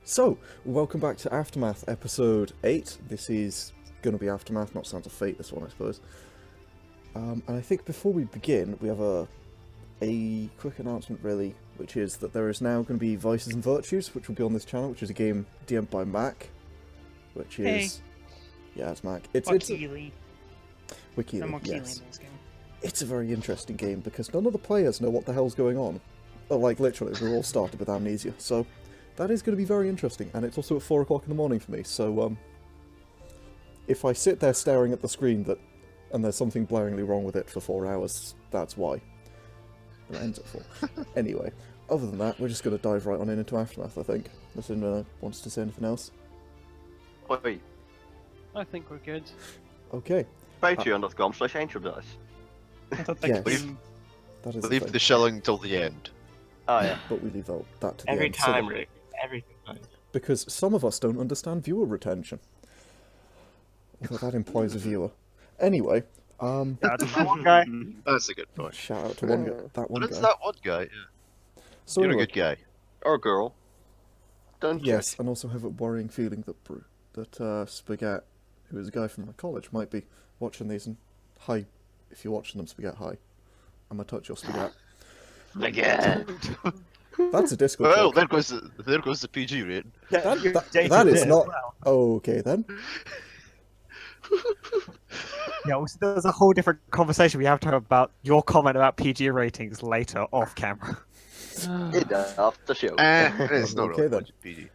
So, welcome back to Aftermath, episode 8. This is going to be Aftermath, not Sounds of Fate, this one, I suppose. And I think before we begin, we have a quick announcement, really, which is that there is now going to be Vices and Virtues, which will be on this channel, which is a game DM'd by Mac, which is... Yeah, it's Mac. It's Wakili. Wakili, I'm Wakili yes. in this game. It's a very interesting game, because none of the players know what the hell's going on. Like, literally, we all started with amnesia, so... That is going to be very interesting, and it's also at 4 o'clock in the morning for me, so, if I sit there staring at the screen and there's something blaringly wrong with it for 4 hours, that's why. It ends at 4. Anyway, other than that, we're just going to dive right on into Aftermath, I think. Unless anyone wants to say anything else. Wait. I think we're good. Okay. Patreon.com/AncientDice. I thought Yes. game... That is Leave thing. the shelling till the end. Oh yeah. But we leave that to the Every end. time, So, Rick. Every time. because some of us don't understand viewer retention. Although that implies a viewer. Anyway, That's one guy. That's a good point. shout out to one guy, that one But it's guy. that one guy, yeah. So You're anyway, a good guy. Or girl. Don't yes, judge. and also have a worrying feeling that Spaghetti, who is a guy from my college, might be watching these. And hi, if you're watching them, Spaghetti, hi. I'm gonna touch your Spaghetti. Again. That's a Discord. Well, joke. there goes the PG rating. That is not okay then. Yeah, also, there's a whole different conversation we have to have about your comment about PG ratings later off camera. Off the show. It's not Okay, really then. PG.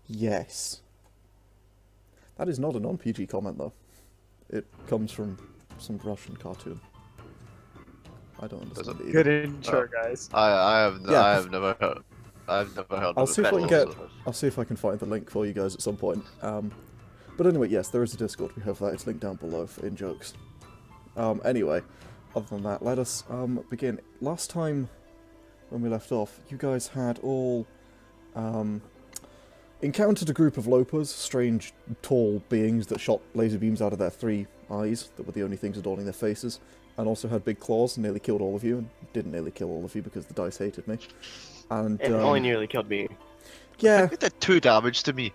Yes. That is not a non-PG comment though. It comes from some Russian cartoon. I don't understand it either. Good intro, guys. I have Yeah. never heard. I've never heard. I'll of see if it I can before, get. so- I'll see if I can find the link for you guys at some point. But anyway, yes, there is a Discord. We have that. It's linked down below for in jokes. Anyway, other than that, let us begin. Last time, when we left off, you guys had all encountered a group of lopers, strange, tall beings that shot laser beams out of their 3 eyes that were the only things adorning their faces, and also had big claws and nearly killed all of you, and didn't nearly kill all of you because the dice hated me. And It only nearly killed me. yeah, It did 2 damage to me.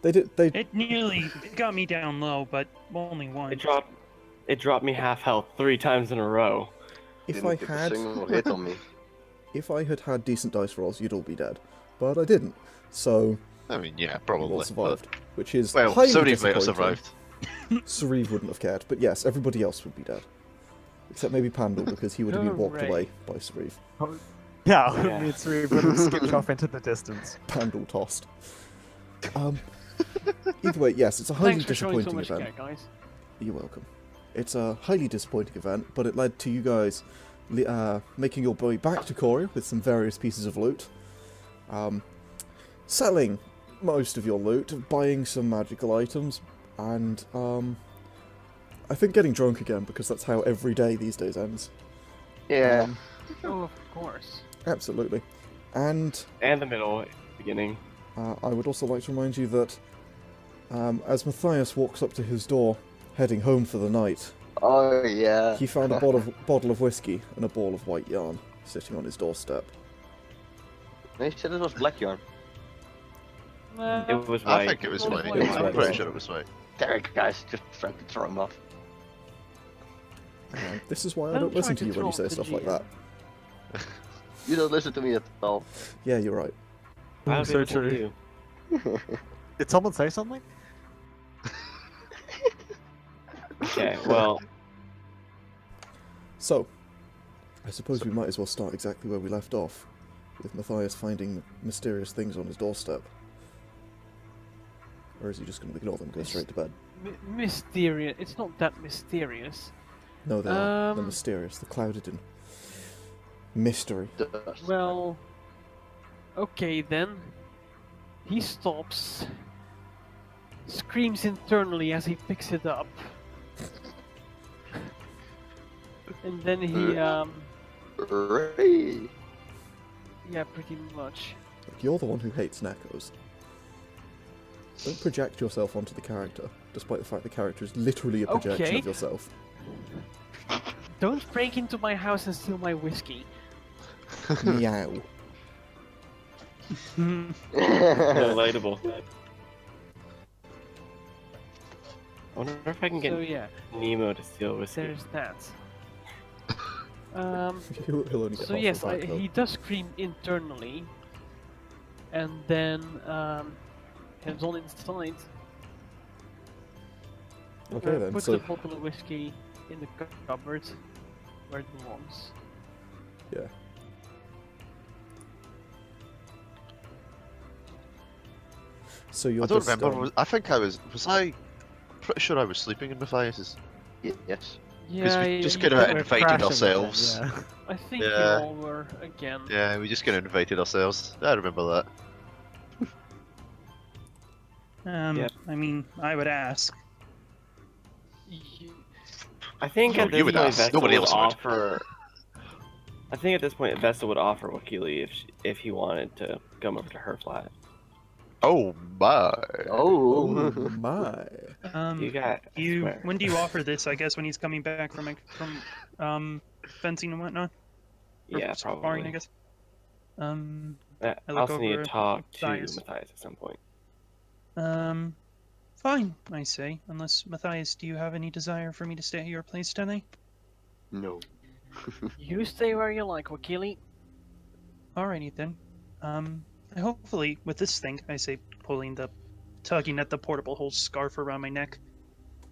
they did. They It nearly got me down low, but only one. It dropped me half health 3 times in a row. if Didn't I get a had. single hit on me. If I had had decent dice rolls, you'd all be dead. But I didn't, so I mean, yeah, you all probably. survived. Which is Well, highly Sauriv might have disappointing. survived. Sauriv wouldn't have cared, but yes, everybody else would be dead. Except maybe Pandal, because he would have been walked Hooray. away by Sauriv. Yeah, Yeah. me and Sauriv would have skipped off into the distance. Pandal tossed. Either way, yes, it's a highly Thanks for showing so disappointing much event. care, guys. You're welcome. It's a highly disappointing event, but it led to you guys making your way back to Korea with some various pieces of loot. Selling most of your loot, buying some magical items, and I think getting drunk again, because that's how every day these days ends. Yeah. Oh, of course. Absolutely. And And the middle, beginning. I would also like to remind you that as Mathias walks up to his door, heading home for the night, Oh yeah. he found a bottle of whiskey and a ball of white yarn sitting on his doorstep. They said it was black yarn. It was I white. think it was white. It was I'm white. pretty sure it was white. There, guys, just trying to throw him off. This is why I Don't don't listen try to you to when you troll say the stuff like GM. that. You don't listen to me at all. Yeah, you're right. I don't So listen to true. you. Did someone say something? Okay, well, So, I suppose we might as well start exactly where we left off, with Mathias finding mysterious things on his doorstep. Or is he just going to ignore them and go straight to bed? Mysterious. It's not that mysterious. No, they are. They're Um, mysterious. They're clouded in mystery. Dust. Well, okay then. He stops, screams internally as he picks it up, and then he, Hooray. yeah, pretty much. Look, you're the one who hates Nekos. Don't project yourself onto the character, despite the fact the character is literally a projection Okay. of yourself. Don't break into my house and steal my whiskey. Meow. Relatable. I wonder if I can get So yeah, Nemo to steal whiskey. there's that. He'll only get So half yes, of that, though. he does scream internally, and then heads on inside. Okay then, Puts so the bottle of whiskey in the cupboard where it belongs. yeah. So you're I don't just, remember. I think I was. Was I? Pretty sure I was sleeping in Mathias's. Yes. Yeah, we just you kinda did- We're invited crashing with ourselves. them, yeah. I think Yeah. you all were again. Yeah, we just kind of invited ourselves. I remember that. Yep. I mean, I would ask. You- I think No, at you this would point ask. Vesztel Nobody would else would. offer. I think at this point Vesztel would offer Wakili if he wanted to come over to her flat. Oh my! oh Oh. my. You got. I swear. When do you offer this? I guess when he's coming back from fencing and whatnot. Or Yeah, sparring, probably. I guess. I I look also need over to talk to Mathias. Mathias at some point. Fine, I say. Unless Matthias, do you have any desire for me to stay at your place tonight? No. You stay where you like, Wakili. Alrighty then. Hopefully with this thing, I say, tugging at the portable hole scarf around my neck.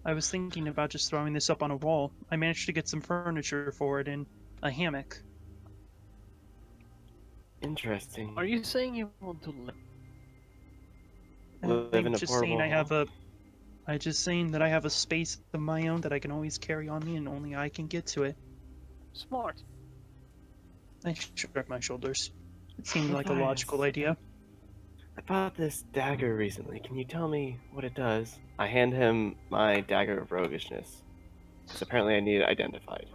I was thinking about just throwing this up on a wall. I managed to get some furniture for it in a hammock. Interesting. Are you saying you want to live? Live in I'm a just saying portable I'm just saying that I have a space of my own that I can always carry on me and only I can get to it. Smart. I shrug my shoulders. It seemed like a Matthias. logical idea. I bought this dagger recently. Can you tell me what it does? I hand him my dagger of roguishness. So apparently I need it identified.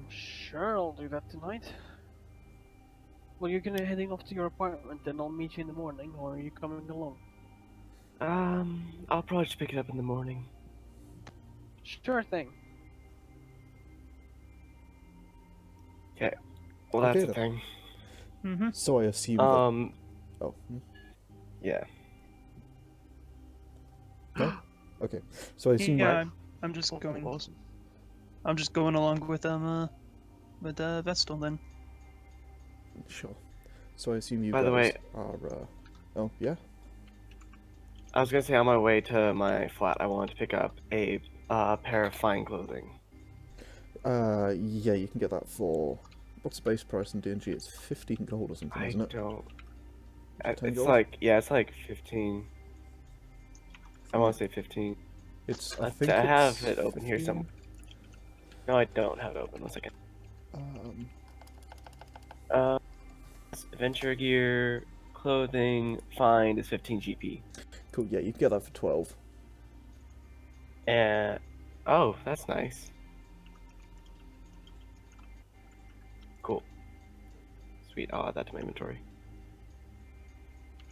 Sure, I'll do that tonight. Well, you're gonna heading off to your apartment, then I'll meet you in the morning, or are you coming along? I'll probably just pick it up in the morning. Sure thing. Well, that's Okay the then. thing. So I assume that... Oh. Yeah. Okay. So I assume Yeah, that... I'm just Fucking going. awesome. I'm just going along with Vesztel then. Sure. So I assume you By the guys way- are... Oh, yeah? I was gonna say on my way to my flat, I wanted to pick up a pair of fine clothing. Yeah, you can get that for... What's the base price in D&G? It's 15 gold or something, I isn't it? don't. Is it 10 It's gold? like it's like 15. I want to say 15. It's... I, think I have it's it open here 15. somewhere. No, I don't have it open. 1 second. Adventure gear, clothing, find is 15 GP. Cool, yeah, you can get that for 12. And oh, that's nice. Cool. Sweet, I'll add that to my inventory.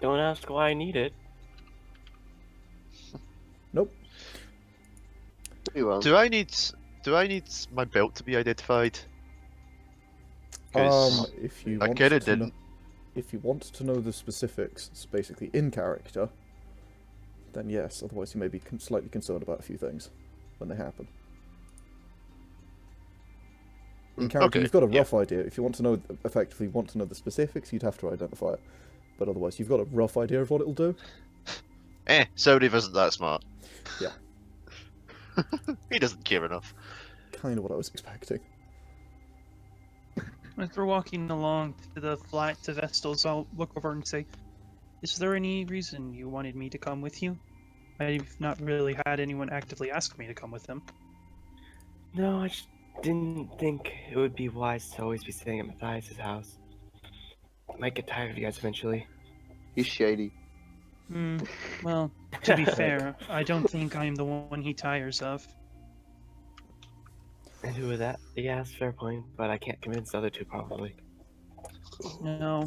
Don't ask why I need it. Nope. You will. Do I need my belt to be identified? 'Cause If you I want kinda to know, didn't. if you want to know the specifics, it's basically in character, then yes. Otherwise, you may be slightly concerned about a few things when they happen. In character, Okay, you've got a yeah. rough idea. If you want to know, effectively want to know the specifics, you'd have to identify it. But otherwise, you've got a rough idea of what it'll do. Sauriv isn't that smart. Yeah. He doesn't care enough. Kind of what I was expecting. As we're walking along to the flat to Vestel's, I'll look over and say, "Is there any reason you wanted me to come with you? I've not really had anyone actively ask me to come with them." No, I just didn't think it would be wise to always be staying at Mathias' house. I might get tired of you guys eventually. He's shady. Well, to be fair, I don't think I'm the one he tires of. And who is that? Yeah, that's a fair point, but I can't convince the other two probably. No,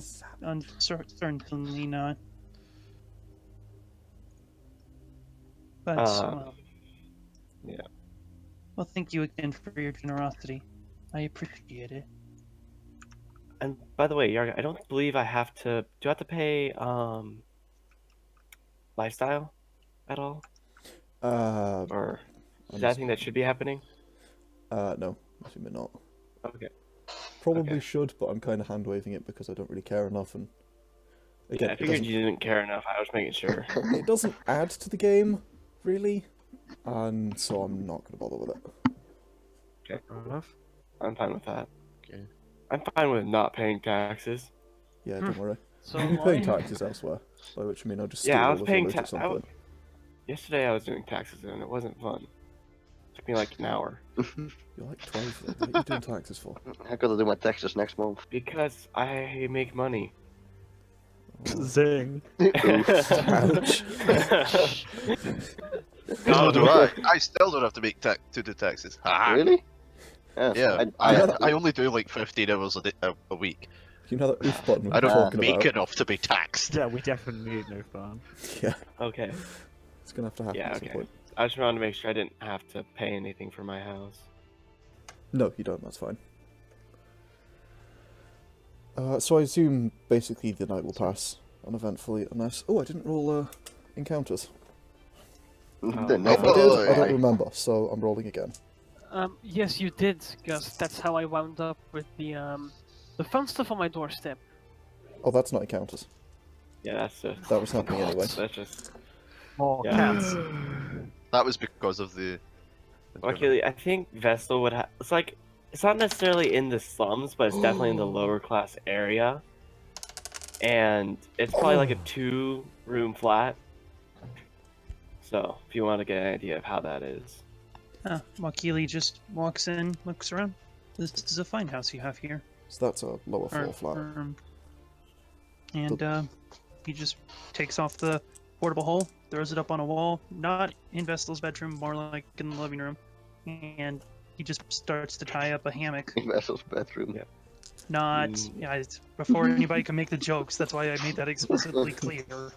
certainly not. But, well, yeah. well, thank you again for your generosity. I appreciate it. And by the way, Yargon, I don't believe I have to. Do I have to pay lifestyle at all, or is that a thing that should be happening? No, assuming not. Okay. Probably Okay. should, but I'm kind of hand waving it because I don't really care enough, and again, Yeah, I it figured doesn't, you didn't care enough. I was making sure. it doesn't add to the game, really, and so I'm not going to bother with it. Okay. Fair enough. I'm fine with that. Okay. I'm fine with not paying taxes. Yeah, don't worry. So You'll be am paying I. taxes elsewhere, by which I mean I'll just steal Yeah, I all was of paying your loot at some point. Yesterday I was doing taxes and it wasn't fun. It took me like an hour. You're like 12, though. What are you doing taxes for? I gotta do my taxes next month. Because I make money. Zing. Ouch. So do I. I still don't have to make to do taxes. Ha! Really? Yeah, I only do like 15 hours a week. You know that oof button we I were don't talking make about? enough to be taxed. Yeah, we definitely need no fun. Yeah, Okay. it's gonna have to happen Yeah, at some okay. point. I just wanted to make sure I didn't have to pay anything for my house. No, you don't, that's fine. So I assume basically the night will pass uneventfully unless... Oh, I didn't roll encounters. The If I did, I boy. don't remember, so I'm rolling again. Yes, you did, Gus. That's how I wound up with the fun stuff on my doorstep. Oh, that's not encounters. Yeah, that's just. That was happening anyway. That's just. More Yeah. cats. That was because of the. Luckily, I think Vesztel would have. It's like. It's not necessarily in the slums, but it's definitely in the lower class area. And it's probably like a 2-room flat. So, if you want to get an idea of how that is. Wakili just walks in, looks around. This is a fine house you have here. So that's a lower floor flat. And he just takes off the portable hole, throws it up on a wall, not in Vestal's bedroom, more like in the living room. And he just starts to tie up a hammock. In Vessel's bedroom. Yeah. Not, yeah, before anybody can make the jokes, that's why I made that explicitly clear.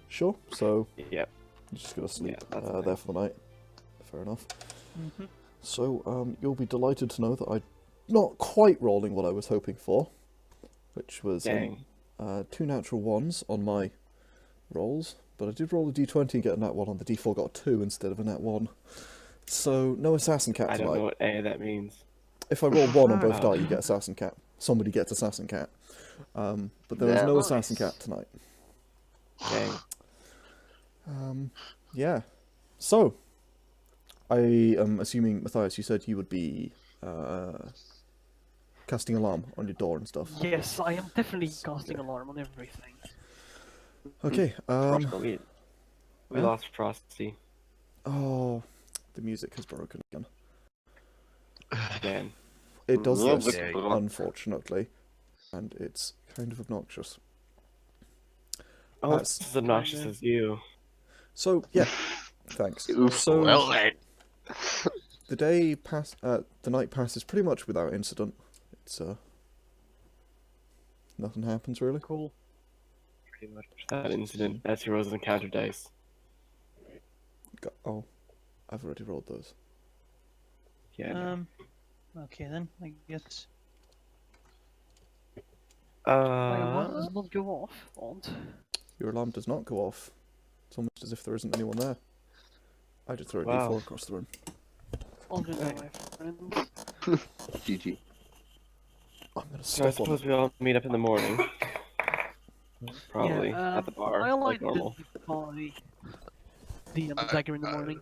Sure, so Yep. you're just gonna sleep Yeah, that's fine. there for the night. Fair enough. Mhm. So, you'll be delighted to know that I'm not quite rolling what I was hoping for, which was Dang. 2 natural 1s on my rolls, but I did roll a d20 and get a nat 1 on the d4, got a 2 instead of a nat 1. So, no Assassin Cat I don't know tonight. what any of that means. If I roll 1 on both Wow. die, you get Assassin Cat. Somebody gets Assassin Cat. But there is Yeah. no Nice. Assassin Cat tonight. Dang. Yeah. So, I am assuming, Mathias, you said you would be casting alarm on your door and stuff. Yes, I am definitely casting alarm on everything. Okay, We huh? lost Frosty. oh, the music has broken again. Man. It does Yeah, this, but- unfortunately, and it's kind of obnoxious. Oh, That's- it's as obnoxious as you. So, yeah, thanks. Oof. So, Well then. the night passes pretty much without incident. It's, nothing happens really. Cool. Pretty much that incident. That's your Rose's encounter dice. Oh, I've already rolled those. Yeah. Okay then, I guess. My alarm does not go off, odd. Your alarm does not go off. It's almost as if there isn't anyone there. I just threw a Wow. d4 across the room. All good now, my friends. GG. I'm gonna So I stop on suppose we all meet up in the morning. Probably Yeah, at the bar, I'll like normal. buy the dagger in the morning.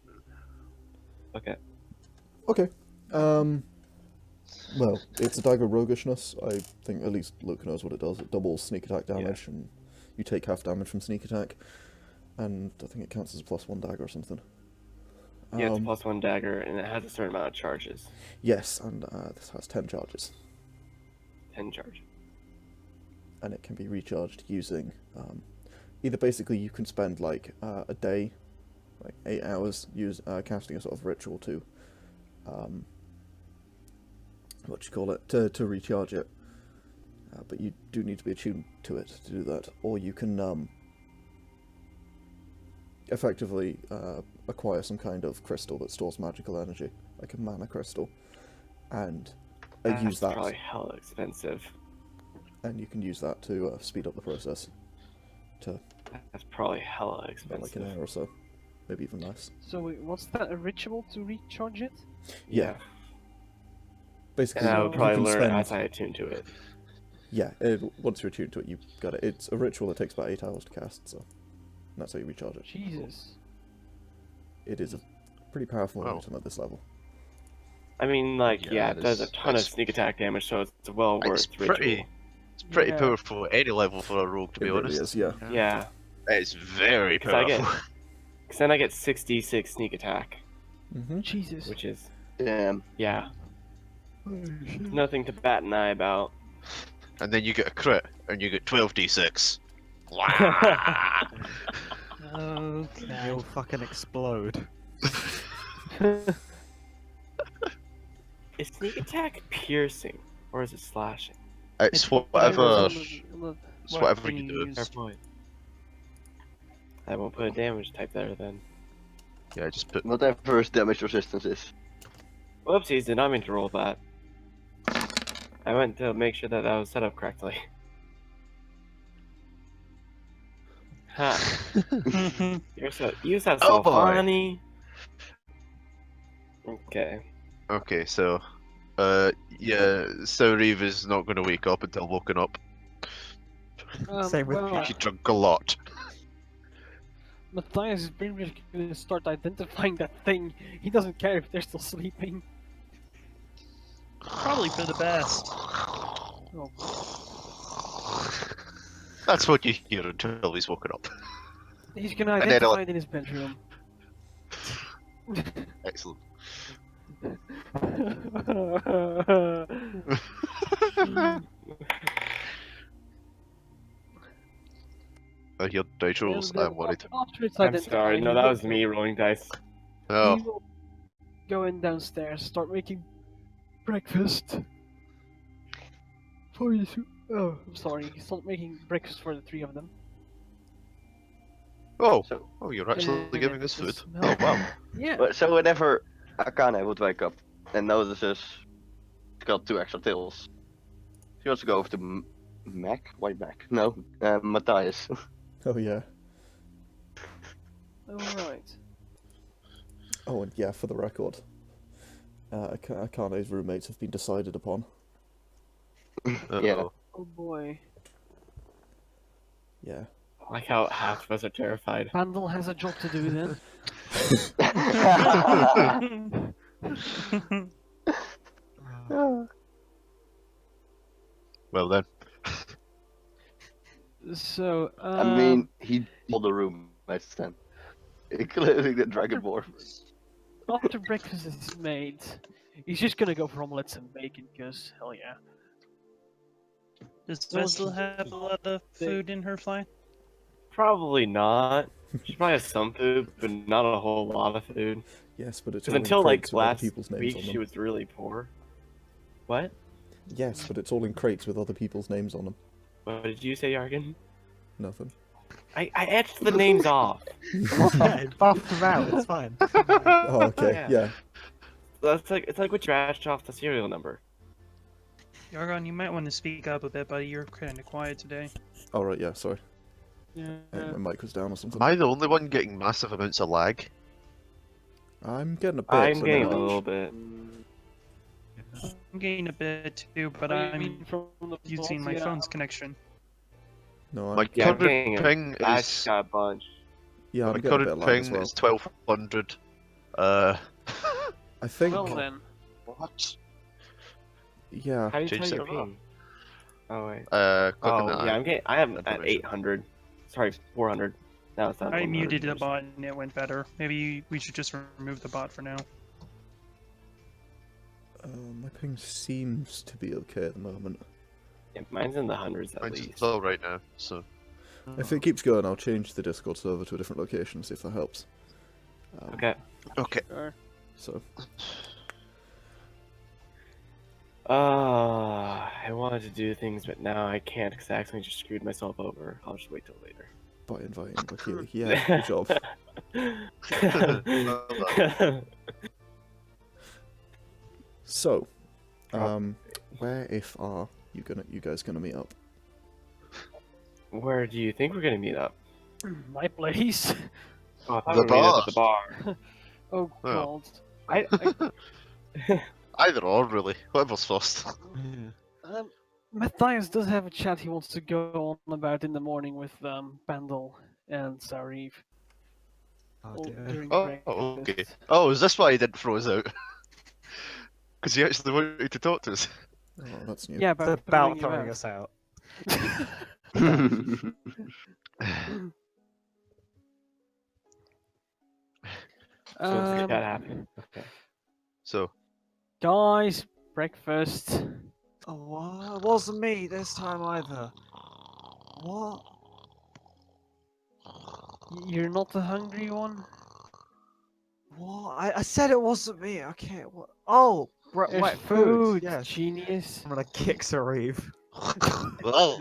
Okay. Okay. Well, it's a dagger roguishness. I think at least Luke knows what it does. It doubles sneak attack damage, and you take half damage from sneak attack. And I think it counts as a +1 dagger or something. Yeah, it's a +1 dagger, and it has a certain amount of charges. Yes, and this has 10 charges. 10 charge. And it can be recharged using either basically you can spend like a day, like 8 hours, casting a sort of ritual to to recharge it, but you do need to be attuned to it to do that, or you can effectively acquire some kind of crystal that stores magical energy, like a mana crystal, and use that, Probably hella expensive. and you can use that to speed up the process to That's probably hella about expensive. like an hour or so, maybe even less. So wait, what's that? A ritual to recharge it? Yeah. Basically, And I you would probably can learn spend... as I attune to it. Yeah, once you're attuned to it, you've got it. It's a ritual that takes about 8 hours to cast, so that's how you recharge it. Jesus. It is a pretty powerful Wow. item at this level. I mean, like, Yeah, yeah, it it does a is- ton of it's- sneak attack damage, so it's well worth It's ritual. pretty Yeah. powerful at any level for a rogue, to It be really honest. is, yeah. Yeah, It's very 'Cause I get- powerful. because then I get 66 sneak attack, Mm-hmm. Jesus. which is, Damn. yeah, nothing to bat an eye about. And then you get a crit, and you get 12d6. Wow. Okay. You'll fucking explode. Is sneak attack piercing, or is it slashing? It's It whatever. depends It's whatever What you can do. use? Fair point. I won't put a damage type there then. Yeah, just put. Whatever his damage resistance is. Whoopsies, did not mean to roll that. I went to make sure that that was set up correctly. Ha! You sound so Oh, boy. funny. Okay. Okay, so. Yeah, Sauriv is not going to wake up until woken up. Same with well, She drunk a lot. Mathias is pretty much gonna start identifying that thing. He doesn't care if they're still sleeping. Probably for the best. Oh, That's what you hear until he's woken up. he's gonna And then identify I'll- it in his bedroom. Excellent. I hear dice rolls. And then I'm worried. After it's I'm identified, sorry, no, he that will- was me rolling dice. Oh, He will go in downstairs, start making breakfast. For you. Oh, I'm sorry. Start making breakfast for the three of them. oh, So, oh! You're actually And giving us the food. smell- Oh wow! Yeah. but so whenever Akane would wake up and notices it's got 2 extra tails, she wants to go over to Mac? Why Mac? No, Mathias. Oh, yeah. Alright. Oh, and yeah, for the record, Akane's roommates have been decided upon. Yeah. Oh boy. Yeah. I like how half of us are terrified. Pandal has a job to do then. Well then. So, I mean, he told the roommates then, including the Dragonborn. after breakfast is made, he's just gonna go for omelets and bacon, because hell yeah. Does Well, Vesztel she's- have a lot of food in her fly? Probably not. She probably has some food, but not a whole lot of food. Yes, but it's Because all in until like crates with other last people's names week, on she them. was really poor. What? Yes, but it's all in crates with other people's names on them. What did you say, Yargon? Nothing. I etched the names off. Yeah, buff them out, it's fine. Oh, okay, Yeah. yeah. That's like it's like what you etched off the serial number. Yargon, you might want to speak up a bit, buddy. You're kind of quiet today. Oh, right, yeah, sorry. Yeah. My mic was down or something. Am I the only one getting massive amounts of lag? I'm getting a bit. I'm so getting a maybe- little bit. I'm getting a bit too, but What do you I'm mean from the using bots? my Yeah. phone's connection. No, My Yeah, I'm current getting a ping I is just got a bunch. yeah, I'm my getting a bit current of lag as ping well. is 1200. I think. Well then. What? Yeah. How do you Change tell your server. ping? Oh wait. Click on Oh the yeah, I have at information. 800. Sorry, 400. Now it's at I 100. muted the bot and it went better. Maybe we should just remove the bot for now. My ping seems to be okay at the moment. Yeah, mine's in the hundreds at Mine's least. low right now, so If it keeps going, I'll change the Discord server to a different location, see if that helps. Okay. okay. Sure. So, I wanted to do things, but now I can't because I accidentally just screwed myself over. I'll just wait till later. by inviting Akane. Yeah, good job. So, Where if are you guys gonna meet up? Where do you think we're gonna meet up? My place. Oh, I thought The we were meeting up bar. at the bar. Oh Well. god. Either or, really. Whatever's first. Mathias does have a chat he wants to go on about in the morning with Pandal and Sauriv. Oh dear. During Oh, okay. breakfast. Oh, is this why he didn't throw us out? Because he actually wanted to talk to us. Oh, that's new. Yeah, It's about about throwing throwing you us out. So out. that happened. Okay. So, Guys, breakfast. Oh, what? It wasn't me this time either. What? You're not the hungry one? What? I said it wasn't me. Okay. What? Oh, There's wet food, Yes. genius. I'm gonna kick Sauriv. what?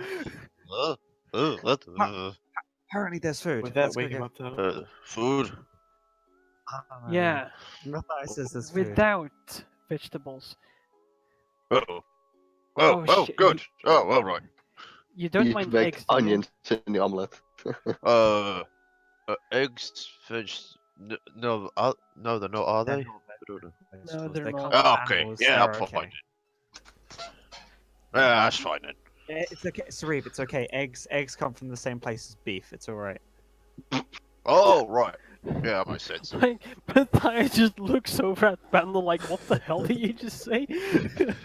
Apparently, there's food. Would that Let's go wake him get- up though? Food. I don't know. Yeah, Mathias says there's food. without vegetables. Oh. Oh, Oh, shit, good. Oh, well, right. You don't You mind make eggs, do you? onions in the omelette. Eggs, fish. No, no, they're not, are they? I don't know. No, they're They not. can't Oh, be okay. animals, Yeah, they're I'm okay. fine. Yeah, that's fine then. It's okay, Sauriv, it's okay. Eggs come from the same place as beef. It's alright. Oh, right. Yeah, that makes sense. Matthias just looks over at Pandal like, what the hell did you just say?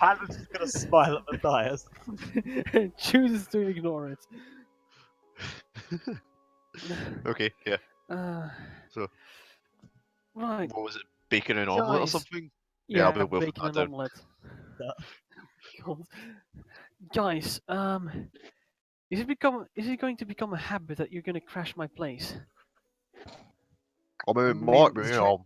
I'm just gonna smile at Mathias. and chooses to ignore it. Okay, yeah. So- Right. What was it? Bacon and omelette or Guys. something? Yeah, Yeah, I'll be with bacon that and then. omelette. God. Guys, is it going to become a habit that you're gonna crash my place? I mean, it mean, might be, the you know.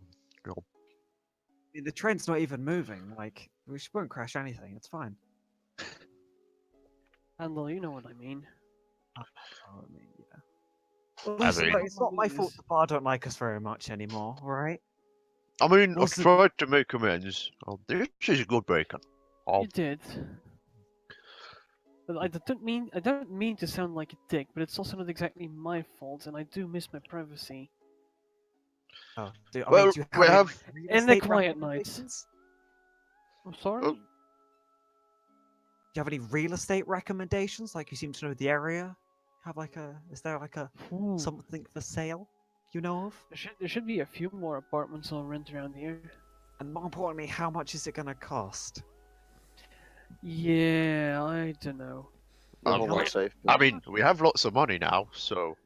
The train's not even moving. Like, we won't crash anything. It's fine. Pandal, you know what I mean. Oh, I mean, yeah. Well, I listen, mean- look, it's not my fault the bar don't like us very much anymore, alright? I mean, I've Wasn't- tried to make amends. Oh, this is good bacon. Oh, You did. But I don't mean to sound like a dick, but it's also not exactly my fault, and I do miss my privacy. Oh, do, I Well, mean, do you we any have- real In the estate quiet nights. recommendations? I'm sorry. Oh. Do you have any real estate recommendations? Like, you seem to know the area. Have like a? Is there like a Ooh, something for sale? You know of? there should be a few more apartments I'll rent around here. And more importantly, how much is it gonna cost? Yeah, I don't know. The Oh, whole wait. safe. I mean, we have lots of money now, so.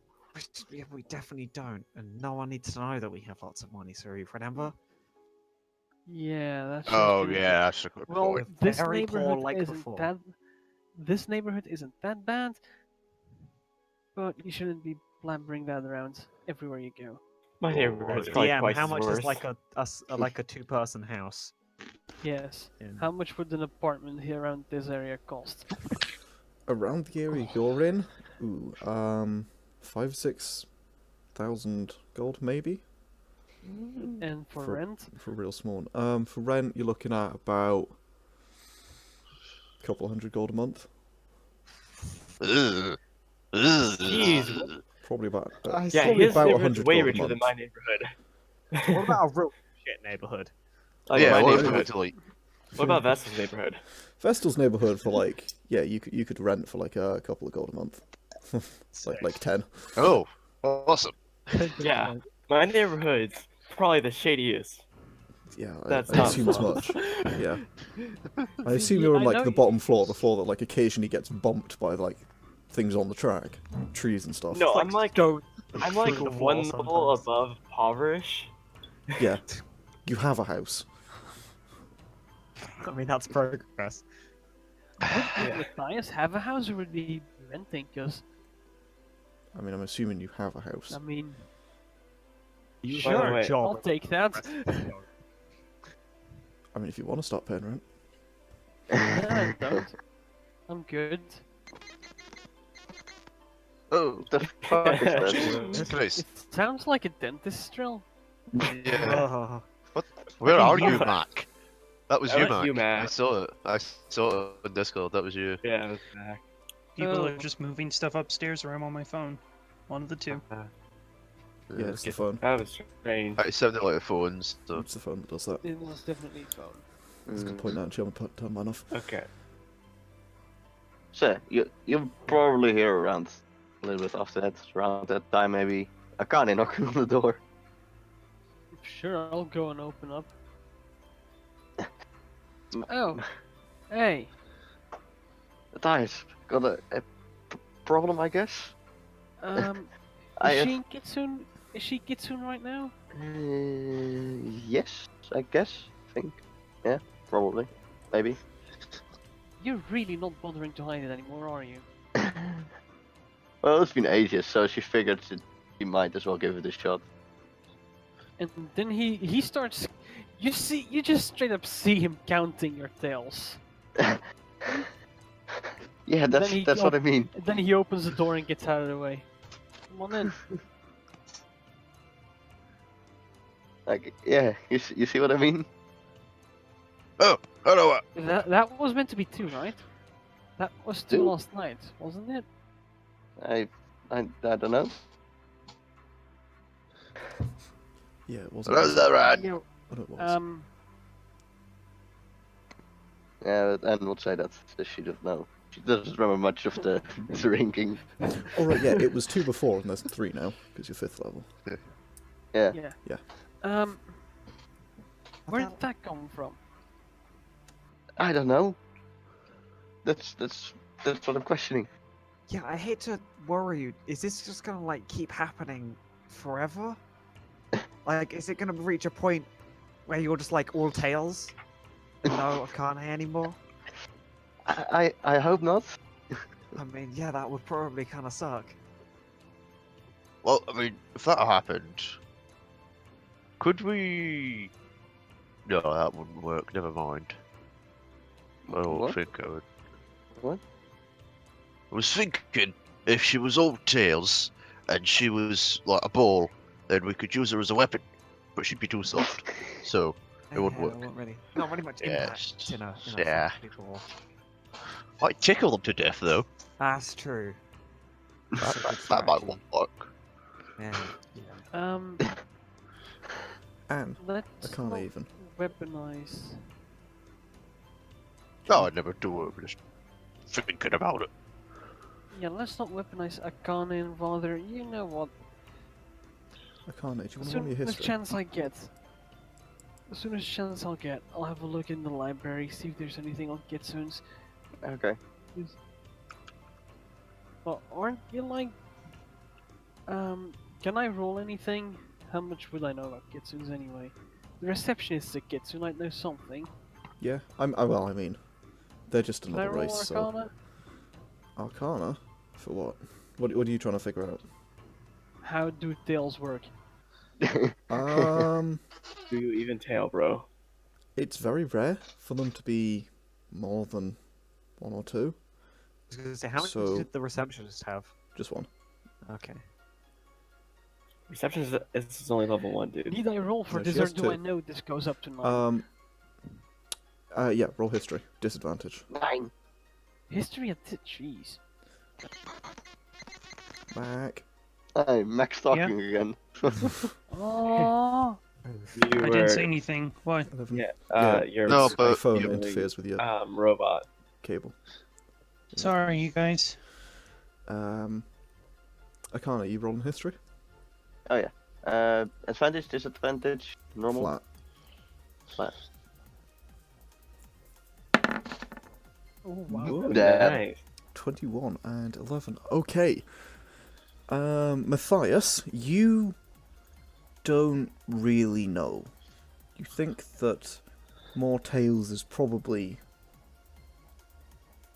We definitely don't, and no one needs to know that we have lots of money. Sorry, remember? Yeah, that's. Oh, just yeah, that's a good Well, point. this very poor neighborhood like isn't before. that. This neighborhood isn't that bad, but you shouldn't be blabbering that around everywhere you go. My Oh, neighborhood's yeah. probably DM, twice how as much worse. is like a two-person house? Yes. in- How much would an apartment here around this area cost? Around the area you're in, 5,000-6,000 gold maybe And for For- rent? for real small. For rent you're looking at about a couple hundred gold a month. Ugh. Jeez. Probably about Yeah, probably his about neighborhood's 100 way gold a richer than month. my neighborhood. What about a real shit neighborhood? Like Yeah, my what neighborhood. about like? What about Vestal's neighborhood? Vestal's neighborhood for like you could rent for like a couple of gold a month. like 10. Oh, awesome. Yeah, my neighborhood's probably the shadiest. Yeah, That's I not assume as fun. much. Yeah. I assume See, you're on I like know the you- bottom floor, the floor that like occasionally gets bumped by like things on the track, trees and stuff. No, It's I'm like go I'm like through the one floor level sometimes. above impoverish. Yeah. You have a house. I mean, that's progress. Would Mathias have a house or would he be renting? Because, I mean, I'm assuming you have a house. I mean, You By the sure? way- I'll take that. I mean, if you want to start paying rent. I don't. I'm good. Oh, The fuck is that? Jesus Christ. It sounds like a dentist drill. Yeah. Oh, Where are you, Mac? That was That you, was Mac. you, Mac. I saw it. I saw it on Discord. That was you. Yeah, it was back. People Oh. are just moving stuff upstairs, or I'm on my phone. One of the two. Yeah, it's the phone. That was strange. It sounded like a phone. So. It's the phone that does that. It was definitely his phone. That's a good point, actually. I'm gonna turn mine off. Okay. So, you'll probably hear around a little bit after that, around that time maybe Akane knocking on the door. Sure, I'll go and open up. Oh, hey. Mathias, got a problem, I guess? I Is have- she in Kitsune? Is she Kitsune right now? Yes, I guess. Think. Yeah, probably. Maybe. You're really not bothering to hide it anymore, are you? Well, it's been ages, so she figured she might as well give it a shot. And then he starts. You just straight up see him counting your tails. Yeah, Then he that's what I mean. And then he opens the door and gets out of the way. Come on in. Like, yeah, you see what I mean? Oh, hello. That was meant to be 2, right? That was 2 Two? last night, wasn't it? I don't know. Yeah, it wasn't. Hello there, Rad. Yeah. But it was. Yeah, but Anne would say that she doesn't know. She doesn't remember much of the drinking. Oh, right, yeah, it was 2 before, and there's 3 now, because you're 5th level. Yeah. Yeah. Yeah. Where did that come from? I don't know. That's what I'm questioning. Yeah, I hate to worry you. Is this just gonna like keep happening forever? Like, is it gonna reach a point where you're just like all tails? No Akane anymore? I hope not. I mean, yeah, that would probably kind of suck. Well, I mean, if that happened, could we? No, that wouldn't work. Never mind. I don't What? think I would. What? I was thinking if she was all tails and she was like a ball, then we could use her as a weapon, but she'd be too soft. So it wouldn't Yeah, work. not really much impact Yes. in a Yeah. fight before. Might tickle them to death though. That's true. That, That's a good that might strategy. work. Yeah. And Let's I can't not even. weaponize. No, I'd never do it. Just thinking about it. Yeah, let's not weaponize Akane and rather, you know what? I can't. Do you want As to roll me a soon as history? chance I get, as soon as chance I'll get, I'll have a look in the library, see if there's anything on Kitsunes. Okay. But aren't you like, can I roll anything? How much would I know about Kitsunes anyway? The receptionist is a Kitsune, I know something. Yeah. Well, I mean, they're just Can I another roll race. So Arcana? Arcana, for what? What are you trying to figure out? How do tails work? Um, Do you even tail, bro? it's very rare for them to be more than 1 or 2. I was gonna say, how much So- did the receptionist have? Just 1. Okay. Reception is only level 1, dude. Need I roll for No, this she or has do 2. I know this goes up to 9? Yeah. Roll history. Disadvantage. 9. History at jeez. Mac. Hey, Max talking again. Oh, You I were, didn't say anything. Why? 11. yeah, your No, My but phone you- interferes with your robot. cable. Sorry, you guys. Akane, you rolling history? Advantage, disadvantage, normal, Flat. flat. oh wow. Ooh, Nice. 21 and 11. Okay. Mathias, you don't really know. You think that more tails is probably...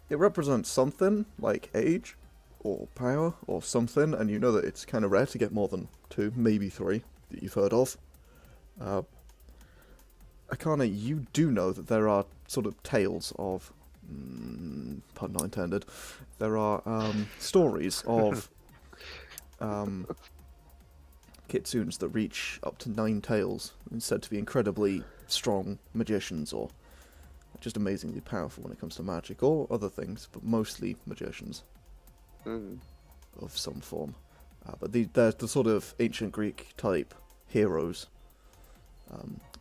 It represents something, like age, or power, or something, and you know that it's kind of rare to get more than 2, maybe 3, that you've heard of. Akane, you do know that there are sort of tales of... pun not intended. There are stories of kitsunes that reach up to 9 tails and said to be incredibly strong magicians or just amazingly powerful when it comes to magic or other things, but mostly magicians Mm. of some form. But they're the sort of ancient Greek type heroes.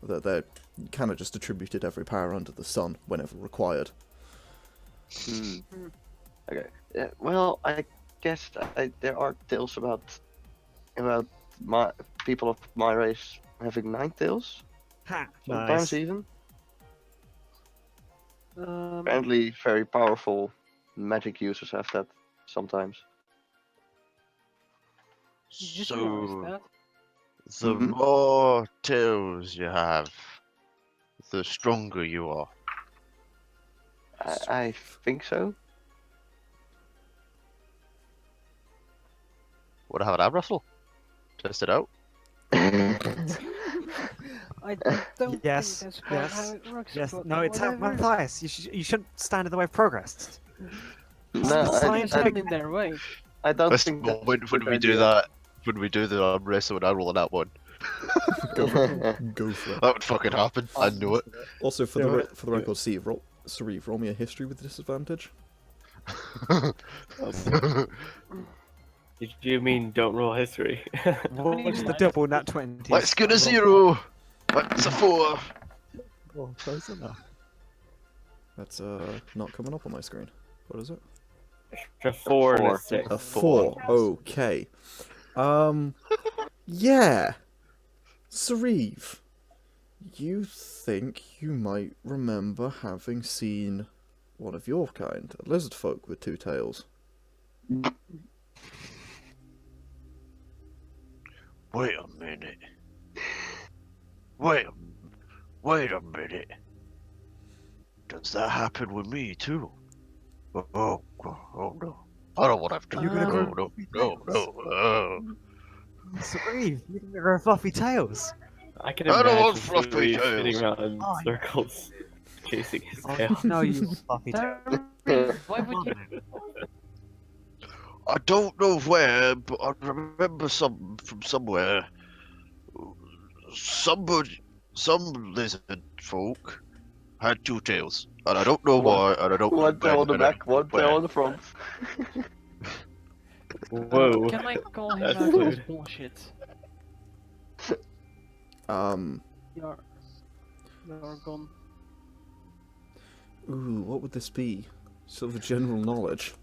They're kind of just attributed every power under the sun whenever required. Hmm. Okay. Well, I guess there are tales about my people of my race having 9 tails. Ha! Sometimes Nice. even. Um, Apparently, very powerful magic users have that sometimes. you just realized So, that. the Mhm. more tails you have, the stronger you are. I think so. Wanna have an ab wrestle? Test it out? I don't Yes, think that's quite yes, how it works. Yes. but No, it's whatever. Mathias. You shouldn't stand in the way of progress. No, the I scientific- stand in their way. I don't Listen, think that's when a good we do idea. that, when we do the arm wrestle and I roll on that one, Go for it. Go for it. that would fucking happen. I knew it. Also, for Do the it. for the record, Sauriv, roll me a history with disadvantage. Did you mean don't roll history? What's the double nat 20? Let's get a 0. That's a 4. Oh, close enough. That's not coming up on my screen. What is it? A 4 and a Four. 6. A 4. Okay. Yeah. Sauriv, you think you might remember having seen one of your kind, a lizard folk with 2 tails. Wait a minute. Wait a minute. Does that happen with me too? Oh no. I don't want to have to. You're gonna grow No. Sauriv, you're gonna grow fluffy tails. I can I don't imagine want fluffy Sauriv spinning tails. around in Oh, circles, chasing his Oh, tail. no, you fluffy tail. Why would you? I don't know where, but I remember from somewhere. Some lizard folk had 2 tails, and I don't know why, and I don't know One tail on the when, and I back, don't know one tail where. on the front. Whoa. Can I call him That's out on his weird. bullshit? Yargon. Ooh, what would this be? Sort of a general knowledge.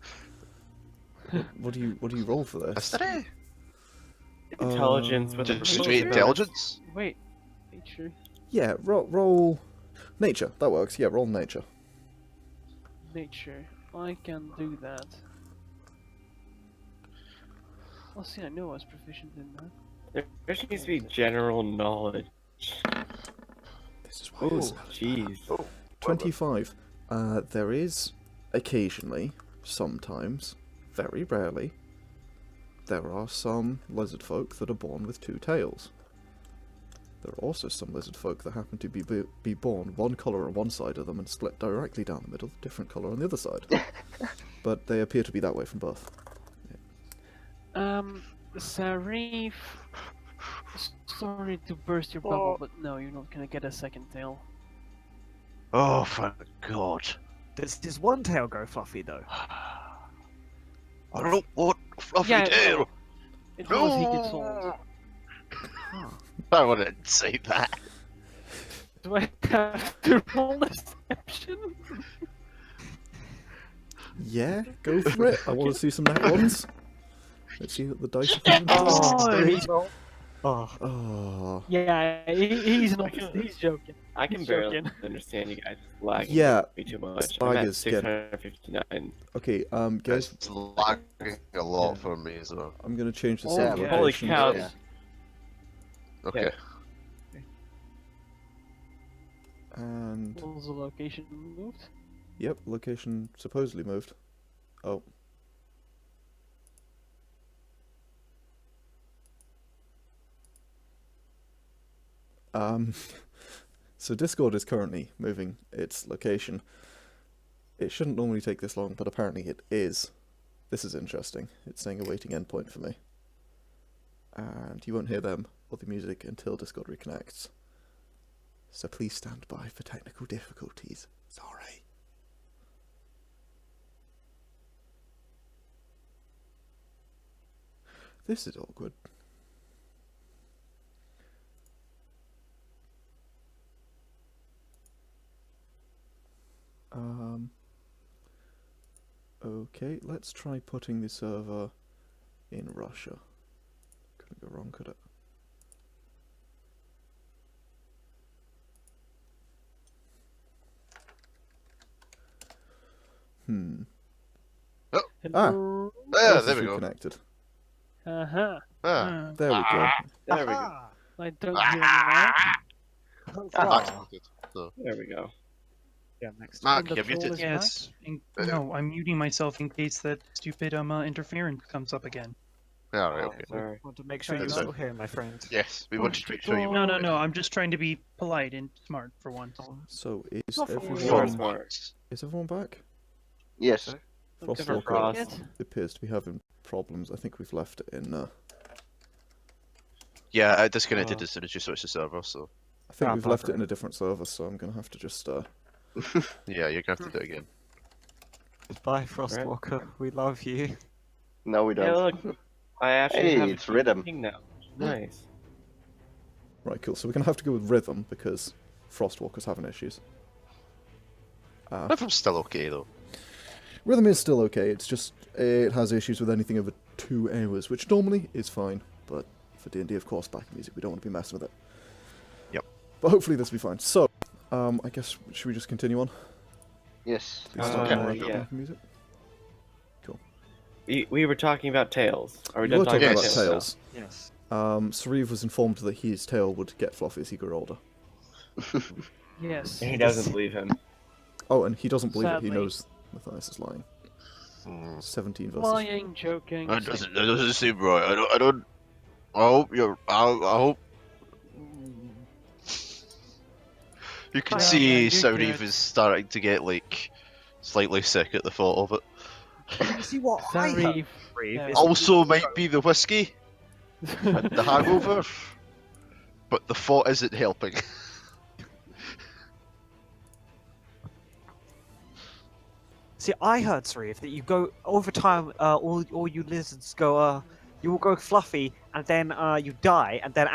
What do you roll for this? Yesterday? Intelligence with a Just boost straight bonus. intelligence? Wait. Nature. Yeah, roll nature. That works. Yeah, roll nature. Nature. I can do that. Well, see, I know I was proficient in that. There just needs to be general knowledge. This is why Oh, it's jeez. 25. There is occasionally, sometimes, very rarely, there are some lizard folk that are born with 2 tails. There are also some lizard folk that happen to be born one colour on one side of them and split directly down the middle, different colour on the other side. But they appear to be that way from birth. Sauriv. Sorry to burst your bubble, but no, you're not gonna get a second tail. Oh, thank God. Does one tail go fluffy though? I don't want a fluffy Yeah, tail. It was he gets old. I wouldn't say that. Do I have to roll deception? Yeah, go for it. I want to see some nat ones. Let's see what the dice are doing. Oh, he's, Oh. yeah, he's not. He's joking. I can He's barely joking. understand you guys lagging Yeah, me too much. I'm at Spiders get- 659. Okay, guys, It's lagging a lot for me, so. I'm gonna change the Oh, save yeah. Holy location. cow. Yeah. Okay. And Was the location moved? yep, location supposedly moved. Oh. So Discord is currently moving its location. It shouldn't normally take this long, but apparently it is. This is interesting. It's saying awaiting endpoint for me. And you won't hear them or the music until Discord reconnects. So please stand by for technical difficulties. Sorry. This is awkward. Okay, let's try putting the server in Russia. Couldn't go wrong, could it? Hello. There we go. Connected. Uh-huh. Ah. There we go. There we go. Aha! I don't hear any lag. Ah. There we go. Yeah, next. Mark, And the you're muted. troll is Yes. No, I'm muting myself in case that stupid interference comes up again. Yeah, right, Oh, okay. sorry. Want to make sure That's you're fine. still here, my friend. Yes, we wanted to make sure you No, were. no, no. I'm just trying to be polite and smart for once. So is Not for everyone, smart. is everyone back? Yes. Don't give Frostwalker. a fuck yet. Appears to be having problems. I think we've left it in. Yeah, I disconnected Oh. as soon as you switched the server, so I think Ah, we've left it bugger. in a different server, so I'm gonna have to just. yeah, you're gonna have to do it again. Goodbye, Frostwalker. We love you. No, we Yeah, don't. look. I actually Hey, have it's a rhythm. thing now. Nice. Right, cool. So we're gonna have to go with rhythm because Frostwalker's having issues. Rhythm's still okay though. Rhythm is still okay. It's just it has issues with anything over 2 hours, which normally is fine, but for D&D, of course, back music, we don't want to be messing with it. Yep. But hopefully this will be fine. So, I guess should we just continue on? Yes. Do you start doing yeah. back music? We were talking about tails. Are we We done were talking talking about about tails? tails. Yes. Sauriv was informed that his tail would get fluffy as he grew older. Yes. He doesn't believe him. Oh, and he doesn't believe it. Sadly. He knows Mathias is lying. 17 versus. Lying, joking. That doesn't seem right. I don't. I hope you're. I hope. You can Yeah, see you're Sauriv good. is starting to get like slightly sick at the thought of it. You see what I heard? Sorry. Reeve, Yeah. is- Also, might be the whiskey and the hangover, but the thought isn't helping. See, I heard, Sauriv, that you go over time. All you lizards go. You will go fluffy, and then you die, and then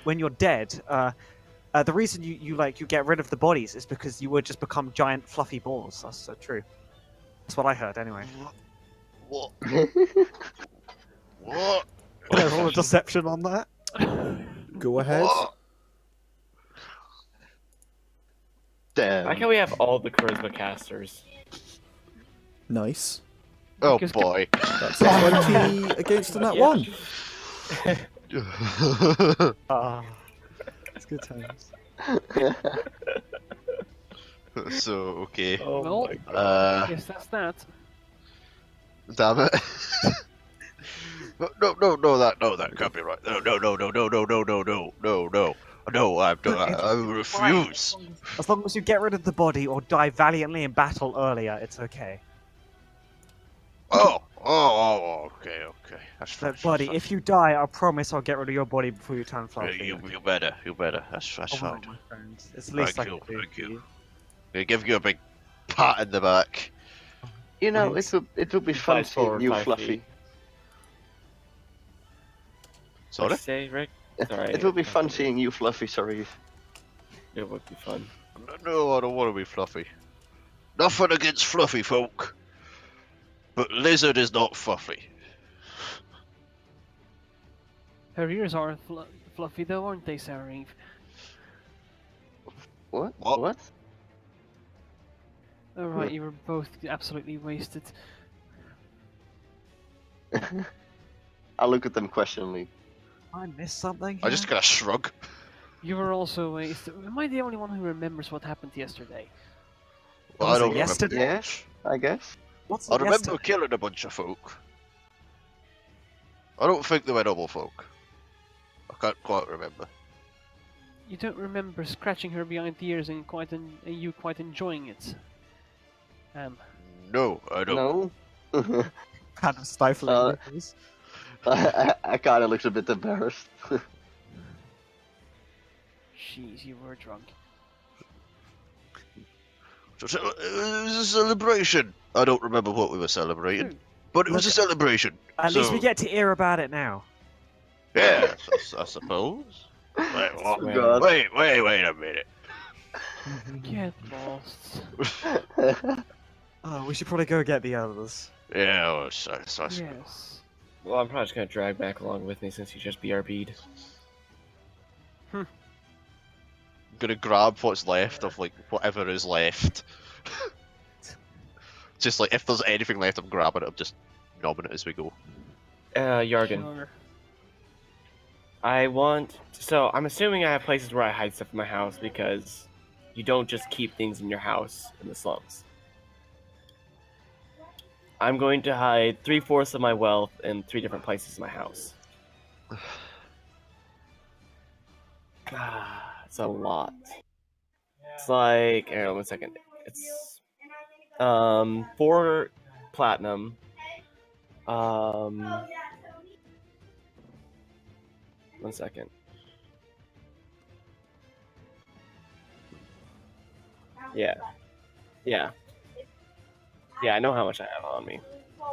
when you're dead, the reason you get rid of the bodies is because you would just become giant fluffy balls. That's so true. That's what I heard, anyway. What? What? Can I roll a deception on that? Go ahead. What? Damn. Why can't we have all the charisma casters? Nice. Oh Because- boy. That's a 20 against a nat 1. Ah, it's good times. So okay. Oh Well, my god. Yes, that's that. Damn it. No, that can't be right. No, I refuse. As long as you get rid of the body or die valiantly in battle earlier, it's okay. Okay. That's fine. But buddy, if you die, I promise I'll get rid of your body before you turn fluffy. you better. That's Oh, fine. my friend. It's the least I Thank can do. you. for you. They give you a big pat in the back. You know, Thanks. it would be fun 5'4", seeing you 5 fluffy. feet. Sorry? What'd you say, Rick? Sorry. It would be fun seeing you fluffy, sorry. It would be fun. No, I don't want to be fluffy. Nothing against fluffy folk, but lizard is not fluffy. Her ears are fluffy though, aren't they, Sauriv? What? What? What? Alright, you were both absolutely wasted. I look at them questioningly. I missed something. I just here? gotta shrug. You were also wasted. Am I the only one who remembers what happened yesterday? Well, I Was it don't remember. yesterday? Yes, I guess. What's I the remember yesterday? killing a bunch of folk. I don't think they were noble folk. I can't quite remember. You don't remember scratching her behind the ears and you quite enjoying it. No, I don't. No. Kind of stifling. Uh, nipples. I kind of looks a bit embarrassed. Jeez, you were drunk. It was a celebration. I don't remember what we were celebrating, Dude. but it was a Look, celebration. At least we So, get to hear about it now. Yeah, I suppose. Wait, Oh, God. wait a minute. Get lost. Oh, we should probably go get the others. Yeah, well, so Yes. Well, I'm probably just gonna drag back along with me since you just BRB'd. I'm gonna grab what's left of like whatever is left. Just like if there's anything left, I'm grabbing it. I'm just knobbing it as we go. Yargon. Sure. So I'm assuming I have places where I hide stuff in my house because you don't just keep things in your house in the slums. I'm going to hide 3/4 of my wealth in 3 different places in my house. It's a lot. It's like, hang on 1 second. It's 4 platinum. 1 second. Yeah. Yeah, I know how much I have on me.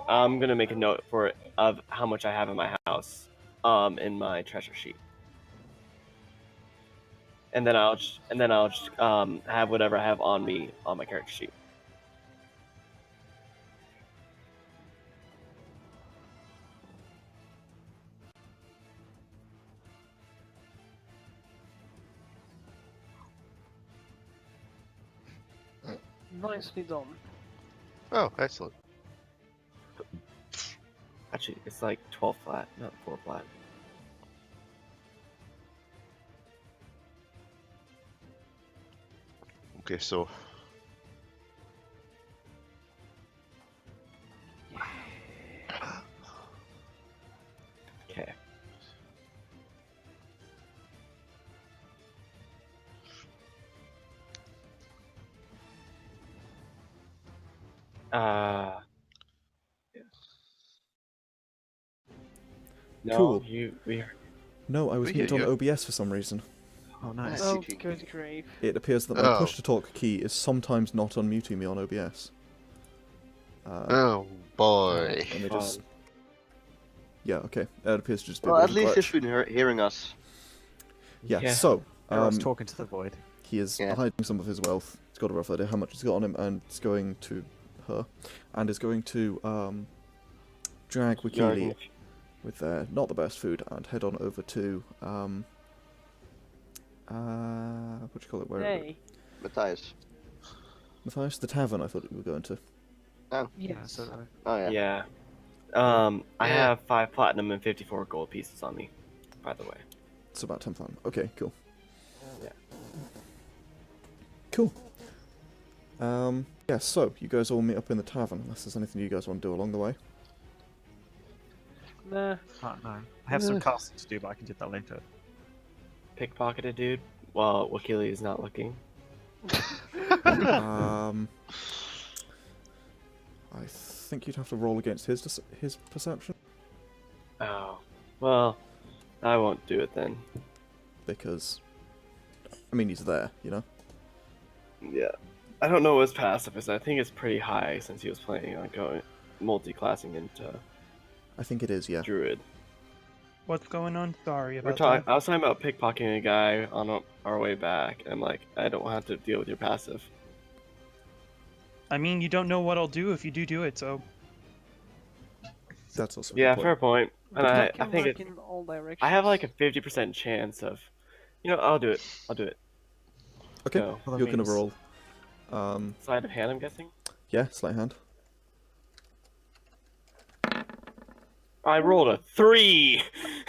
I'm gonna make a note for it of how much I have in my house, in my treasure sheet. And then I'll just have whatever I have on me on my character sheet. Nicely done. Oh, excellent. Actually, it's like 12 flat, not 4 flat. Okay, so Okay. No, Cool. we No, I was We hear muted on you. OBS for some reason. Oh, nice. Oh, cheeky. good grief. It appears that my Oh. push-to-talk key is sometimes not unmuting me on OBS. oh boy. Let me just... Yeah, okay. It appears to just be a Well, bit at of a least glitch. he's been hearing us. Yeah, Yeah. so... Everyone's talking to the void. He is Yeah. hiding some of his wealth. He's got a rough idea how much he's got on him, and it's going to her, and is going to drag Wikili Yargon. with their not the best food and head on over to what do you call it? Where? Hey. Mathias. Mathias, the tavern. I thought we were going to. Yeah, Yes. so Oh, yeah. Yeah. I Yeah. have 5 platinum and 54 gold pieces on me, by the way. It's about 10 platinum. Okay, cool. Yeah. Cool. Yeah. So you guys all meet up in the tavern. Unless there's anything you guys want to do along the way. Nah. oh, no. I have some casting to do, but I can do that later. Pickpocket a dude while Wakili is not looking. I think you'd have to roll against his perception Oh. Well, I won't do it then. because, I mean, he's there, you know. Yeah. I don't know what his passive is. I think it's pretty high since he was planning on going multi-classing into I think it is, yeah. Druid. What's going on? Sorry We're about talking. that. I was talking about pickpocketing a guy on our way back, and I'm like, I don't have to deal with your passive. I mean, you don't know what I'll do if you do it, so... That's also a Yeah, good fair point. point. And I Can think work it. in all directions. I have like a 50% chance of. You know, I'll do it. Okay, Go. Well, that you're gonna means- roll. Sleight of hand, I'm guessing. Yeah, sleight hand. I rolled a 3.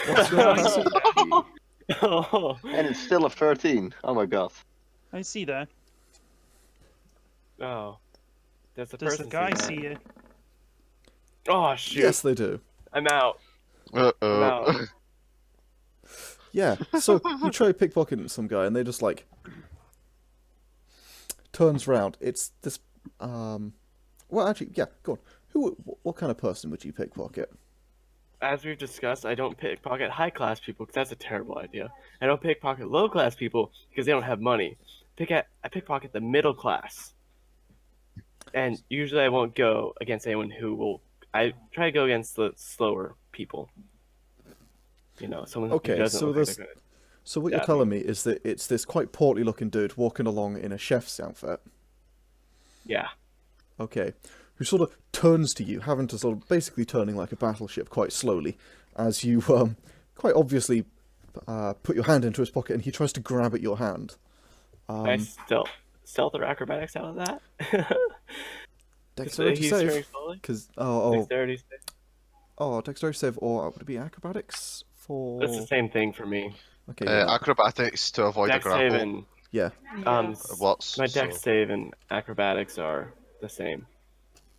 What's your passive? Oh. And it's still a 13. Oh my god. I see that. Oh. Does the Does the person guy that? see it? Oh shoot! Yes, they do. I'm out. Uh-oh. Yeah, so you try pickpocketing some guy, and they just like turns round. It's this. Well, actually, yeah. Go on. What kind of person would you pickpocket? As we've discussed, I don't pickpocket high-class people because that's a terrible idea. I don't pickpocket low-class people because they don't have money. I pickpocket the middle class. And usually I won't go against anyone who will. I try to go against the slower people. You know, someone who Okay, doesn't so look like they're gonna so what you're stab telling me is that it's this quite portly looking dude walking along in a chef's outfit. Yeah. Okay, who sort of turns to you, having to sort of basically turning like a battleship quite slowly, as you quite obviously put your hand into his pocket and he tries to grab at your hand. Can I stealth or acrobatics out of that? Dexterity He's save, turning slowly? because Dexterity save. dexterity save, or would it be acrobatics for? It's the same thing for me. Okay, yeah, Acrobatics to avoid a Dex save grapple. and yeah. What's my dex so- save and acrobatics are the same.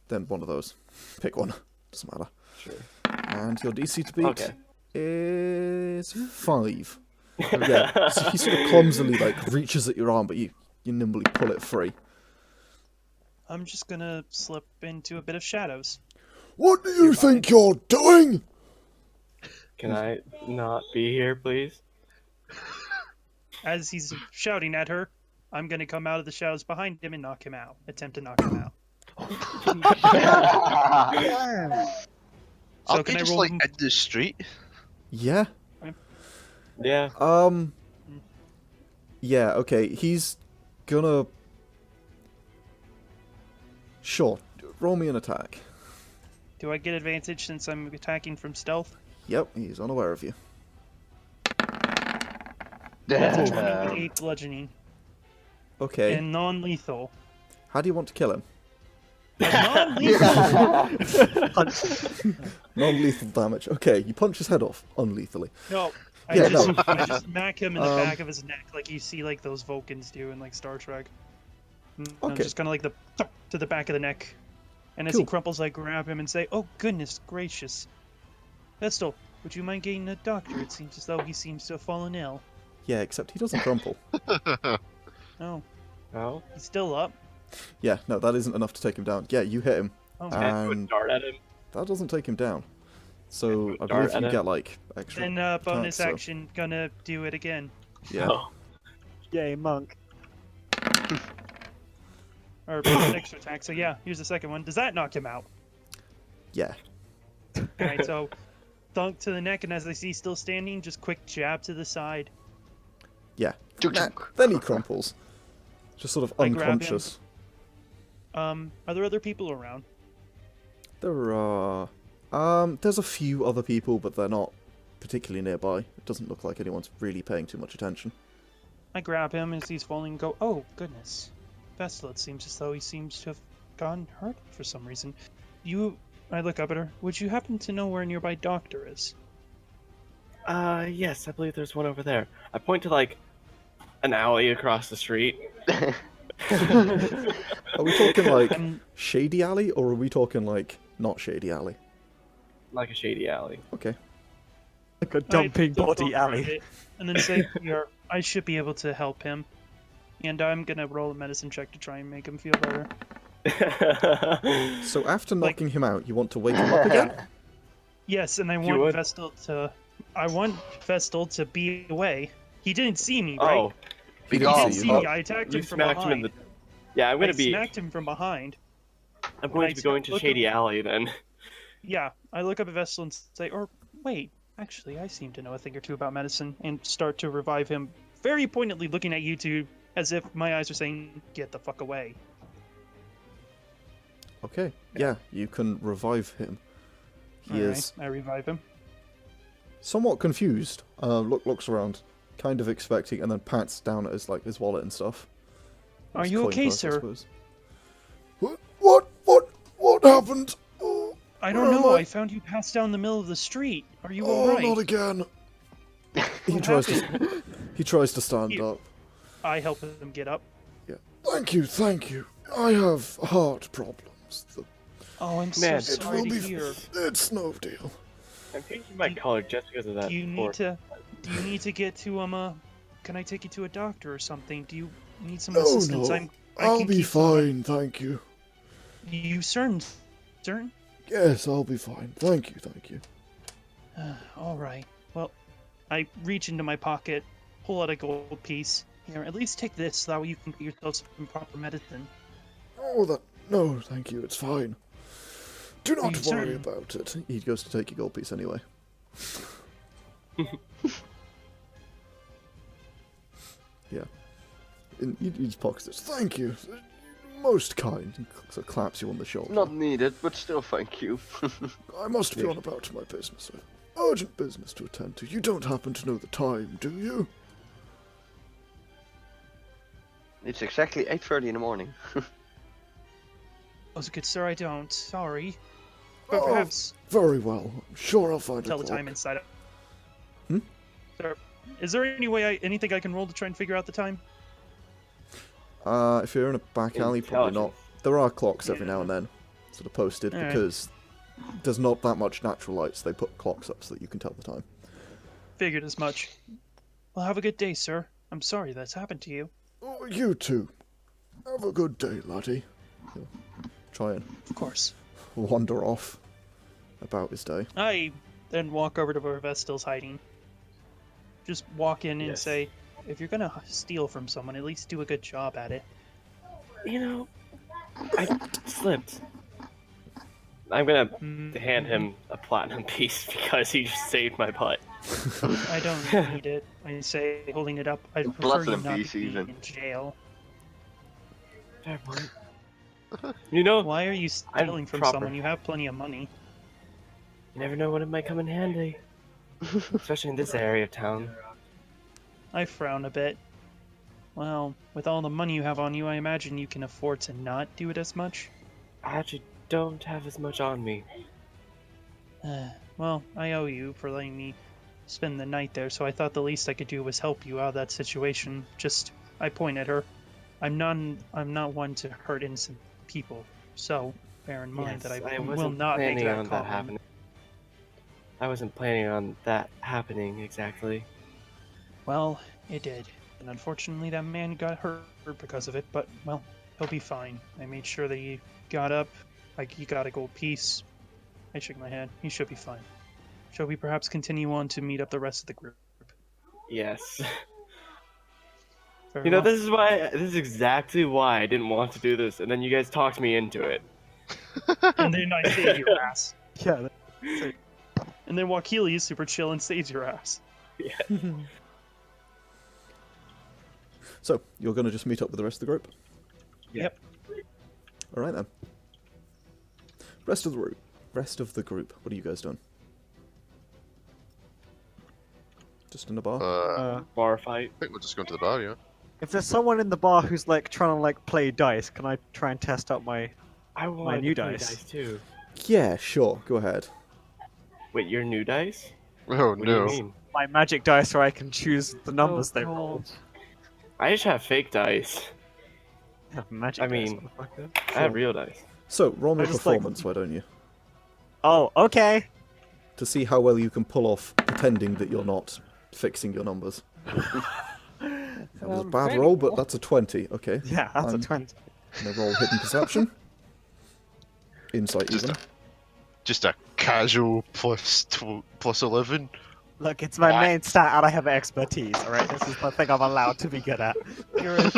Then one of those. Pick one. Doesn't matter. Sure. And your DC to beat Okay. is 5. Yeah. So he sort of clumsily like reaches at your arm, but you nimbly pull it free. I'm just gonna slip into a bit of shadows. What do you think you're doing? Can I not be here, please? As he's shouting at her, I'm gonna come out of the shadows behind him and knock him out. Attempt to knock him out. So Aren't can they I just roll? like in the street? Yeah. Yeah. Yeah, okay. He's gonna. Sure. Roll me an attack. Do I get advantage since I'm attacking from stealth? Yep, he's unaware of you. That's a 28 bludgeoning Okay. and non-lethal. How do you want to kill him? Non-lethal. Non-lethal damage. Okay, you punch his head off unlethally. No, I Yeah, just, no. I just smack him in the back of his neck, like you see, like those Vulcans do in like Star Trek. No, Okay. just kind of like the to the back of the neck, and as Cool. he crumples, I grab him and say, "Oh goodness gracious, Vesztel, would you mind getting a doctor? It seems as though he seems to have fallen ill." Yeah, except he doesn't crumple. Oh, Oh. he's still up. Yeah, no, that isn't enough to take him down. Yeah, you hit him. Oh, Can I throw a And dart at him? that doesn't take him down. So I Dart believe at you him? get like extra. then bonus attacks, so- action, gonna do it again. Yeah. Oh. Yay, monk. Or extra attack. So yeah, here's the second one. Does that knock him out? Yeah. Alright, so thunk to the neck, and as I see still standing, just quick jab to the side. Yeah. Chuk, Nah, chuk. then he crumples. Just sort of I grab him. unconscious. Are there other people around? There are. There's a few other people, but they're not particularly nearby. It doesn't look like anyone's really paying too much attention. I grab him as he's falling and go, "Oh, goodness. Vesztel, it seems as though he seems to have gone hurt for some reason. I look up at her. Would you happen to know where a nearby doctor is?" Yes, I believe there's one over there. I point to like an alley across the street. Are we talking like I'm- Shady Alley, or are we talking like not Shady Alley? Like a shady alley. Okay. Like a I dumping look body over alley. at it and then say, "Here, I should be able to help him. And I'm gonna roll a medicine check to try and make him feel better." So after Like- knocking him out, you want to wake him up again? Yes, and I You want would? Vestel to be away. He didn't see me, right? Oh, He He didn't didn't see see you. me. I attacked you him from smacked him in behind. the. Yeah, I'm I gonna be. smacked him from behind. I'm going to be going to look shady up- alley then. Yeah, I look up at Vestel and say, "Or wait, actually, I seem to know a thing or two about medicine," and start to revive him, very poignantly looking at you two, as if my eyes are saying, "Get the fuck away." Okay. Yeah, you can revive him. He Alright, is I revive him. somewhat confused. Looks around, kind of expecting, and then pats down at his wallet and stuff. Are His you coin okay, purse, I sir? suppose. What happened? Oh, I don't where am know. I? I found you passed down the middle of the street. Are you Oh, alright? not again. He What tries happened? to. He tries to stand Here. up. I help him get up. Yeah. Thank you. I have heart problems. Oh, I'm so Man, It sorry will to be. hear. It's no deal. I'm changing my Do- color just because of that. Do you poor- need to get to Can I take you to a doctor or something? Do you need some No, assistance? no. I I'll can be keep- fine, thank you. You certain? Certain? Yes, I'll be fine. Thank you. All right. Well, I reach into my pocket, pull out a gold piece. Here, at least take this, so that way you can get yourself some proper medicine. Oh, No, thank you, it's fine. Do not you worry certain? about it. He goes to take your gold piece anyway. Yeah. And he just pockets it. Thank you. Most kind. He sort of claps you on the shoulder. Not needed, but still thank you. I must be on about my business. Urgent business to attend to. You don't happen to know the time, do you? It's exactly 8:30 in the morning. Oh, good sir, I don't. Sorry. But Oh, perhaps very well. I'm sure I'll find tell a the time clock. inside. Hmm? Sir, is there anything I can roll to try and figure out the time? If you're in a back alley, probably not. Intelligence. There are clocks every now and then, sort of posted, Alright. because there's not that much natural light, so they put clocks up so that you can tell the time. Figured as much. Well, have a good day, sir. I'm sorry that's happened to you. Oh, you too. Have a good day, laddie. He'll try and Of course. wander off about his day. I then walk over to where Vestel's hiding. Just walk in and Yes. say, if you're gonna steal from someone, at least do a good job at it. You know, I slipped. I'm gonna Mm, hand him a platinum piece because he just saved my butt. I don't need it. I say, holding it up, I prefer you Platinum not piece to be even. in jail. Fair point. You know, Why are you I'm stealing from proper. someone? You have plenty of money. you never know when it might come in handy. Especially in this area of town. I frown a bit. Well, with all the money you have on you, I imagine you can afford to not do it as much. I actually don't have as much on me. Well, I owe you for letting me spend the night there, so I thought the least I could do was help you out of that situation. Just, I point at her. I'm not one to hurt innocent people, so bear in mind that I will wasn't not make planning that on call. that happening. I wasn't planning on that happening exactly. Well, it did. And unfortunately, that man got hurt because of it, but, well, he'll be fine. I made sure that he got up, like he got a gold piece. I shook my head. He should be fine. Shall we perhaps continue on to meet up the rest of the group? Yes. Very You know, well. this is exactly why I didn't want to do this, and then you guys talked me into it. And then I save your ass. Yeah. And then Wakili is super chill and saves your ass. So, you're going to just meet up with the rest of the group? Yep. Alright then. Rest of the group. What are you guys doing? Just in a bar? Bar fight. I think we're just going to the bar, yeah. If there's someone in the bar who's like trying to like play dice, can I try and test out my? I want new to play dice. too. Yeah, sure. Go ahead. Wait, your new dice? Oh What do no. you mean? My magic dice where I can choose the numbers they roll. God. I just have fake dice. I have magic I dice, mean- motherfucker. I have real dice. So, roll me I a just, like- performance, why don't you? Oh, okay. To see how well you can pull off pretending that you're not fixing your numbers. That was a bad very roll, but well. that's a 20. Okay. Yeah, that's a Um, 20. And a roll hidden perception. Insight Just even. Just a casual plus 11. Look, it's my main stat, and I have expertise. All right, this is the thing I'm allowed to be good at.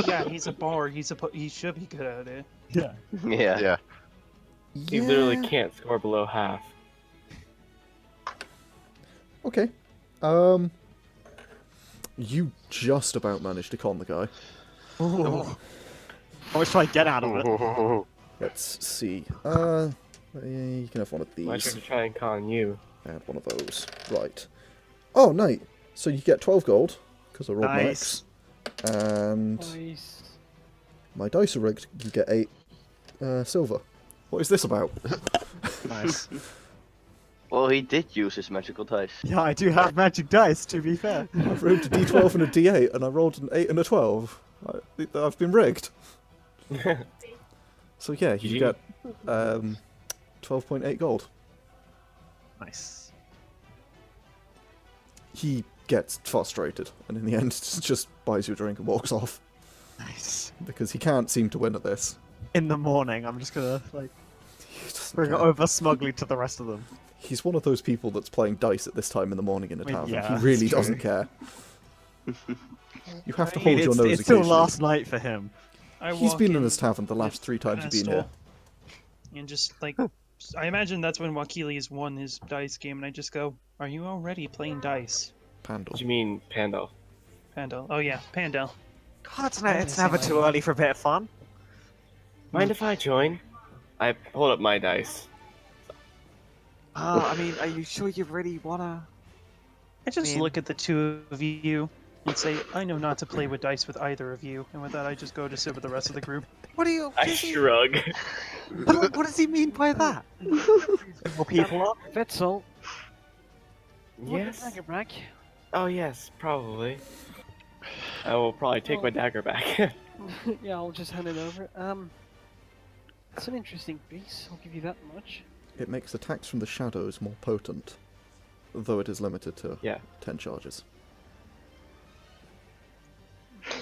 Yeah, he's a bard. He should be good at it. Yeah. Yeah. Yeah. You literally can't score below half. Okay. You just about managed to con the guy. How much do I get out of it? Oh, Let's see. You can have one of Why these. should I try and con you? Add one of those. Right. Oh, nice. So you get 12 gold, because I rolled my Nice. X. And Nice. my dice are rigged. You get 8 silver. What is this about? Nice. Well, he did use his magical dice. Yeah, I do have magic dice, to be fair. I've rolled a d12 and a d8, and I rolled an 8 and a 12. I've been rigged. So yeah, you GG. get 12.8 gold. Nice. He gets frustrated, and in the end just buys you a drink and walks off. Nice. Because he can't seem to win at this. In the morning, I'm just gonna, like, He doesn't bring it care. over smugly to the rest of them. He's one of those people that's playing dice at this time in the morning in a I mean, tavern. yeah, he really that's true. doesn't care. You have to I mean, hold your it's nose still occasionally. last night for him. I He's walk been in in this tavern the last 3 times you've been here. Vesztel. and just like, I imagine that's when Wakili's won his dice game, and I just go, "Are you already playing dice?" Pandal. What do you mean, Pandal? Pandal. Oh yeah, Pandal. God, it's never too early for a bit of fun. Mind if I join? I hold up my dice. I mean, are you sure you really wanna? I just Man. look at the two of you and say, "I know not to play with dice with either of you," and with that, I just go to sit with the rest of the group. What do you? I shrug. What does he mean by that? More people up? Vesztel, Yes. dagger back. Oh yes, probably. I will probably take my dagger back. Yeah, I'll just hand it over. It's an interesting piece. I'll give you that much. It makes attacks from the shadows more potent, though it is limited to Yeah. 10 charges.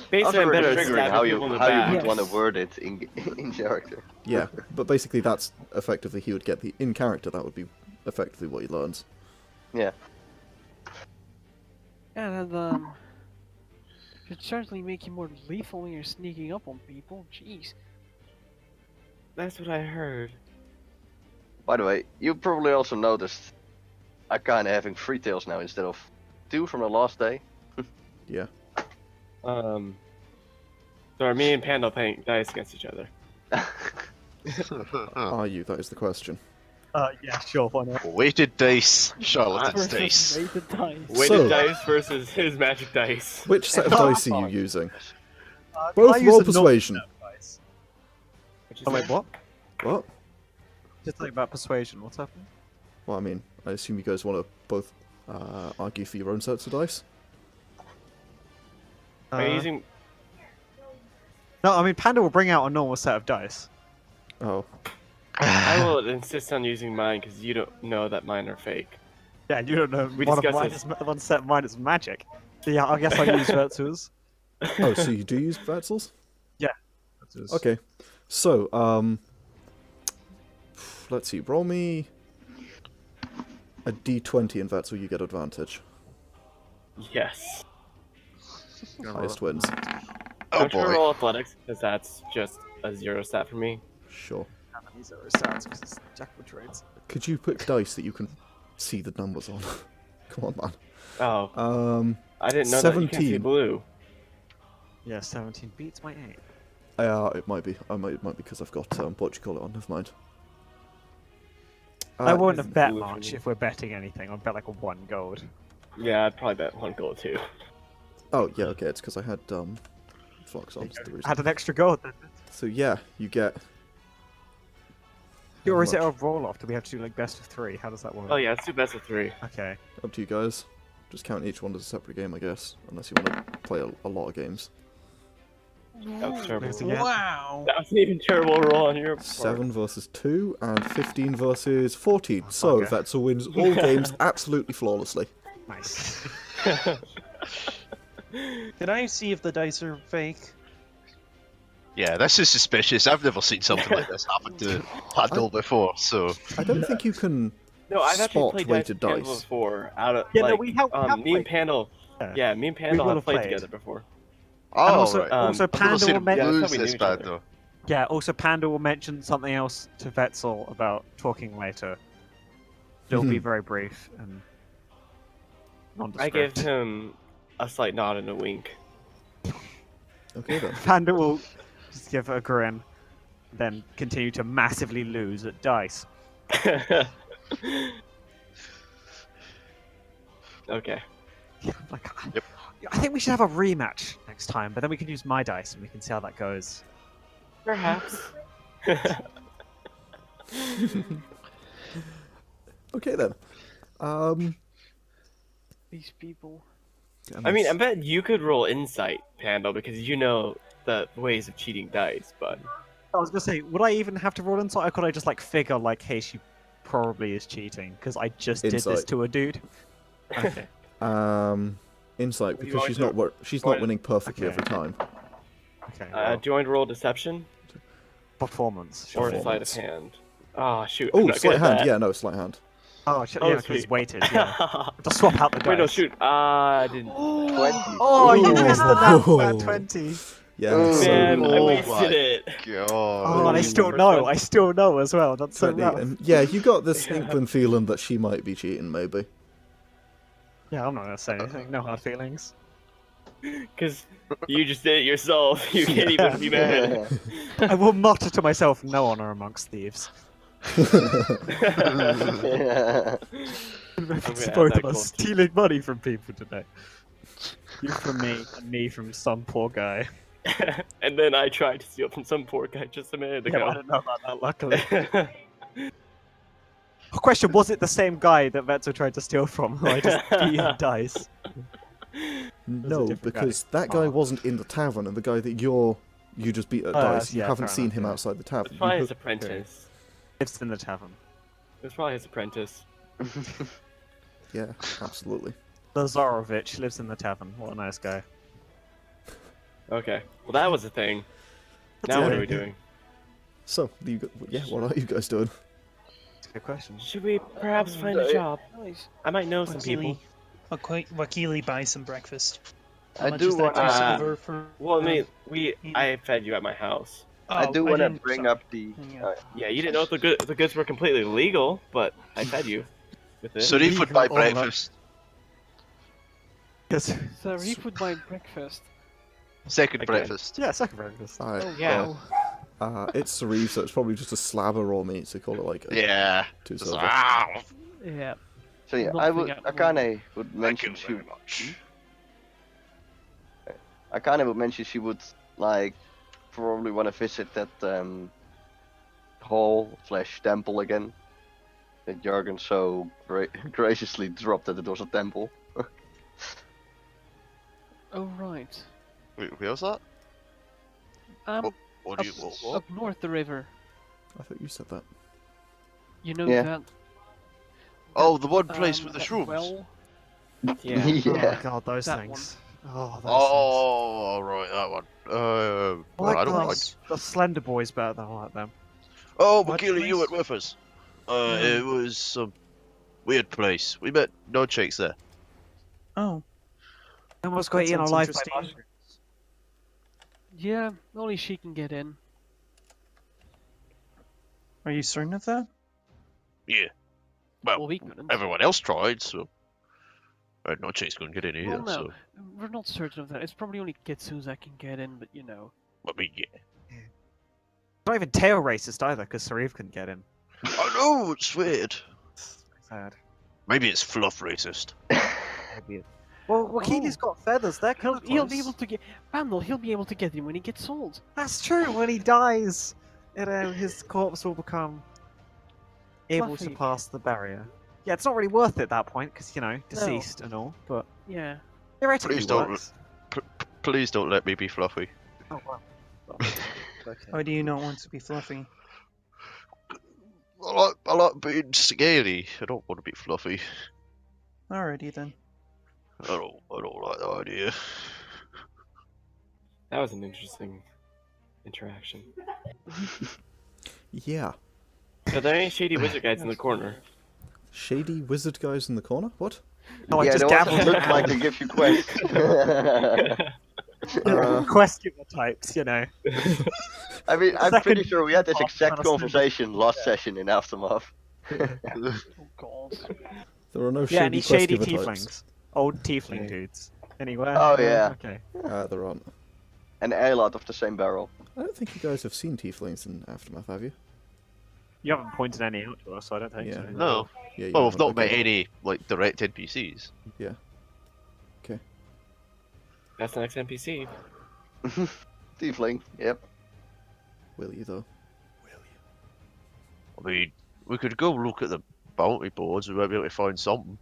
Basically, I'm better at figuring stabbing how you people in the how you back. would want to Yes. word it in character. Yeah, but basically that's effectively he would get the in character. That would be effectively what he learns. Yeah. And should certainly make you more lethal when you're sneaking up on people. Jeez. That's what I heard. By the way, you probably also noticed Akane having 3 tails now instead of 2 from the last day. Yeah. So are me and Pandal playing dice against each other? Are you? That is the question. Yeah, sure, why not? Weighted dice, charlatan's Versus dice. weighted dice. Weighted So- dice versus his magic dice. Which set of dice are you using? I Both use roll the normal persuasion. set of dice. What'd you Oh wait, say? what? What? Just think about persuasion. What's happening? Well, I mean, I assume you guys want to both argue for your own sets of dice. Are you using? No, I mean Panda will bring out a normal set of dice. Oh, I will insist on using mine because you don't know that mine are fake. Yeah, you don't know. We one of discussed mine this. is one set of mine is magic. So yeah, I guess I use Virtues. oh, so you do use Vetzels? Virtues. Okay, so let's see. Roll me a d20 in Vetzel. You get advantage. Yes. Highest wins. Oh Don't you boy. roll athletics because that's just a 0 stat for me. Sure. These are stats because it's jack of trades. Could you pick dice that you can see the numbers on? Come on, man. Oh, I didn't know that you can't see 17. blue. Yeah, 17 beats my 8. It might be. It might be because I've got what do you call it on. Never mind. I wouldn't is have bet blue for much me. if we're betting anything. I'd bet like a 1 gold. Yeah, I'd probably bet 1 gold too. Oh yeah, okay. It's because I had Fox on. That's the I reason. had an extra gold then. So yeah, you get. Or is it much? a roll off? Do we have to do like best of 3? How does that work? Oh yeah, let's do best of 3. Okay. Up to you guys. Just count each one as a separate game, I guess, unless you want to play a lot of games. That was terrible. Lose again. Wow. That was an even terrible roll on your part. 7 versus 2 and 15 versus 14. So okay. Vetzel wins all games absolutely flawlessly. Nice. Can I see if the dice are fake? Yeah, this is suspicious. I've never seen something like this happen to Pandal before, so I don't think you can No, I've actually spot played weighted dice with Pandal dice. before. Out of Yeah, no, like, we have me and played. Pandal. Yeah. Yeah, me and We Pandal will have have played played. together before. oh also- right. Also, I've never Panda seen will him mention. Yeah, lose that's how we this knew each bad other. though. Yeah, also Panda will mention something else to Vetzel about talking later. It'll be very brief and I gave nondescript. him a slight nod and a wink. Okay then. Panda will just give a grin, then continue to massively lose at dice. Okay. Like, Yep. I think we should have a rematch next time, but then we can use my dice and we can see how that goes. Perhaps. Okay then. These people. I mean, I bet you could roll insight, Pandal, because you know the ways of cheating dice, but I was gonna say, would I even have to roll insight, or could I just like figure like, hey, she probably is cheating because I just did this Insight. to a dude? Okay. Insight You because want she's to- not she's want- not winning perfectly Okay. every time. Okay. do well, you want to roll deception performance. or Sure. sleight of hand? Oh shoot! I'm Oh, not good sleight at hand. that. Yeah, no, sleight hand. Oh, Oh, yeah, because it's sweet. weighted. Yeah. Just swap out the dice. Wait, no, shoot! I didn't. 20. Oh, you Ooh. missed the nat 20. Yeah, Oh, so Man, I Oh wasted my it. God. Oh, and I Ooh. still First know. one. I still know as well. That's so Brittany, rough. yeah, you got this inkling feeling that she might be cheating, maybe. Yeah, I'm not gonna say anything. No hard feelings. Because you just did it yourself. You can't even be mad. I will mutter to myself, "No honor amongst thieves." Yeah. It's add both that of us goal, too. stealing money from people today. You from me, and me from some poor guy. And then I tried to steal from some poor guy just a minute Yeah, I ago. didn't know about that, luckily. Question, was it the same guy that Vesztel tried to steal from, who I just beat in dice? No, different because guy. that guy Oh. wasn't in the tavern, and the guy that you just beat at dice, you yeah, haven't fair seen enough, him yeah. outside the tavern. It's probably You his apprentice. It's in the tavern. It's probably his apprentice. yeah, absolutely. Lazarovich lives in the tavern. What a nice guy. Okay. Well, that was a thing. Now Yeah, what are we yeah. doing? So, what are you guys doing? That's a good question. Should we perhaps find a job? Nice. I might know some people. Wakili buy some breakfast. How I much do is that? want. 2 Uh, silver for. Well, I mean, Yeah. I fed you at my house. I Oh, do want to didn't- bring sorry. up the. Yeah. Yeah, you didn't know if the goods were completely legal, but I fed you with it. Sauriv would buy Legal or not. breakfast. Yes. So he would buy breakfast. Second Okay. breakfast. Yeah, second breakfast. Alright, Oh, Yeah. wow. it's Sauriv, so it's probably just a slab of raw meat, so call it like a Yeah. 2 Just, silver. Yeah. So yeah, Not I would. forget one. Akane would Thank you mention she. very much. Akane would mention she would like probably want to visit that hall/temple again. That Yargon so graciously dropped that it was a temple. Oh, right. Wait, where's that? What do you what? Up north the river. I thought you said that. You know Yeah. that. Oh, the one place with the that shrooms. Well, Yeah. Yeah. Oh god, those That things. Oh, those Oh, right, that one. things. Well, I don't those. mind. The Slender Boy's better than I like them. Oh, What Wakili, you place? went with us. It was some weird place. We met no chicks there. Oh, I almost got That eaten sounds alive by interesting. mushrooms. yeah, only she can get in. are you certain of that? Yeah. Well, Well, we couldn't. everyone else tried, so no chicks couldn't get in either. Well, no. So, We're not certain of that. It's probably only Kitsus that can get in, but you know. I mean, yeah. Not even tail racist either, because Sauriv couldn't get in. I know it's weird. Sad. Maybe it's fluff racist. Maybe it- Well, Wakili's got feathers. They're He'll, kind of he'll be able to get. Pandal, he'll be able to get in when he gets old. That's true. When he dies, his corpse will become able to Fluffy. pass the barrier. Yeah, it's not really worth it at that point, because, you know, deceased and all, but Yeah. theoretically Please don't- works. Please don't let me be fluffy. Oh, well. Okay. Why do you not want to be fluffy? I like being scaly. I don't want to be fluffy. Alrighty then. I don't like the idea. That was an interesting interaction. Yeah. Are there any shady wizard guys in the corner? Shady wizard guys in the corner? What? No, I yeah, just they also dabbled look like they give you quests. quest giver types, you know. I mean, I'm Second pretty sure we had this half exact kind of conversation last session in Aftermath. Oh god. There are no Yeah, any shady shady quest giver tieflings. types. Old tiefling dudes. Anywhere? Oh, yeah. Okay. There aren't. An ale out of the same barrel. I don't think you guys have seen tieflings in Aftermath, have you? You haven't pointed any out to us, so I don't think Yeah. so. No. Yeah. you Well, we've haven't, not met okay. any like direct NPCs. That's the next NPC. Tiefling, yep. Will you though? I mean, we could go look at the bounty boards. We might be able to find something.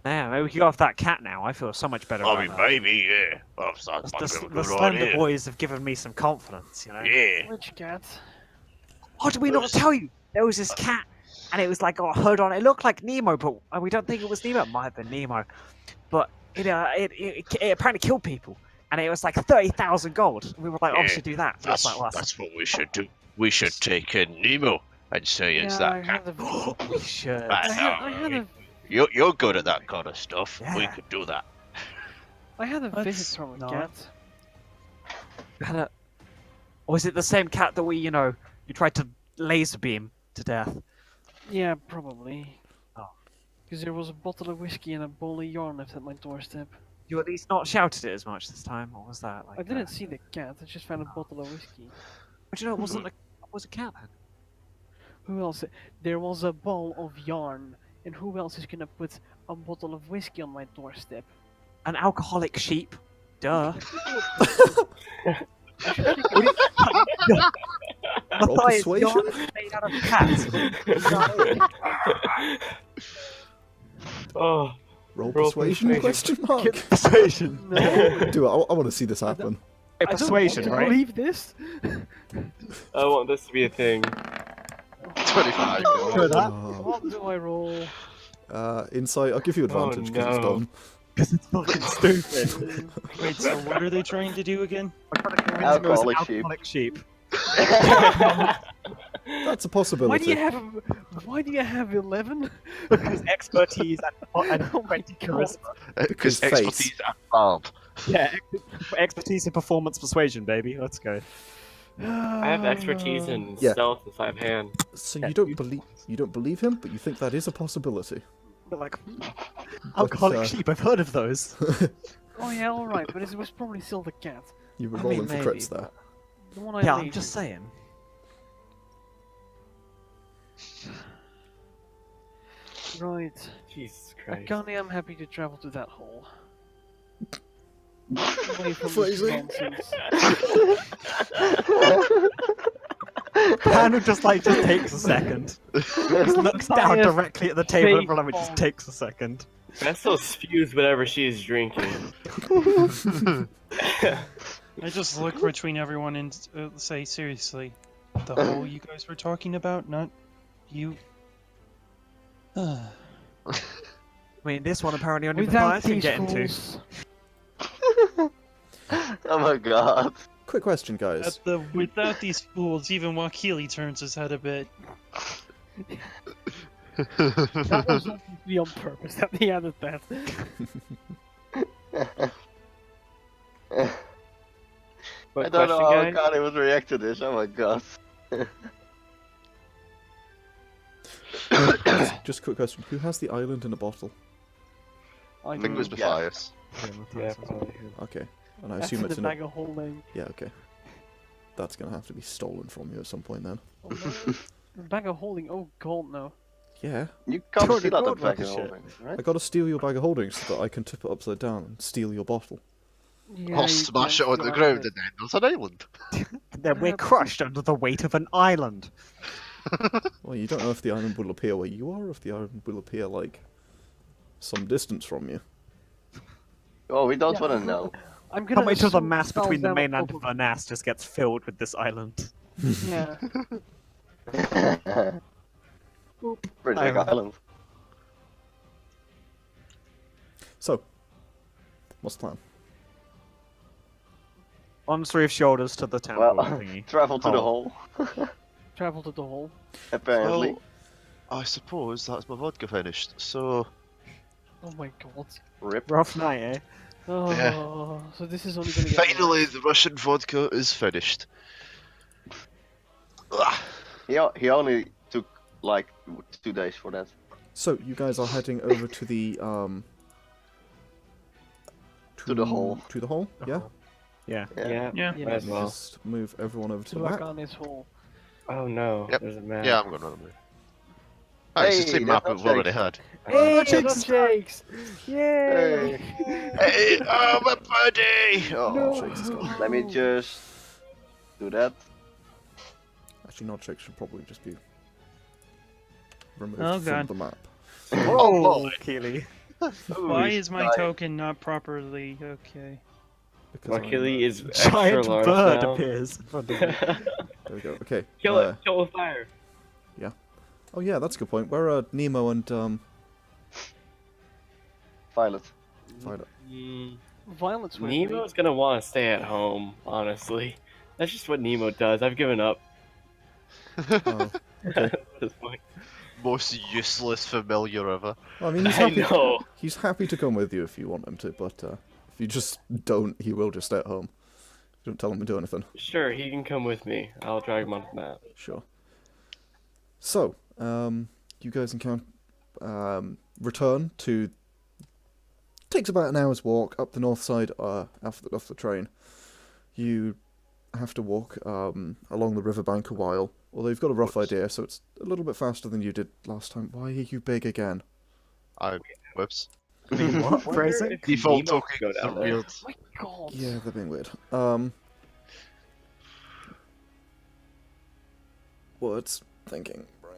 Yeah, maybe we can go off that cat now. I feel so much better I about mean, that. maybe, yeah. Well, that might be a The good Slender idea. Boys have given me some confidence, you know? Yeah. Which cat? Oh, did we not tell you? There was this cat, and it was like, oh, hold on, it looked like Nemo, but we don't think it was Nemo. It might have been Nemo. But it apparently killed people, and it was like 30,000 gold. And we were like, oh, we Yeah, should do that. So That's it's like, well, that's what we should do. We should take in Nemo and say it's Yeah, I that cat. had a, we should. Right. I had a, You're good at that kind of stuff. We Yeah. could do that. I had a Let's visit from a not. cat. Kinda... Or is it the same cat that we, you tried to laser beam to death? Yeah, probably. Oh. Because there was a bottle of whiskey and a bowl of yarn left at my doorstep. You at least not shouted it as much this time, or was that like? I didn't see the cat. I just found a bottle of whiskey. But you know, it wasn't. It was a cat then. Who else? There was a ball of yarn. And who else is gonna put a bottle of whiskey on my doorstep? An alcoholic sheep. Duh. Roll Matthias, persuasion? yarn made out of cats. Oh, Roll Roll persuasion? persuasion. Question mark. Persuasion. No. Do it. I want to see this happen. I don't want to believe this. I want this to be a thing. 25. Oh. What do I roll? Insight. I'll give you advantage because it's no. dumb. Because it's fucking stupid. Wait, so what are they trying to do again? Alcoholic sheep. That's a possibility. Why do you have 11? Because expertise and charisma. Because expertise and farm. Yeah, expertise in performance persuasion, baby. Let's go. I have expertise in Yeah. stealth and sleight of hand. So you don't believe him, but you think that is a possibility. But like, alcoholic uh, sheep. I've heard of those. Oh yeah, alright, but it was probably still the cat. You were I rolling mean, for maybe, crits there. The one I Yeah, I'm laid. just saying. Right. Jesus Christ. Akane, I'm happy to travel to that hole. Away from Phrasing. this nonsense. Panda just takes a second. Just looks down Matthias, directly at the table in faithful. front of him. It just takes a second. Vesztel spews whatever she is drinking. I just look between everyone and say, seriously, the hole you guys were talking about, not you. I mean, this one apparently only Without Matthias can these get into. fools, Oh my god. Quick question, guys. Without these fools, even Wakili turns his head a bit. that was obviously on purpose at the end of that. What I don't know how question, guys? Akane would react to this. Oh my god. Just a quick question. Who has the island in a bottle? I think it was do. Mathias. Yeah, probably. Okay. And I That's assume in it's the in a... bag of holding. Yeah, okay. That's gonna have to be stolen from you at some point then. Oh, no. The bag of holding. Oh god, no. Yeah. You can't Totally steal out of God, what bag the of shit. holding, right? I gotta steal your bag of holdings so that I can tip it upside down and steal your bottle. Yeah, I'll you smash it can on the grab ground it. and then there's an island. Then we're crushed under the weight of an island. Well, you don't know if the island will appear where you are, or if the island will appear, like, some distance from you. Oh, we don't Yeah. want to know. I'm gonna Can't wait till the assume mass spells between the down mainland top and Vernas just gets filled with this island. Yeah. Pretty big island. So, what's the plan? On Sauriv's shoulders to the temple Well, thingy. travel to the Oh. hole. Travel to the hole. Apparently. Well, I suppose that's my vodka finished, so... Oh my god. Rip. Rough night, eh? Oh, Yeah. so this is only gonna get Finally, worse. the Russian vodka is finished. Ugh. He only took like 2 days for that. So, you guys are heading over to the, To the hole. To the hole? Yeah? Yeah. Yeah, Yeah. might as well. Just move everyone over to To the work map. on this hole. Oh no, Yep. there's a map. Yeah, I'm going to run away. Oh, it's the Hey, same map that's we've already had. Hey, Jake's Jakes! Yay! Hey, oh, my buddy! Oh, Shakes is gone. Let me just do that. Actually, not shakes should probably just be removed Oh, from God. the map. Oh, Keely. Why is my nice. token not properly okay? Because I'm, Wakili is extra Giant large bird now. appears. in front of me. There we go. Okay. Kill it! Kill it with fire! Oh yeah, that's a good point. Where are Nemo and Violet. Violet? Violence with Nemo's gonna want to stay at home, honestly. That's just what Nemo does. I've given up Oh, okay. at this point. most useless familiar ever. Well, I mean, he's I happy. know. He's happy to come with you if you want him to, but if you just don't, he will just stay at home. don't tell him to do anything. Sure, he can come with me. I'll drag him onto the map. Sure. So, you guys return to. Takes about an hour's walk up the north side off the train. You have to walk along the riverbank a while. Although you've got a rough idea, so it's a little bit faster than you did last time. Why are you big again? Whoops. What? Phrasing? Default Nemo tokens go down are there. weird. My God. Yeah, they're being weird. Words, thinking, brain.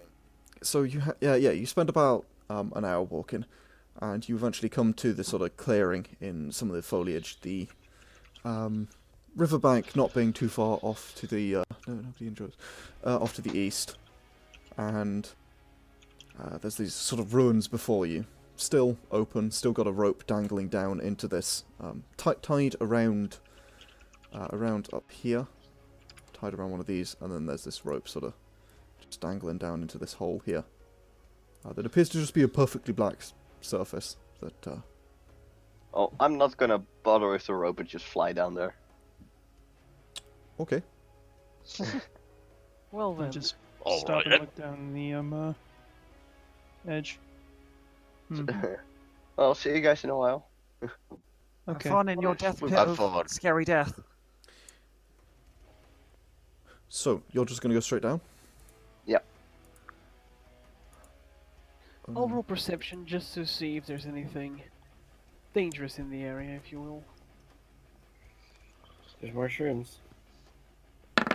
So you you spend about an hour walking, and you eventually come to this sort of clearing in some of the foliage. The riverbank not being too far off to the no, nobody enjoys off to the east, and there's these sort of ruins before you, still open, still got a rope dangling down into this, tied around up here, tied around one of these, and then there's this rope sort of just dangling down into this hole here. That appears to just be a perfectly black surface. That. Oh, I'm not gonna bother with the rope and just fly down there. Okay. Well I'll then. just All stop right, and then. look down the edge. I'll see you guys in a while. Okay. Have fun in your death pit Have of fun. scary death. So you're just gonna go straight down? Yep. I'll roll perception just to see if there's anything dangerous in the area, if you will. There's more shrooms.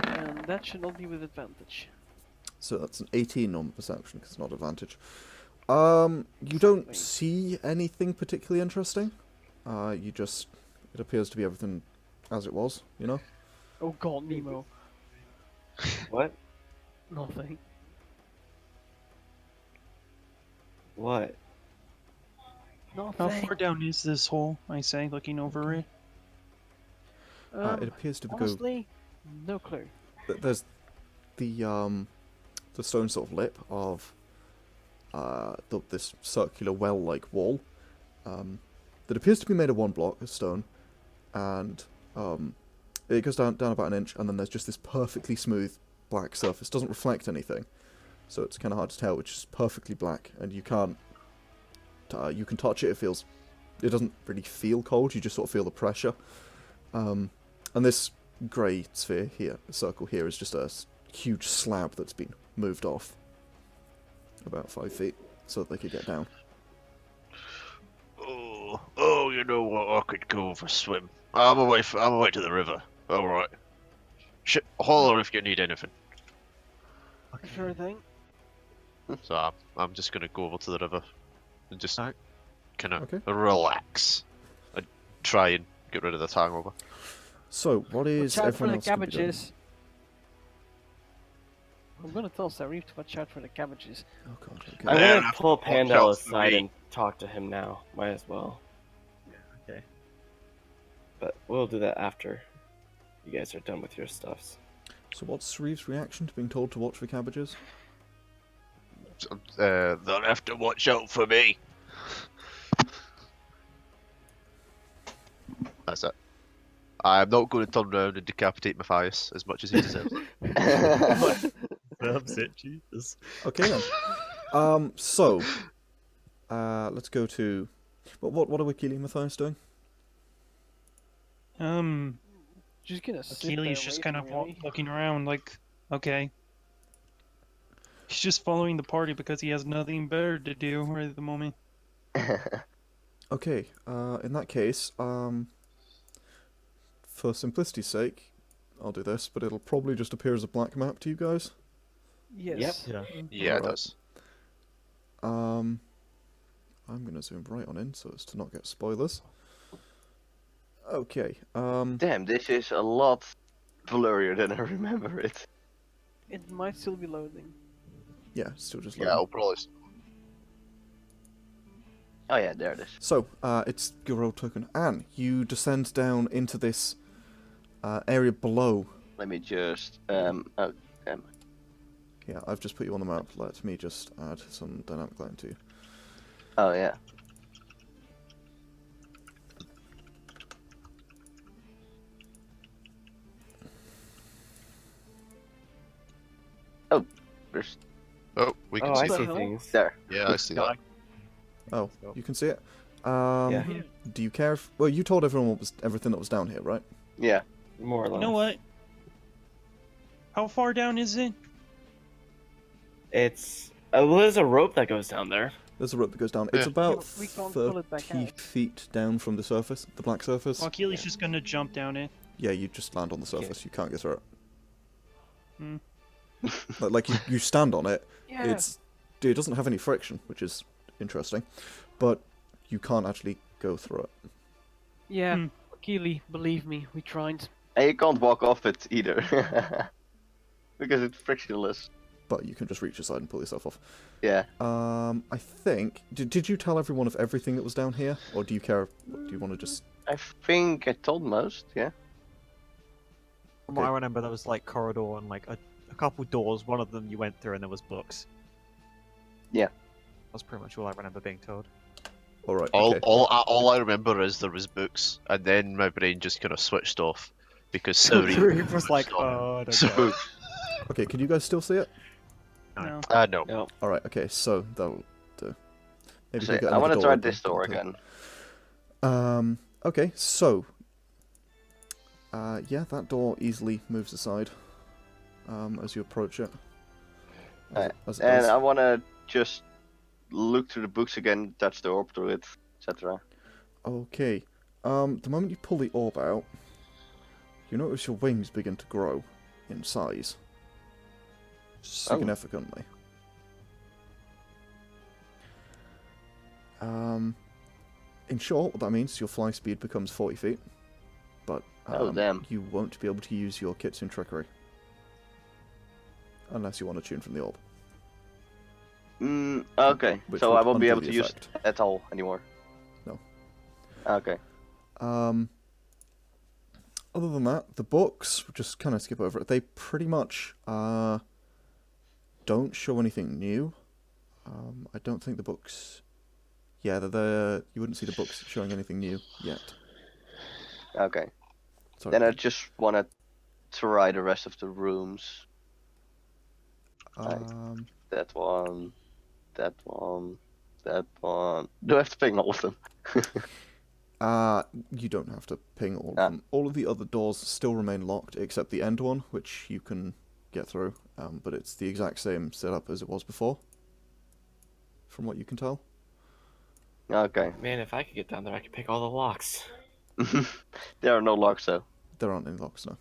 And that should not be with advantage. So that's an 18 on perception, because it's not advantage. You don't Exactly. see anything particularly interesting. It appears to be everything as it was, you know? Oh God, Nemo. What? Nothing. What? How Nothing. far down is this hole? I say, looking over it. It appears to go. Honestly, no clue. There's the stone sort of lip of this circular well-like wall that appears to be made of one block of stone, and it goes down about an inch, and then there's just this perfectly smooth black surface. Doesn't reflect anything, so it's kind of hard to tell. It's just perfectly black, and you can touch it. It doesn't really feel cold. You just sort of feel the pressure. And this grey sphere here, the circle here, is just a huge slab that's been moved off about 5 feet so that they could get down. Oh, you know what? I could go for a swim. I'm away to the river. All right. Holler if you need anything. Sure thing. So I'm just gonna go over to the river and just kind of Okay. relax and try and get rid of this hangover. So, what is Watch out for everyone the else gonna be doing? cabbages. I'm gonna tell Sauriv to watch out for the cabbages. Oh god, I'm okay. Yeah, gonna pull watch Pandal out for aside me. and talk to him now. Might as well. Okay. But we'll do that after you guys are done with your stuffs. So what's Sariv's reaction to being told to watch for cabbages? They'll have to watch out for me. That's it. I'm not going to turn around and decapitate Mathias as much as he deserves. That's it, Jesus. Okay then. So, let's go to... What are Wakili and Mathias doing? Just gonna sit Achilles there just kind of waiting, really. looking around like, okay. He's just following the party because he has nothing better to do right at the moment. Okay, in that case, for simplicity's sake, I'll do this, but it'll probably just appear as a black map to you guys. Yes. Yeah. Yeah, it Alright. does. I'm gonna zoom right on in so as to not get spoilers. Okay, Damn, this is a lot blurrier than I remember it. It might still be loading. yeah, still just Yeah, loading. I'll probably. Oh yeah, there it is. So, it's your roll token. Anne, you descend down into this area below. Let me just Yeah, I've just put you on the map. Let me just add some dynamic lighting to you. oh yeah. There's Oh, we can Oh, I see see that. things. there. Yeah, I see that. Oh, So- you can see it. Yeah. Do you care if... Well, you told everyone everything that was down here, right? Yeah. More or less. You know what? How far down is it? It's well, there's a rope that goes down there. There's a rope that goes down. It's Yeah. about We can't pull it back 30 out. feet down from the surface, the black surface. Well, Keely's just gonna jump down it. Yeah, you just land on the surface. You can't get through it. Hmm. Like you stand on it. Yeah. It doesn't have any friction, which is interesting, but you can't actually go through it. Yeah. Hmm. Keely, believe me, we tried. And you can't walk off it either. Because it's frictionless. But you can just reach the side and pull yourself off. Yeah. I think. Did you tell everyone of everything that was down here, or do you care? Do you want to just? I think I told most, yeah. From what Okay. I remember, there was like corridor and like a couple doors. One of them you went through, and there was books. Yeah. That's pretty much all I remember being told. All right. All, Okay. all I remember is there was books, and then my brain just kind of switched off because Sauriv Sauriv was like, stopped. oh, I don't So, know. Okay. Can you guys still see it? No. no. No. All right. Okay. So that'll do. Maybe So we get I want to another try open. this door Okay. again. Okay. So. Yeah, that door easily moves aside. As you approach it. As it And does. I want to just look through the books again, touch the orb through it, etc. Okay. The moment you pull the orb out, you notice your wings begin to grow in size. Significantly. In short, what that means is your fly speed becomes 40 feet. But Oh, damn. you won't be able to use your Kitsune trickery. Unless you want to tune from the orb. Okay. Which So would I won't be undo able the to use effect. it at all anymore. No. Okay. Other than that, the books, we'll just kind of skip over it. They pretty much don't show anything new. I don't think the books... Yeah, you wouldn't see the books showing anything new yet. Okay. Sorry. Then I just want to try the rest of the rooms. That one, that one, that one. Do I have to ping all of them? You don't have to ping all of them. All of the other doors still remain locked, except the end one, which you can get through. But it's the exact same setup as it was before, from what you can tell. Okay. Man, if I could get down there, I could pick all the locks. There are no locks though. There aren't any locks now.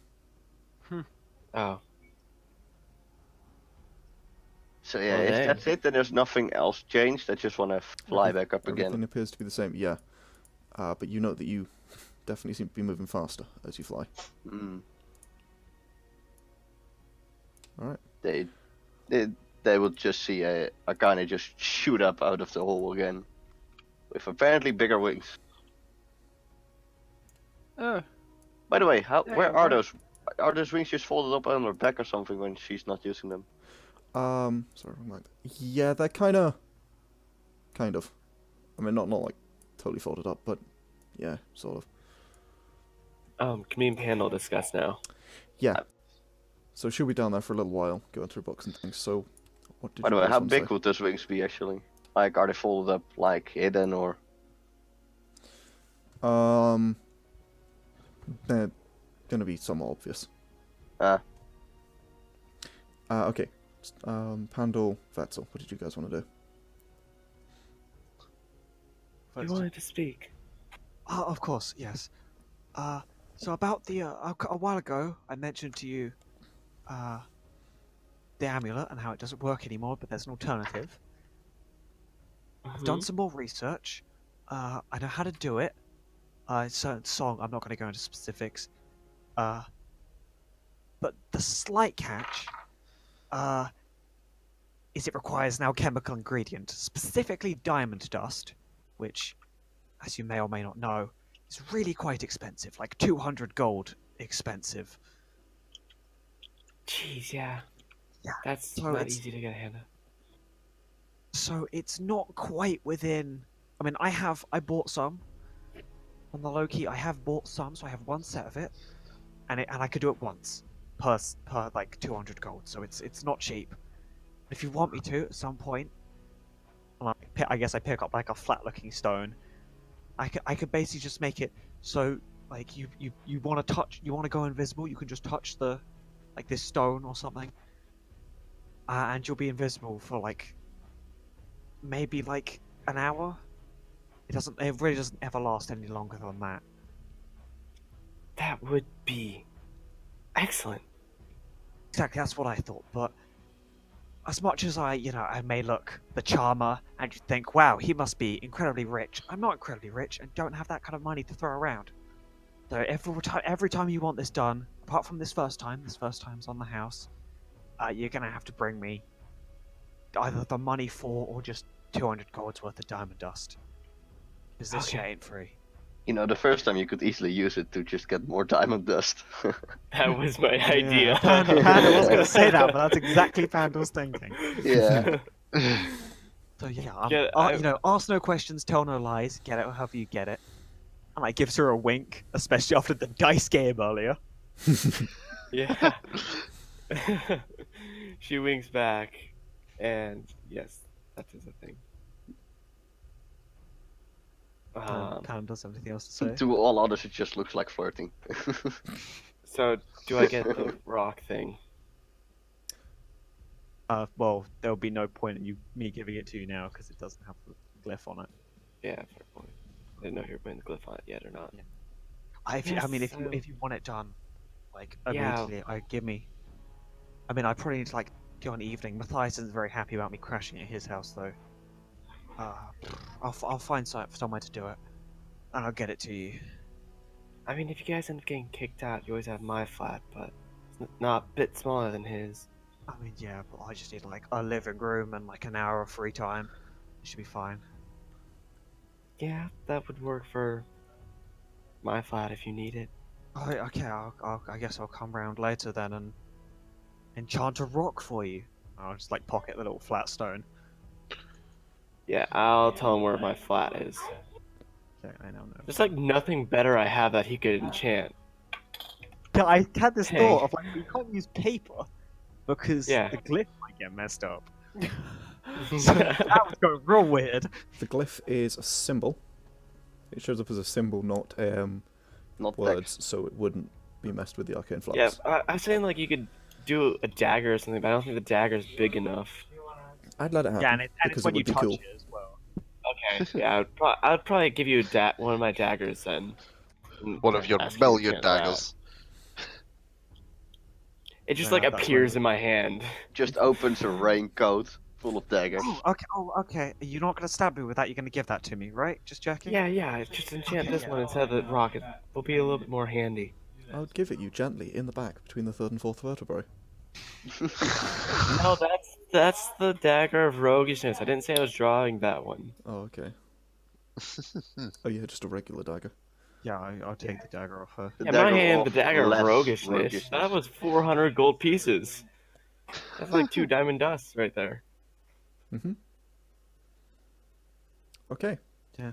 Oh. So yeah, Well, if dang. that's it, then there's nothing else changed. I just want to fly back up Everything again. appears to be the same, yeah. But you note that you definitely seem to be moving faster as you fly. Alright. They will just see Akane just shoot up out of the hole again, with apparently bigger wings. Oh, By the way, Yeah, where you're are right. those? Are those wings just folded up on her back or something when she's not using them? Sorry, wrong line. Yeah, they're kind of. I mean, not like totally folded up, but yeah, sort of. Can me and Pandal discuss now? Yeah. So she'll be down there for a little while, going through books and things. So, what did By the you way, guys how want to big say? would those wings be actually? Like, are they folded up, like hidden, or? They're gonna be somewhat obvious. Okay. Pandal, Vesztel, what did you guys want to do? You wanted to speak. Of course, yes. So about the a while ago, I mentioned to you, the amulet and how it doesn't work anymore, but there's an alternative. I've done some more research. I know how to do it. It's a certain song. I'm not going to go into specifics. But the slight catch, is it requires an alchemical ingredient, specifically diamond dust, which, as you may or may not know, is really quite expensive, like 200 gold expensive. Jeez, yeah. Yeah, That's so not it's- easy to get a hand of. So it's not quite within. I mean, I bought some. On the low key, I have bought some, so I have one set of it, and I could do it once per like 200 gold. So it's not cheap. If you want me to, at some point, I guess I pick up like a flat-looking stone. I could basically just make it so like you want to go invisible. You can just touch the like this stone or something, and you'll be invisible for like maybe like an hour. It really doesn't ever last any longer than that. That would be excellent. Exactly, that's what I thought. But as much as I may look the charmer, and you think, wow, he must be incredibly rich. I'm not incredibly rich, and don't have that kind of money to throw around. So every time you want this done, apart from this first time's on the house, you're gonna have to bring me either the money for or just 200 golds worth of diamond dust. Because this shit ain't free. You know, the first time you could easily use it to just get more diamond dust. That was my idea. Panda was gonna say that, but that's exactly Panda's thinking. Yeah. So yeah, ask no questions, tell no lies, get it however you get it. And I gives her a wink, especially after the dice game earlier. Yeah. She winks back, and yes, that is a thing. Panda does have anything else to say? To all others, it just looks like flirting. So, do I get the rock thing? Well, there'll be no point in me giving it to you now because it doesn't have the glyph on it. Yeah, fair point. I didn't know you were putting the glyph on it yet or not. Yeah. If you want it done, like Yeah. immediately, I probably need to like go on evening. Mathias isn't very happy about me crashing at his house though. I'll find somewhere to do it, and I'll get it to you. I mean, if you guys end up getting kicked out, you always have my flat, but it's not a bit smaller than his. Yeah, but I just need like a living room and like an hour of free time. It should be fine. Yeah, that would work for my flat if you need it. Okay, I guess I'll come round later then and enchant a rock for you. I'll just like pocket the little flat stone. Yeah, I'll tell him where my flat is. Okay, I know. There's like nothing better I have that he could enchant. Yeah, I had this Hey. thought of like we can't use paper because Yeah. the glyph might get messed up. So that was going real weird. The glyph is a symbol. It shows up as a symbol, not Not words, so it wouldn't be messed with the arcane flux. Yeah, I was saying like you could do a dagger or something, but I don't think the dagger is big enough. I'd let it happen Yeah, and because it's when it you would be touch cool. it as well. Okay, yeah, I'd probably give you one of my daggers then. One of your Ask you to million enchant that. daggers. It just Yeah, like that's appears fine. in my hand. Just opens a raincoat full of daggers. Okay. You're not gonna stab me with that. You're gonna give that to me, right? Just checking. Yeah, just enchant this one instead of the rocket. Will be a little bit more handy. I would give it you gently in the back between the third and fourth vertebrae. No, that's the dagger of roguishness. I didn't say I was drawing that one. Oh, okay. Oh yeah, just a regular dagger. Yeah, I'll take the dagger off her. The In my dagger hand, the of dagger of less roguishness. That was 400 gold pieces. That's like 2 diamond dusts right there. Mm-hmm. Okay. Yeah.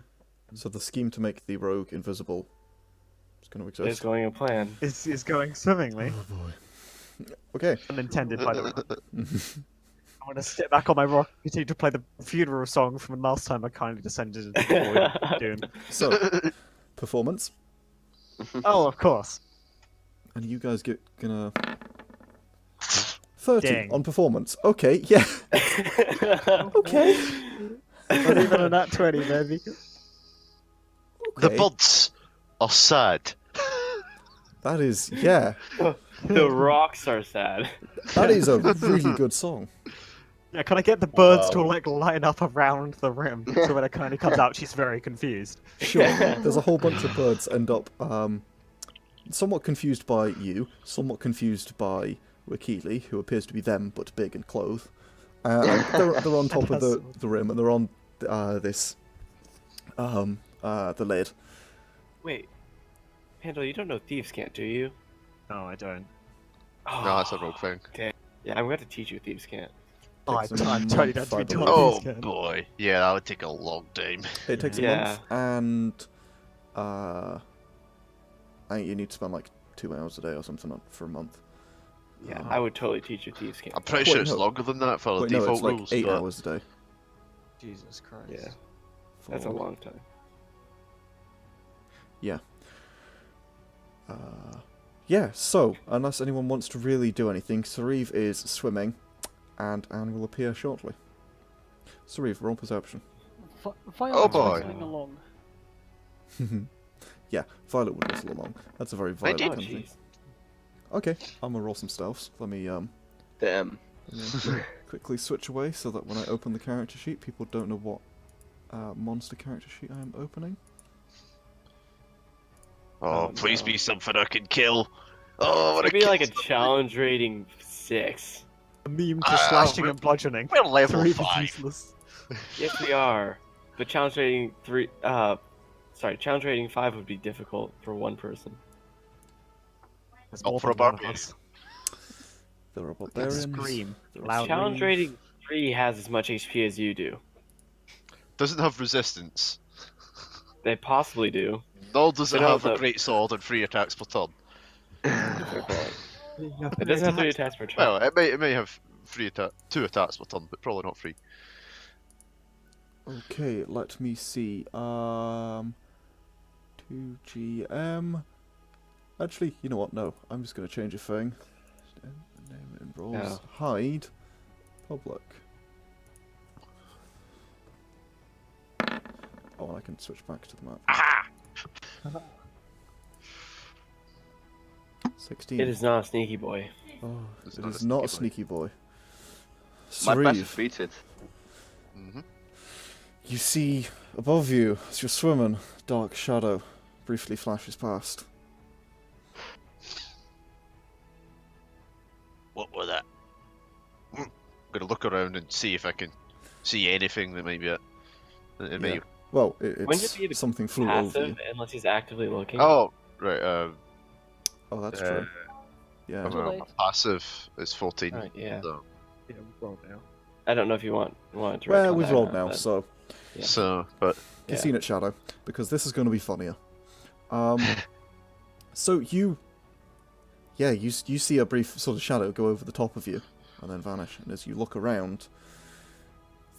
So the scheme to make the rogue invisible is going to It's exist. going to plan. It's going swimmingly. Oh boy. Okay. Unintended, by the way. I'm gonna sit back on my rock and continue to play the funeral song from last time I kindly descended into the void of doom. So, performance. Oh, of course. And you guys gonna 30 Dang. on performance. Okay, yeah. Okay. Not even a nat 20, baby. The Okay. buds are sad. That is, yeah. The rocks are sad. That is a really good song. Yeah, can I get the birds to like line up around the rim so when Akane comes out, she's very confused. Sure. There's a whole bunch of birds end up somewhat confused by you, somewhat confused by Wakili, who appears to be them but big and clothed. They're on top of the rim and they're on the lid. Wait, Pandal, you don't know Thieves' Cant, do you? No, I don't. Oh, No, that's a rogue thing. yeah, I'm going to teach you Thieves' Cant. Oh, Takes I'm a totally month, don't I to be believe. taught Oh these kids. boy, yeah, that would take a long time. It takes a Yeah. month, and I think you need to spend like 2 hours a day or something for a month. Yeah, I would totally teach you thieves' camp. I'm pretty Wait, sure it's no. longer than that for the Wait, no, default it's like rules. 8 but... hours a day. Jesus Christ. Yeah, that's a For- long time. Yeah. Yeah, so, unless anyone wants to really do anything, Sauriv is swimming, and Anne will appear shortly. Sauriv, roll perception. Violet's boy. going along. Yeah, Violet would whistle along. That's a very Wait, Violet Oh, kind of thing. jeez. Okay, I'm gonna roll some stealths. Let me Damn. quickly switch away so that when I open the character sheet, people don't know what monster character sheet I am opening. Oh, Oh, please no. be something I can kill. Oh, I want It'd to be kill. like a challenge rating 6. A meme for slashing and bludgeoning. We're level Three is 5. useless. Yes, we are. But challenge rating 3, challenge rating 5 would be difficult for one person. There's Not more for a than one of barbarian. us. There are Let's barbarians. scream there are loudly. Challenge rating 3 has as much HP as you do. Doesn't have resistance. They possibly do. Nor does it You know, have a the- great sword and 3 attacks per turn. Fair point. It doesn't have 3 attacks per turn. Well, it may have 2 attacks per turn, but probably not 3. Okay, let me see. 2GM. Actually, you know what? No, I'm just going to change a thing. Name it in roles. Yeah. Hide. Public. Oh, and I can switch back to the map. Aha! 16. It is not a sneaky boy. Oh, It's it not a is not a sneaky sneaky boy. My passive Sauriv, beats it. Mm-hmm. you see above you as you're swimming, dark shadow briefly flashes past. What was that? I'm gonna look around and see if I can see anything that might be it. It may... Yeah. Well, Wouldn't it's it be something flew over Passive, you. unless he's actively looking. Oh, right. Oh, that's uh, true. Yeah. Too well, late. my passive is 14. Right, yeah. So, Yeah, roll now. I don't know if you want to Well, retcon we've that or rolled not, now, but- so Yeah. so, but you've Yeah. seen it, Shadow, because this is going to be funnier. So you see a brief sort of shadow go over the top of you and then vanish. And as you look around,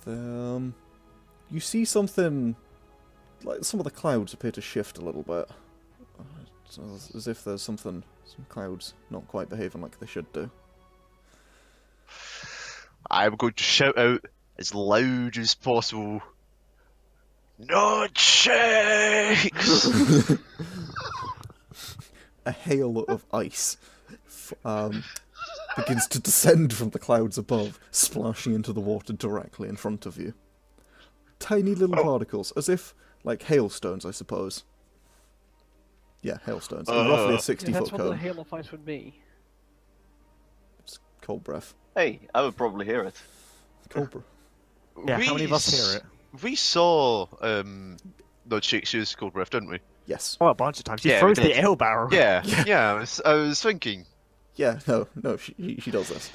you see something like some of the clouds appear to shift a little bit, so as if there's some clouds not quite behaving like they should do. I'm going to shout out as loud as possible. Not shakes! A hail of ice begins to descend from the clouds above, splashing into the water directly in front of you. Tiny little particles, as if, like hailstones, I suppose. Yeah, hailstones. And roughly a Yeah, 60-foot that's what the cone. hail of ice would be. It's cold breath. Hey, I would probably hear it. Cold breath. Yeah, how many of us s- hear it? We saw Not Shakes use Cold Breath, didn't we? Yes. Oh, a bunch of times. She Yeah, we throws the did. ale barrel. Yeah, yeah. I was thinking. Yeah, no, she does this.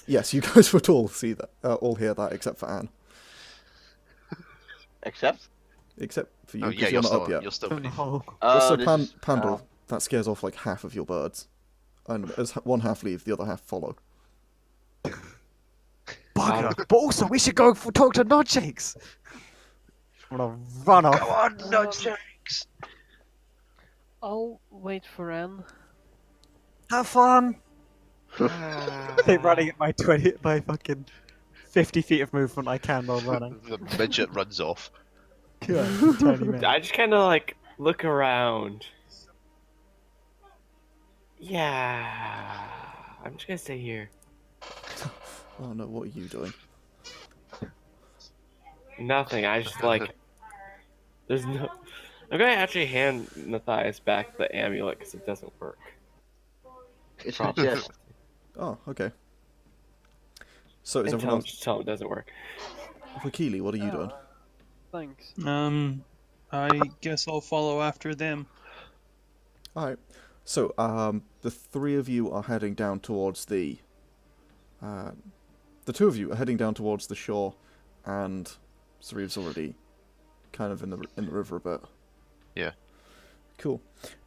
Yes, you guys would all see that, all hear that, except for Anne. Except? Except for you, Oh, because yeah, you're not still, up yet. you're still. Oh, Also, this is- Pandal, oh. that scares off like half of your birds. And as one half leave, the other half follow. bugger. But also, we should go talk to Nodshakes. I'm gonna run off. Come on, Not Shakes! I'll wait for Anne. Have fun. They're running at my fucking 50 feet of movement. I can while running. The midget runs off. Good, tiny man. I just kind of like look around. Yeah, I'm just gonna stay here. Oh no, what are you doing? Nothing. I just like. There's no. I'm gonna actually hand Mathias back the amulet because it doesn't work. It's your chest. Oh, okay. So is And everyone just tell him it doesn't work. Wakili, what are you doing? Thanks. I guess I'll follow after them. Alright. So, the three of you are heading down towards the two of you are heading down towards the shore, and Sauriv's already kind of in the river a bit. Yeah. Cool.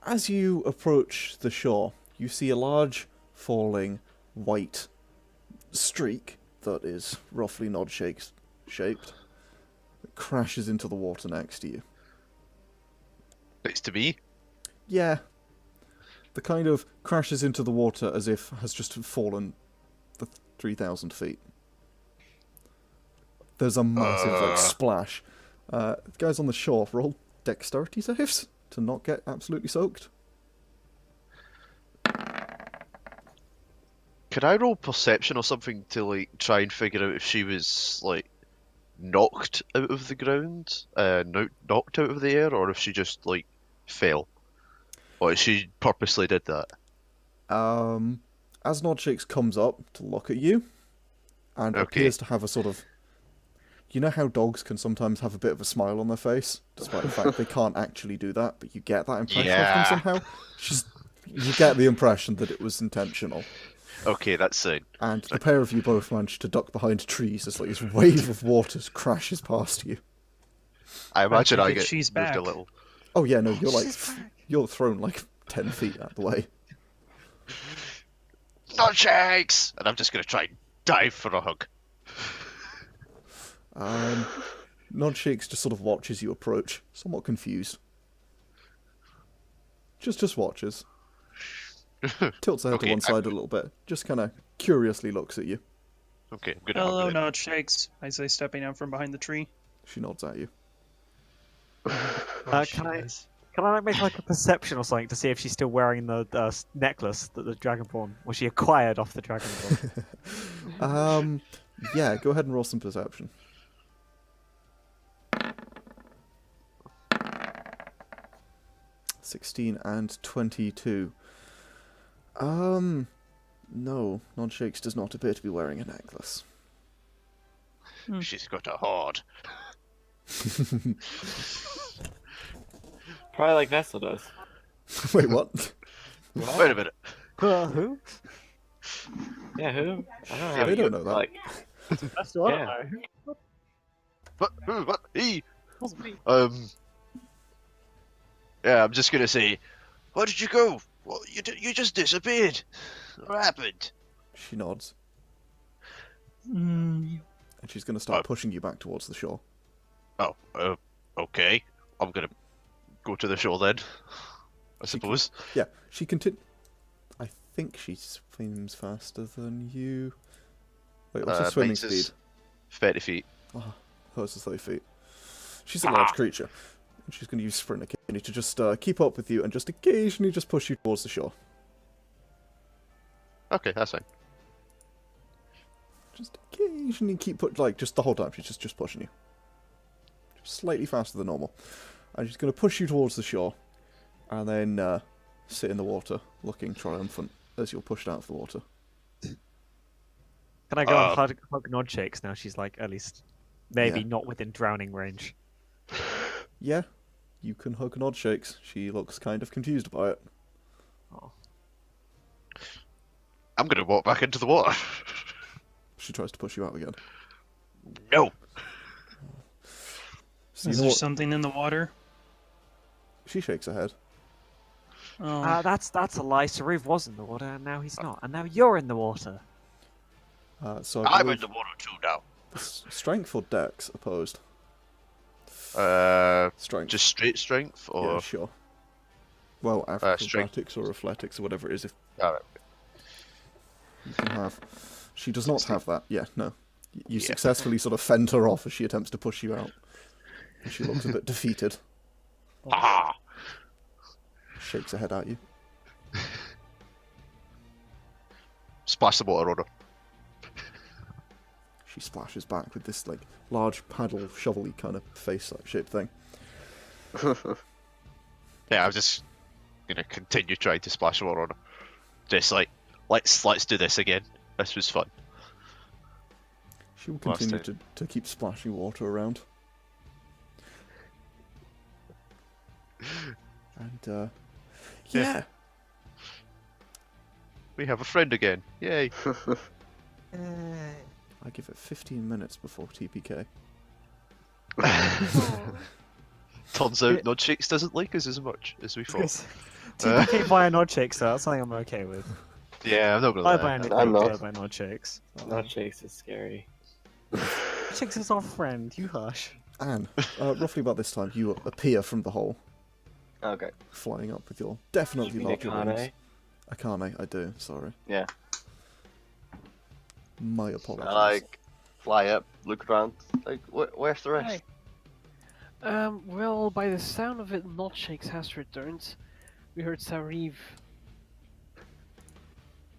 As you approach the shore, you see a large, falling, white streak that is roughly nod-shaped that crashes into the water next to you. Next to me. Yeah. The kind of crashes into the water as if has just fallen the 3,000 feet. There's a massive splash. The guys on the shore roll dexterity saves to not get absolutely soaked. Could I roll perception or something to like try and figure out if she was like knocked out of the ground, knocked out of the air, or if she just like fell, or if she purposely did that? As Nodshakes comes up to look at you, and appears to have a sort of... You know how dogs can sometimes have a bit of a smile on their face, despite the fact they can't actually do that, but you get that impression of them somehow? You get the impression that it was intentional. Okay, that's it. And the pair of you both manage to duck behind trees as like this wave of waters crashes past you. I imagine I think get she's moved back. a little. Oh yeah, no, you're like... You're thrown like 10 feet out the way. Not shakes! And I'm just gonna try and dive for a hug. Nodshakes just sort of watches you approach, somewhat confused. Just watches. Tilts her head to one side a little bit, just kind of curiously looks at you. Okay, I'm gonna Hello, hug her. Nod Shakes. I say, stepping out from behind the tree. She nods at you. Can I make like a perception or something to see if she's still wearing the necklace that the Dragonborn, or she acquired off the Dragonborn? Yeah, go ahead and roll some perception. 16 and 22. No, Nodshakes does not appear to be wearing a necklace. She's got a hoard. Probably like Vesztel does. Wait, what? Wait a minute. Who? Yeah, who? I don't know. They don't know that. Like, That's what Yeah. I know. What? He? Wasn't me. Yeah, I'm just gonna say, where did you go? Well, you just disappeared. What happened? She nods, Mm, and she's going to start pushing you back towards the shore. Oh, okay. I'm gonna go to the shore then. I suppose. Yeah, she continues. I think she swims faster than you. Wait, what's her swimming mine's is speed? 30 feet. Oh, hers is 30 feet. She's a large creature. And she's going to use Sprint Akane to just keep up with you and just occasionally just push you towards the shore. Okay, that's fine. Just occasionally just the whole time she's just pushing you. Just slightly faster than normal. And she's going to push you towards the shore. And then sit in the water, looking triumphant as you're pushed out of the water. Can I go and hug Nodshakes now? She's like at least maybe Yeah. not within drowning range. Yeah, you can hug Nodshakes. She looks kind of confused by it. Oh. I'm gonna walk back into the water. She tries to push you out again. No. So you is know there what? something in the water? She shakes her head. Oh, That's a lie. Sauriv was in the water, and now he's not. And now you're in the water. So I I'm believe in the water too now. strength or dex opposed? Strength. Just straight strength or Yeah, sure. Well, strength. acrobatics or athletics or whatever it is, if Alright. you can have. She does not have that. Yeah, no. You Yeah. successfully sort of fend her off as she attempts to push you out. And she looks a bit defeated. Ah. Shakes her head at you. Splash the water on her. She splashes back with this like large paddle shovel-y kind of face-like shaped thing. Yeah, I'm just gonna continue trying to splash water on her. Just like, let's do this again. This was fun. She will Last continue time. to keep splashing water around. And yeah, We have a friend again. Yay. I give it 15 minutes before TPK. Turns out Nodshakes doesn't like us as much as we thought. TPK via nod shakes, so that's something I'm okay with. Yeah, I'm not gonna Bye lie. bye anything I'm not. by nod shakes. Not Chase is scary. Shakes is our friend, you hush. Anne, roughly about this time, you appear from the hole, Okay. flying up with your definitely You mean larger wings. Akane? Akane, I do, sorry. Yeah. My apologies. I like fly up, look around. Like, where's the rest? Well, by the sound of it, Not Shakes has returned. We heard Sauriv.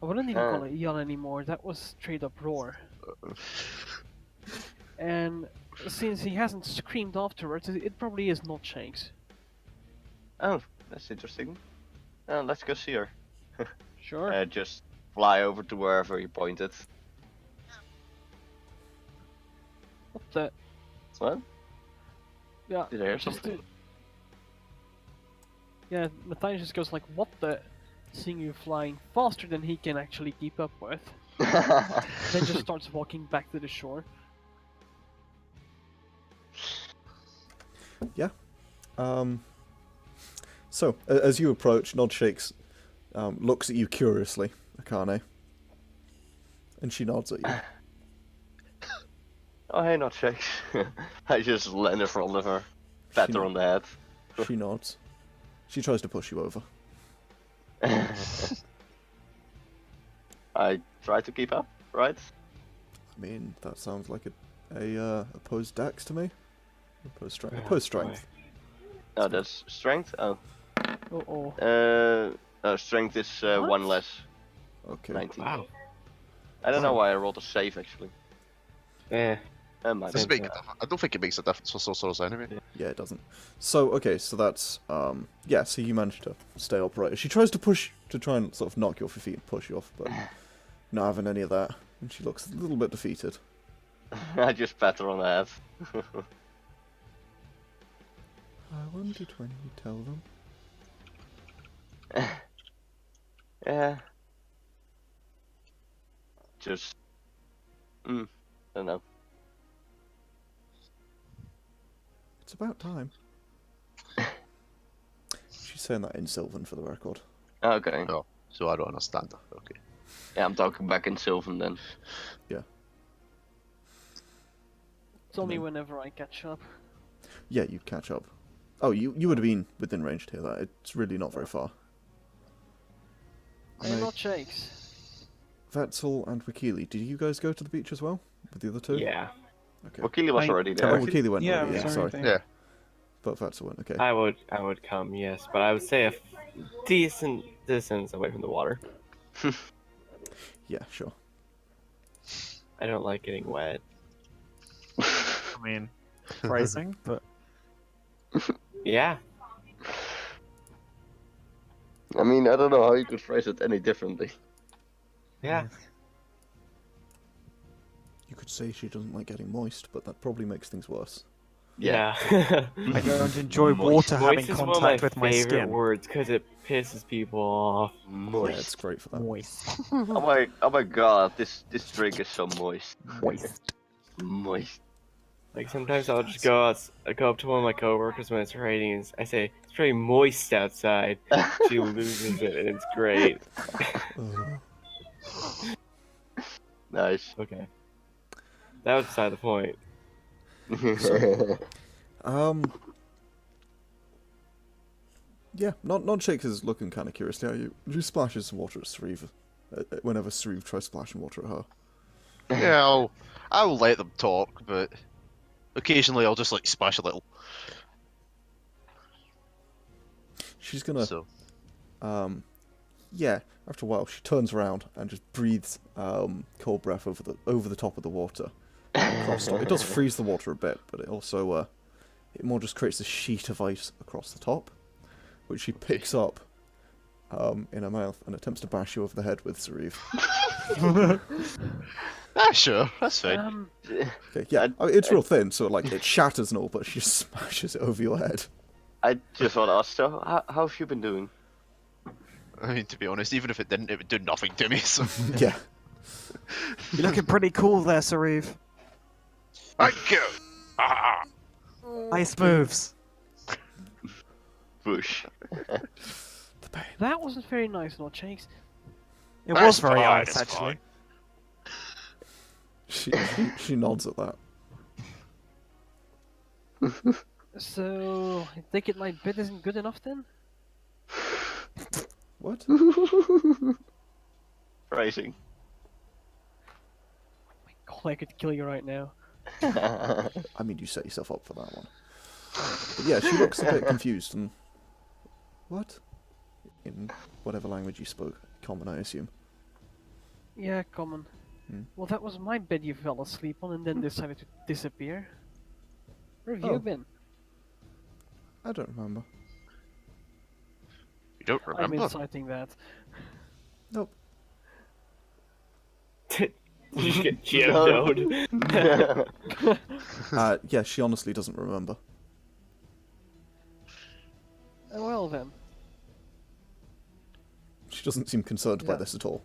I wouldn't even call it yell anymore, that was straight up roar. And since he hasn't screamed afterwards, it probably is Not Shakes. Oh, that's interesting. Let's go see her. Sure. Just fly over to wherever you pointed. What the? What? Yeah. Did I hear just something? Yeah, Mathias just goes like, what the? Seeing you flying faster than he can actually keep up with. Then just starts walking back to the shore. Yeah. So, as you approach, Nod Shakes looks at you curiously, Akane. And she nods at you. Oh, hey, not shakes. I just land in front of her, pat her on the head. She nods. She tries to push you over. I try to keep up, right? I mean, that sounds like a opposed dex to me. Opposed strength. Yeah, Opposed strength. Oh, that's strength? Oh. Uh-oh. Strength is What? 1 less. Okay. 19. Wow. I don't know why I rolled a save, actually. Eh. My Does it bad. make, I don't think it makes a difference for sorcerers anyway. Yeah, it doesn't. So, okay, so that's, yeah, so you managed to stay upright. She tries to try and sort of knock you off your feet and push you off, but not having any of that. And she looks a little bit defeated. I just pat her on the head. When did you tell them? Yeah. Just... I don't know. It's about time. She's saying that in Sylvan for the record. Okay. Oh, so I don't understand. Okay. Yeah, I'm talking back in Sylvan then. It's only whenever I catch up. Yeah, you catch up. Oh, you would have been within range to hear that. It's really not very far. Hey, Not Shakes. Vesztel and Wakili, did you guys go to the beach as well? With the other two? Yeah. Okay. Wakili was already Oh, there. Wakili went Yeah, already, I yeah, was sorry. already there. Yeah. But Vesztel went, okay. I would come, yes, but I would say a decent distance away from the water. Yeah, sure. I don't like getting wet. I mean, phrasing, but Yeah. I mean, I don't know how you could phrase it any differently. Yeah. You could say she doesn't like getting moist, but that probably makes things worse. Yeah. I don't enjoy water having Moist is one of contact my with my favorite skin. words because it pisses people off. Yeah, Moist. it's great for that. Moist. Oh my god, this drink is so moist. Moist. Moist. Like sometimes I'll just go up to one of my coworkers when it's raining and I say it's very moist outside. She loses it and it's great. Nice. Okay. That was beside the point. Yeah, Non-Shakes is looking kind of curiously at you. She splashes some water at Sauriv whenever Sauriv tries splashing water at her. Yeah, I'll let them talk, but occasionally I'll just like splash a little. She's gonna, So yeah, after a while she turns around and just breathes cold breath over the top of the water. Across top. It does freeze the water a bit, but it also, it more just creates a sheet of ice across the top, which she picks up in her mouth and attempts to bash you over the head with, Sauriv. sure, that's fine. Okay, yeah, I mean, it's real thin, so like it shatters and all, but she just smashes it over your head. I just want to ask, so how have you been doing? I mean, to be honest, even if it didn't, it would do nothing to me. So Yeah. You're looking pretty cool there, Sauriv. thank you. Ah. Nice moves. Bush. The pain. That wasn't very nice, no cheeks. It That's was very fine, nice, it's actually. She nods at that. So, I take it my bit isn't good enough then? What? Phrasing. My god, I could kill you right now. I mean, you set yourself up for that one. But yeah, she looks a bit confused and... What? In whatever language you spoke. Common, I assume. Yeah, common. Hmm. Well, that was my bed you fell asleep on and then decided to disappear. Where have Oh. you been? I don't remember. You don't I'm remember? inciting that. Nope. You get geodoed. Yeah, she honestly doesn't remember. Well then, She doesn't seem concerned by Yeah. this at all.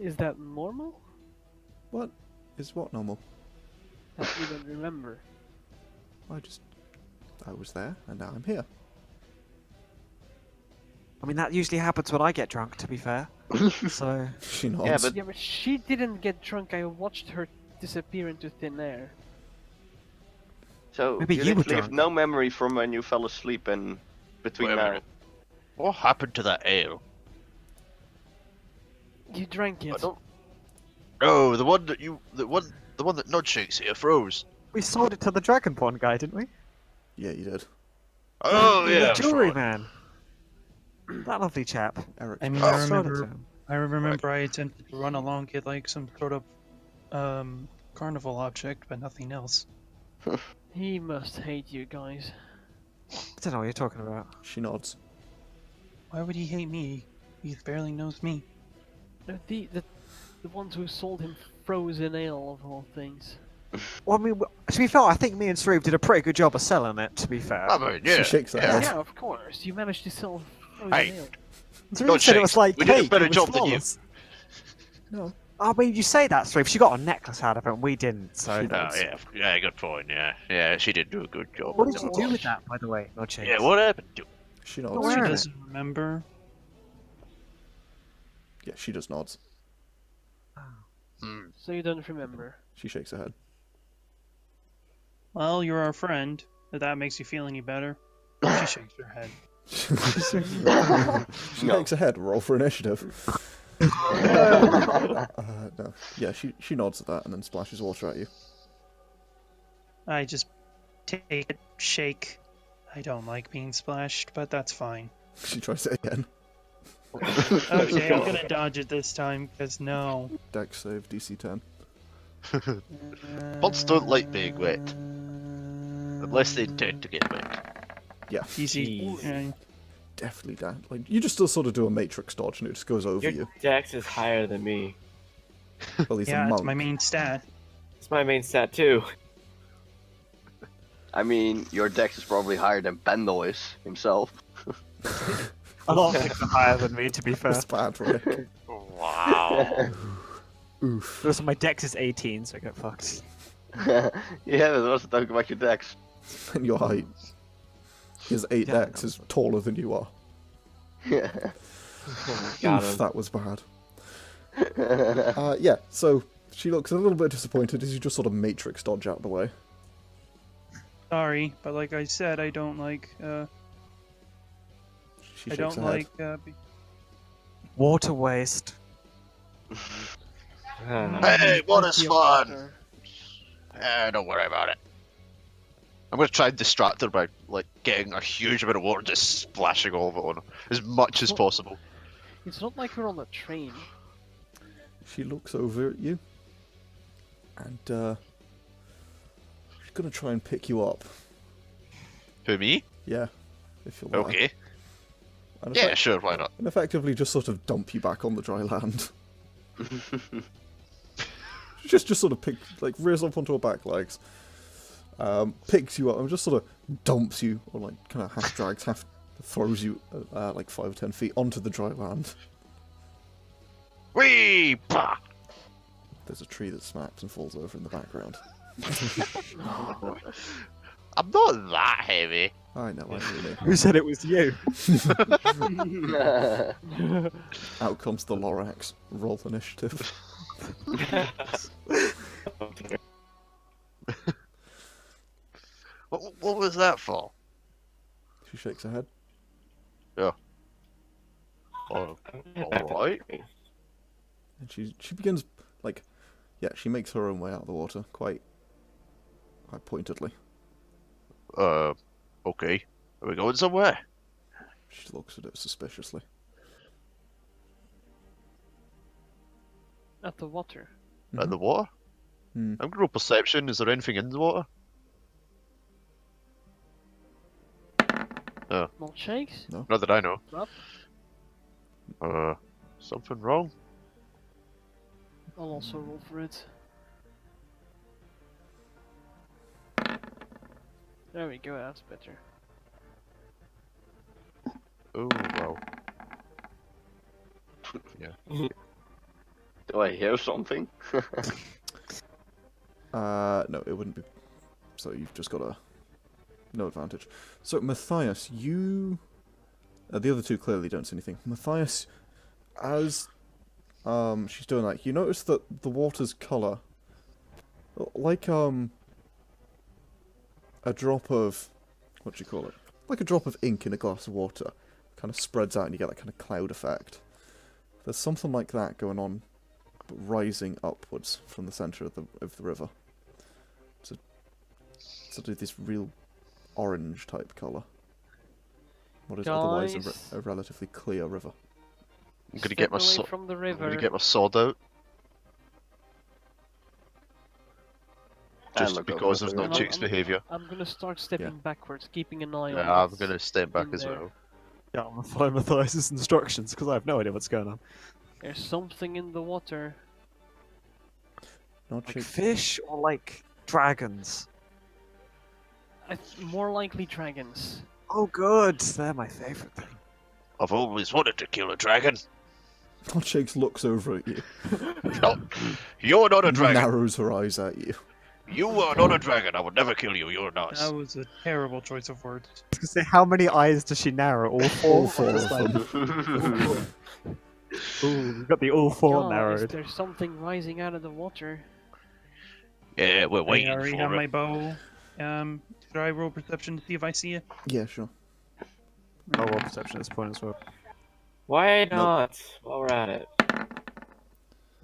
is that normal? What? Is what normal? That you don't remember. I was there, and now I'm here. I mean, that usually happens when I get drunk, to be fair. So, She nods. Yeah, but Yeah, but she didn't get drunk. I watched her disappear into thin air. so Maybe you you were literally have drunk. no memory from when you fell asleep and between Wait a now. minute. What happened to that ale? You drank it. I don't. Oh, the one that the one that Nudshakes here froze. we sold it to the Dragonborn guy, didn't we? Yeah, you did. Oh The yeah, jewelry right. man. That lovely chap. Eric. I mean, I I sold it to remember. him. I remember I attempted to run along, get like some sort of carnival object, but nothing else. He must hate you guys. I don't know what you're talking about. She nods. Why would he hate me? He barely knows me. The ones who sold him frozen ale of all things. Well, I mean, to be fair, I think me and Sauriv did a pretty good job of selling it, to be fair. I mean, yeah. She shakes her head. Yeah, of course. You managed to sell frozen Hey. ale. Sauriv said it was like we did a cake, better it was job than you. flawless. No. I mean, you say that, Sauriv. She got a necklace out of it, and we didn't, so... She Oh nods. yeah, good point. Yeah, she did do a good job. What did you do with that, by the way, no change? Yeah, what happened to? She Oh, nods. where She is it? doesn't remember. Yeah, she just nods. Hmm. So you don't remember. She shakes her head. Well, you're our friend. If that makes you feel any better. She shakes her head. She No. shakes her head. Roll for initiative. No. Yeah, she nods at that and then splashes water at you. I just take it, shake. I don't like being splashed, but that's fine. She tries it again. Okay, I'm gonna dodge it this time, because no. Dex save DC 10. Bots don't like being wet, unless they intend to get wet. Yeah, Easy. Jeez. definitely Dan. Like you just still sort of do a matrix dodge and it just goes over Your you. dex is higher than me. Well, he's a Yeah, monk. it's my main stat. It's my main stat too. I mean, your dex is probably higher than Pandal is himself. A lot of things are higher than me, to be fair. That's bad, Rick. Wow. Oof. Also, my dex is 18, so I get fucked. Yeah, but what's the talk about your dex? And your height. His 8 Yeah, Dex is taller than you are. Yeah. Got Oof, him. that was bad. Yeah, so she looks a little bit disappointed as you just sort of matrix dodge out the way. Sorry, but like I said, I don't like, She I shakes don't her head. like, Water waste. Hey, what is Plenty of fun? water. Don't worry about it. I'm gonna try and distract her by like getting a huge amount of water, just splashing all of it on her as much as possible. It's not like we're on a train. She looks over at you. And, she's gonna try and pick you up. Who, me? Yeah. If you like. Okay. And Yeah, sure, why not? and effectively just sort of dump you back on the dry land. just sort of rears up onto her back legs, picks you up and just sort of dumps you, or like kind of half drags, half throws you like 5 or 10 feet onto the dry land. Whee! Bah! There's a tree that snaps and falls over in the background. I'm not that heavy. I know, I really. Who said it was you? Out comes the Lorax. Roll initiative. What was that for? She shakes her head. Oh, alright. And she begins, like, yeah, she makes her own way out of the water, quite pointedly. Okay. Are we going somewhere? She looks at it suspiciously. At the water. At the water? Hmm. I'm gonna roll perception. Is there anything in the water? Milkshakes? Not that I know. Up. Something wrong? I'll also roll for it. There we go, that's better. Oh, wow. Do I hear something? No, it wouldn't be. So you've just got no advantage. So Mathias, you. The other two clearly don't see anything. Mathias, as she's doing that, you notice that the water's colour, like a drop of, what do you call it? Like a drop of ink in a glass of water, kind of spreads out and you get that kind of cloud effect. There's something like that going on, but rising upwards from the centre of the river. So do this real orange type colour. What is otherwise Guys. a relatively clear river. I'm gonna get my Step away from the I'm river. gonna get my sword out. I Just look because over of the not river. Jake's behaviour. I'm gonna start stepping backwards, keeping an eye on Yeah, I'm what's gonna step back in as there. well. Yeah, I'm gonna follow Mathias' instructions because I have no idea what's going on. There's something in the water. Not Like Jake. fish or like dragons? More likely dragons. Oh, good. They're my favourite thing. I've always wanted to kill a dragon. Not Shakes looks over at you. No, you're not a dragon. Narrows her eyes at you. You are not a dragon. I would never kill you. You're nice. That was a terrible choice of words. I was gonna say, how many eyes does she narrow? All four? All four of them. Ooh, we've got the all four Guys, narrowed. there's something rising out of the water. Yeah, we're I waiting already have for my it. bow. Should I roll perception to see if I see it? Yeah, sure. Oh, well, perception at this point as well. Why not? While we're at it. I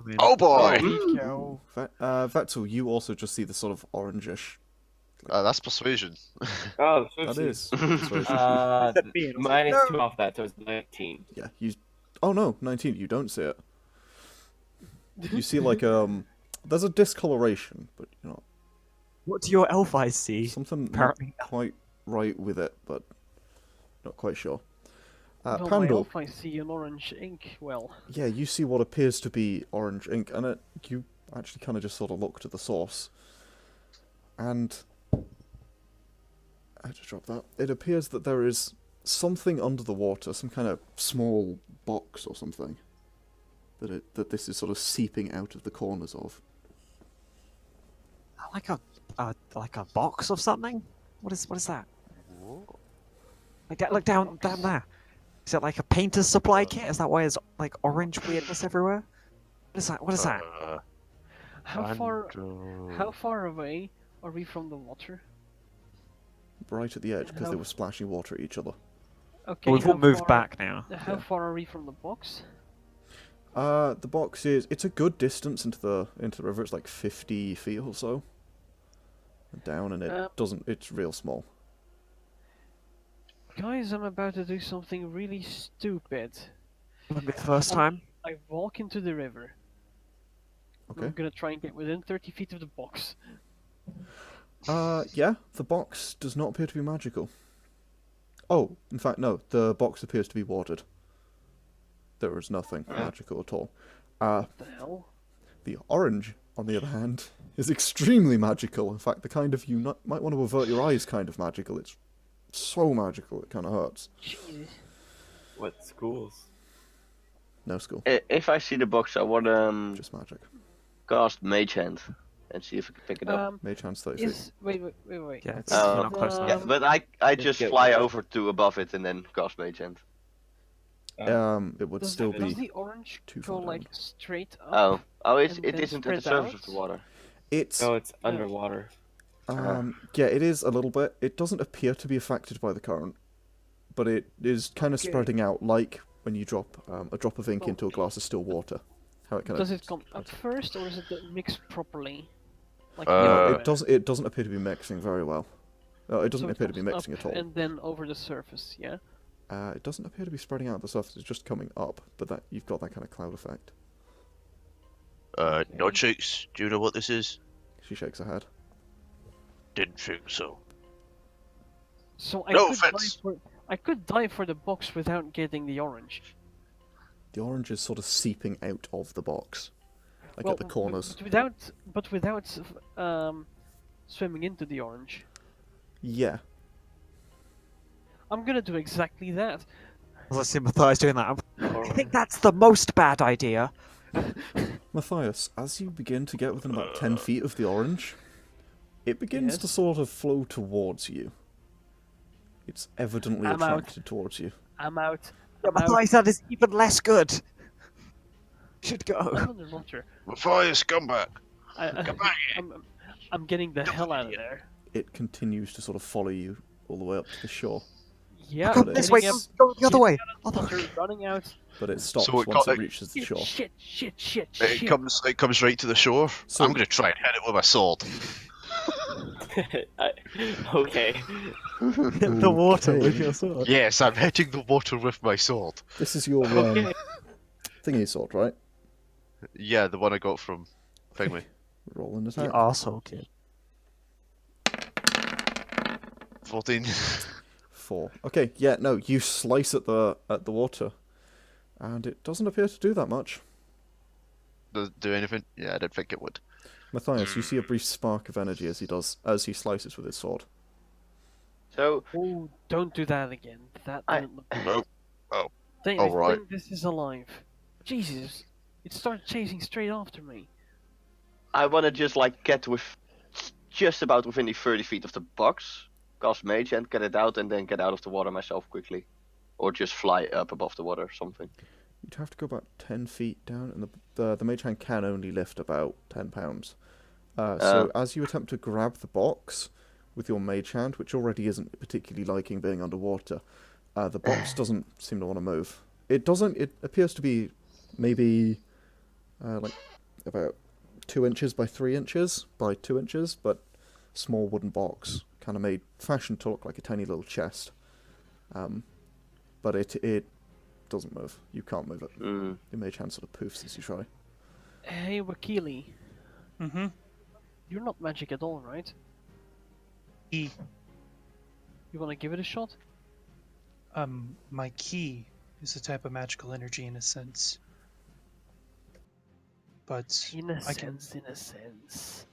mean, Oh boy! Go. Vesztel, you also just see the sort of orangish. That's persuasion. Oh, That 50. is. Persuasion. That being- minus No. 2 off that, so it's 19. Yeah, you. Oh no, 19. You don't see it. You see like there's a discoloration, but you know What do your elf eyes see? something not Apparently. quite right with it, but not quite sure. Well, my Pandal, elf, I see an orange ink. Well, yeah, you see what appears to be orange ink, and you actually kind of just sort of look to the source, and I just dropped that. It appears that there is something under the water, some kind of small box or something, that this is sort of seeping out of the corners of. Like a box of something? What is that? Like that, look down there. Is it like a painter's supply kit? Is that why there's like orange weirdness everywhere? What is that? What is that? how far away are we from the water? Right at the edge, because How- they were splashing water at each other. Okay. Well, we've all how moved far- back now. How Yeah. far are we from the box? The box it's a good distance into the river. It's like 50 feet or so. Down, and it's real small. Guys, I'm about to do something really stupid. Wouldn't be the first time. I walk into the river. Okay. I'm gonna try and get within 30 feet of the box. Yeah, the box does not appear to be magical. Oh, in fact, no, the box appears to be warded. There is nothing magical at all. What the hell? The orange, on the other hand, is extremely magical. In fact, the kind of might want to avert your eyes kind of magical. It's so magical it kind of hurts. Jesus. What schools? No school, If I see the box, I want just magic. cast Mage Hand and see if I can pick it up. Mage hand's 30 feet. Wait. Yeah, it's Oh. not close Yeah, enough. but I just get fly one. over to above it and then cast Mage Hand. It would Does, still does be. the orange too go far like down. straight up? It and then isn't at the spread surface of out? the water. It's No, it's underwater. yeah, it is a little bit. It doesn't appear to be affected by the current, but it is kind of Okay. spreading out like when you drop a drop of ink into a Okay. glass of still water. How it kind Does of. it come up first, or is it mixed properly? Like No, everywhere? it doesn't appear to be mixing very well. It doesn't So it appear to be comes mixing up at all. And then over the surface, yeah. It doesn't appear to be spreading out at the surface. It's just coming up, but that you've got that kind of cloud effect. Nod shakes. Do you know what this is? She shakes her head. Didn't think so. So No offense. I could dive for the box without getting the orange. The orange is sort of seeping out of the box, like at the Well, corners. But without swimming into the orange. Yeah. I'm gonna do exactly that. As I see Mathias doing that, I Alright. think that's the most bad idea. Matthias, as you begin to get within about 10 feet of the orange, it begins to Yes? sort of flow towards you. It's evidently I'm out. attracted towards you. I'm out. Yeah, I'm out. Mathias, that is even less good. Should go. I'm underwater. Matthias, come back. Come back I'm getting the hell out of there. It continues to sort of follow you all the way up to the shore, Yeah, Come but this it's- way, go the other way. Water, running out. but it stops So it once got- it reaches the shore. Shit. It comes right to the shore. So- I'm gonna try and hit it with my sword. Okay. The water Okay. with your sword. Yes, I'm hitting the water with my sword. This is your Okay. thingy sword, right? Yeah, the one I got from Thingy. Roll an You attack. arsehole kid. 14. 4. Okay, yeah, no, you slice at the water, and it doesn't appear to do that much. Does it do anything? Yeah, I didn't think it would. Matthias, you see a brief spark of energy as he slices with his sword. So Oh, don't do that again. That I- didn't look Nope. Oh, Think, alright. think this is alive. Jesus, it started chasing straight after me. I want to just like get just about within the 30 feet of the box, cast Mage Hand, get it out, and then get out of the water myself quickly, or just fly up above the water or something. You'd have to go about 10 feet down, and the mage hand can only lift about 10 pounds. So as you attempt to grab the box with your mage hand, which already isn't particularly liking being underwater, the box doesn't seem to want to move. It doesn't. It appears to be maybe like about 2 inches by 3 inches by 2 inches, but small wooden box, kind of fashioned to look like a tiny little chest. But it doesn't move. You can't move it. Mm. Your mage hand sort of poofs as you try. Hey, Wakili, Mm-hmm. you're not magic at all, right? E. You want to give it a shot? My key is a type of magical energy in a sense. But In a I can sense.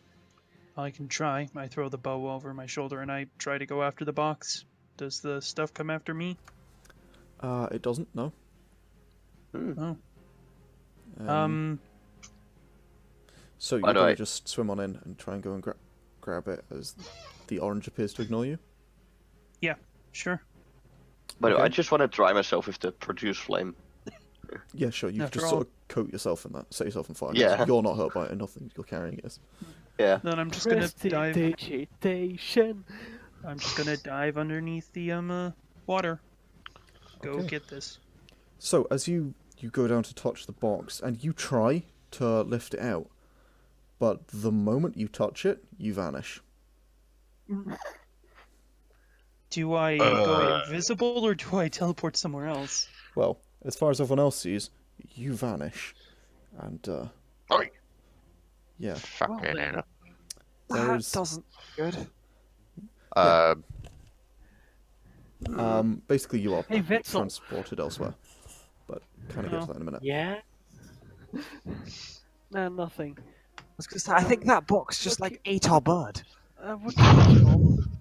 I can try. I throw the bow over my shoulder and I try to go after the box. Does the stuff come after me? It doesn't. No. Oh. So you're By the gonna way- just swim on in and try and go and grab it as the orange appears to ignore you. Sure. But Okay. I just want to dry myself with the produce flame. Yeah, sure. You After just all- sort of coat yourself in that, set yourself on fire. 'cause Yeah. You're not hurt by it, and nothing you're carrying is. Yeah. Then I'm just gonna dive. Prestidigitation. I'm just gonna dive underneath the water. Go Okay. get this. So as you go down to touch the box, and you try to lift it out, but the moment you touch it, you vanish. Do I go invisible or do I teleport somewhere else? Well, as far as everyone else sees, you vanish, and Oi! yeah, Fucking hell. There That is- doesn't good. basically you are Hey, Vesztel. transported elsewhere, but kind of get to that in a minute. Yeah? Nah, nothing. I was gonna say, I think that box just like ate our bird. Wakili's gone.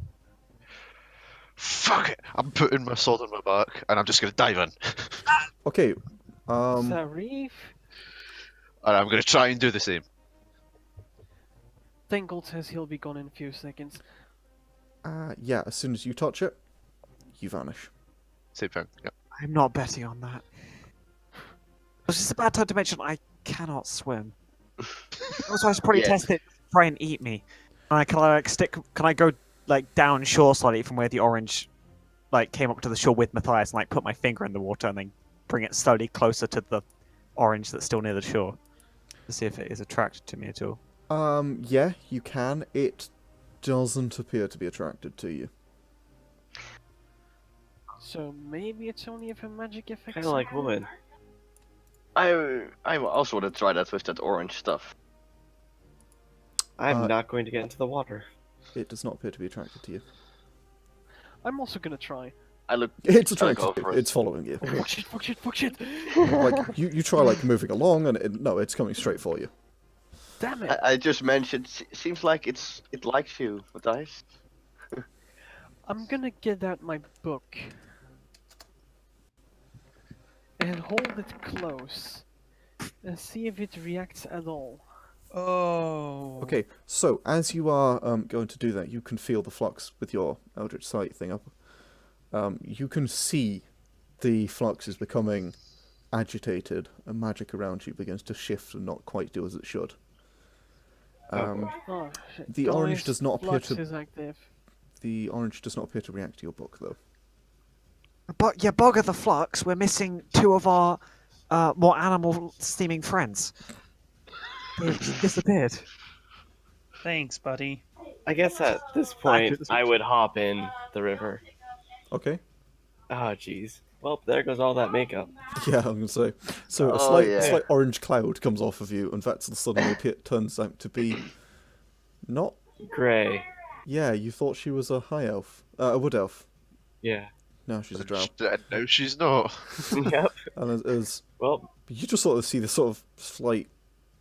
Fuck it! I'm putting my sword on my back and I'm just gonna dive in. Okay, Sauriv? And I'm gonna try and do the same. Tingle says he'll be gone in a few seconds. Yeah, as soon as you touch it, you vanish. Same thing. Yeah. I'm not betting on that. It's just a bad time to mention I cannot swim. Also, I should probably Yeah. test it. Try and eat me. Can I like stick? Can I go like down shore slightly from where the orange like came up to the shore with Mathias and like put my finger in the water and then bring it slowly closer to the orange that's still near the shore to see if it is attracted to me at all. Yeah, you can. It doesn't appear to be attracted to you. So maybe it's only if a magic effect. Kind of like wood. I also want to try that with that orange stuff. I'm not going to get into the water. It does not appear to be attracted to you. I'm also gonna try. I look. It's I'll go attracted to for you. it. It's following you. Fuck shit, fuck shit, fuck shit! Like, you try, like, moving along, and no, it's coming straight for you. Damn it! I just mentioned. Seems like it likes you, Mathias. I'm gonna get out my book and hold it close and see if it reacts at all. Oh. Okay, so as you are going to do that, you can feel the flux with your Eldritch Sight thing up. You can see the flux is becoming agitated, and magic around you begins to shift and not quite do as it should. Oh shit. The orange Guys, does not appear flux to. is active. The orange does not appear to react to your book, though. But yeah, bugger the flux. We're missing two of our more animal-steaming friends. They've just disappeared. Thanks, buddy. I guess at this point, I would hop in the river. Okay. Oh, jeez. Well, there goes all that makeup. Yeah, I'm gonna say. So a Oh, slight, yeah. slight orange cloud comes off of you, and Vesztel suddenly turns out to be not. Gray. Yeah, you thought she was a high elf, a wood elf. Yeah. No, she's a drow. No, she's not. Yep. And as Well, you just sort of see this sort of slight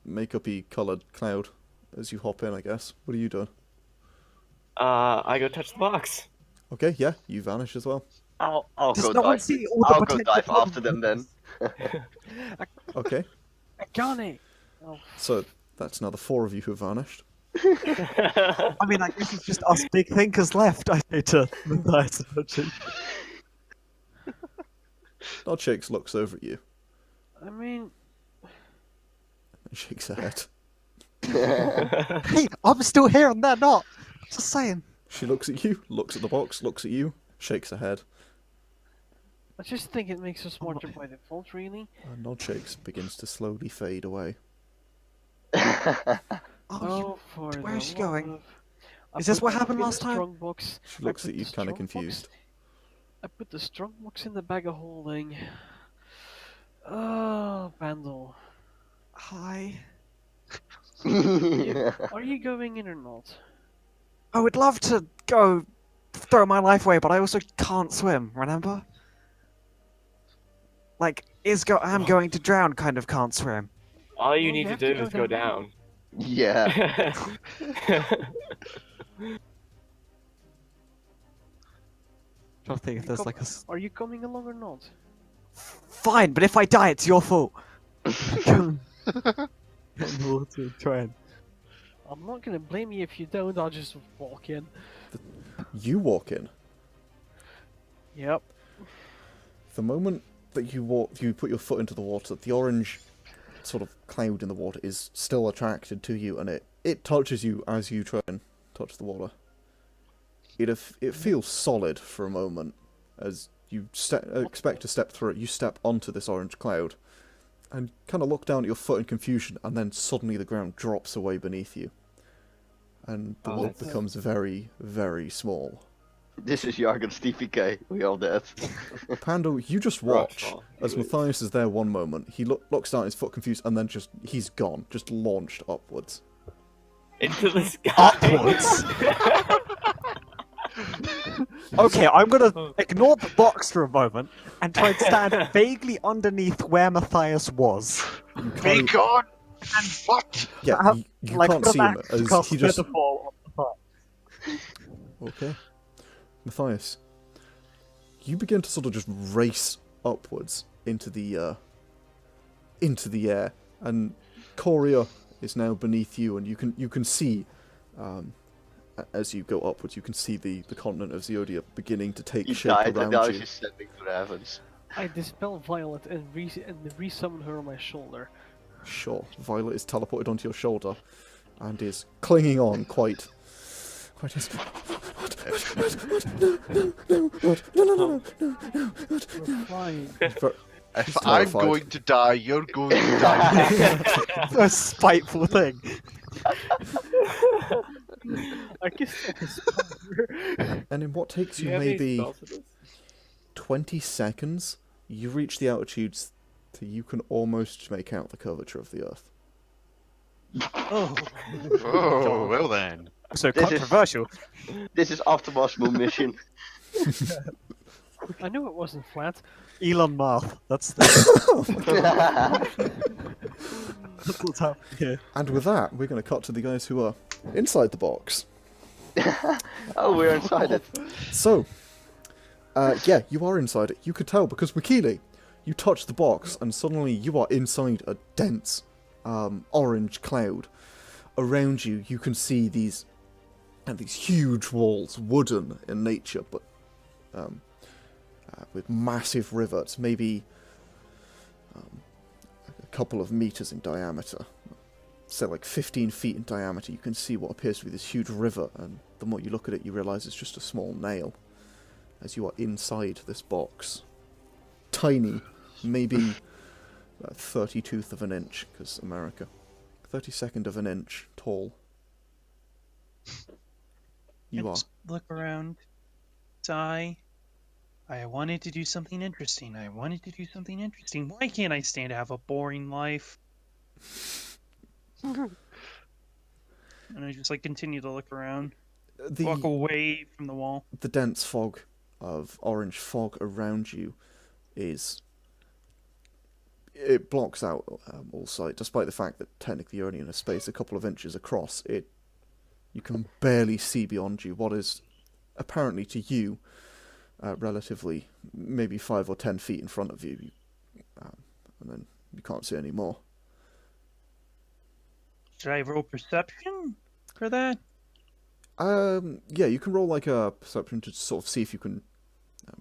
makeup-y coloured cloud as you hop in, I guess. What are you doing? I go touch the box. Okay, yeah, you vanish as well. I'll Does go no one dive. see all the I'll go potential dive after them then. Okay, Akane! Oh, so that's now the 4 of you who have vanished. I mean, I guess it's just us big thinkers left. I say to Mathias. Nodshakes looks over at you I mean, and shakes her head. Hey, I'm still here and they're not. Just saying. She looks at you, looks at the box, looks at you, shakes her head. I just think it makes us smarter by default, really. And Nodshakes begins to slowly fade away. Oh, For where the is she love going? of- I Is this put what the happened in the last time? strong box. She looks I at put you the kind of strong box- confused. I put the strong box in the bag of holding. Oh, Pandal. Hi. Are you going in or not? I would love to go throw my life away, but I also can't swim, remember? Like, I'm going to drown kind of can't swim. All you Well, need you to have do to go is go down. down. Yeah. Trying to think if there's Come- like a... Are you coming along or not? Fine, but if I die, it's your fault. Try and... I'm not gonna blame you if you don't, I'll just walk in. You walk in. Yep. The moment that you put your foot into the water, the orange sort of cloud in the water is still attracted to you, and it touches you as you try and touch the water. It feels solid for a moment as you expect to step through it. You step onto this orange cloud and kind of look down at your foot in confusion, and then suddenly the ground drops away beneath you, and the world that's- becomes very, very small. This is Yargon's TPK. We all dead. Pandal, you just Rock watch fall. as Mathias is there one moment. He looks down, his foot confused, and then he's gone, just launched upwards. Into the sky. Okay, I'm gonna ignore the box for a moment and try and stand vaguely underneath where Mathias was. You Be can't, gone! And what? yeah, I have, you like, can't put see him that as cast he just. metaphor on the thigh. Okay, Mathias, you begin to sort of just race upwards into the air, and Coria is now beneath you, and you can see As you go upwards, you can see the continent of Zeodia beginning to take He shape died and around now you. she's sending to the heavens. I dispel Violet and resummon her on my shoulder. Sure, Violet is teleported onto your shoulder and is clinging on quite as... No. We're flying. If She's I'm terrified. going to die, you're going to die. A spiteful thing. I guess that was power. And in what takes Do you you have any maybe spells for this? 20 seconds, you reach the altitudes that you can almost make out the curvature of the Earth. Oh, Oh, well then. So This is- controversial. This is Optimus Moon mission. I knew it wasn't flat. Elon Musk. That's that's what's happening here. And with that, we're going to cut to the guys who are inside the box. Oh, we're inside it. So, yeah, you are inside it. You could tell because Wakili, you touch the box and suddenly you are inside a dense orange cloud. Around you, you can see these huge walls, wooden in nature, but with massive rivets, maybe a couple of meters in diameter. Say like 15 feet in diameter. You can see what appears to be this huge river, and the more you look at it, you realise it's just a small nail. As you are inside this box, tiny, maybe 32th of an inch, because America, 32nd of an inch tall. You are. just look around. Sigh. I wanted to do something interesting. Why can't I stand to have a boring life? And I just like continue to look around. Walk away from the wall. The dense fog of orange fog around you it blocks out all sight, despite the fact that technically you're only in a space a couple of inches across. You can barely see beyond you what is apparently to you relatively maybe 5 or 10 feet in front of you, and then you can't see any more. Should I roll perception for that? Yeah, you can roll like a perception to sort of see if you can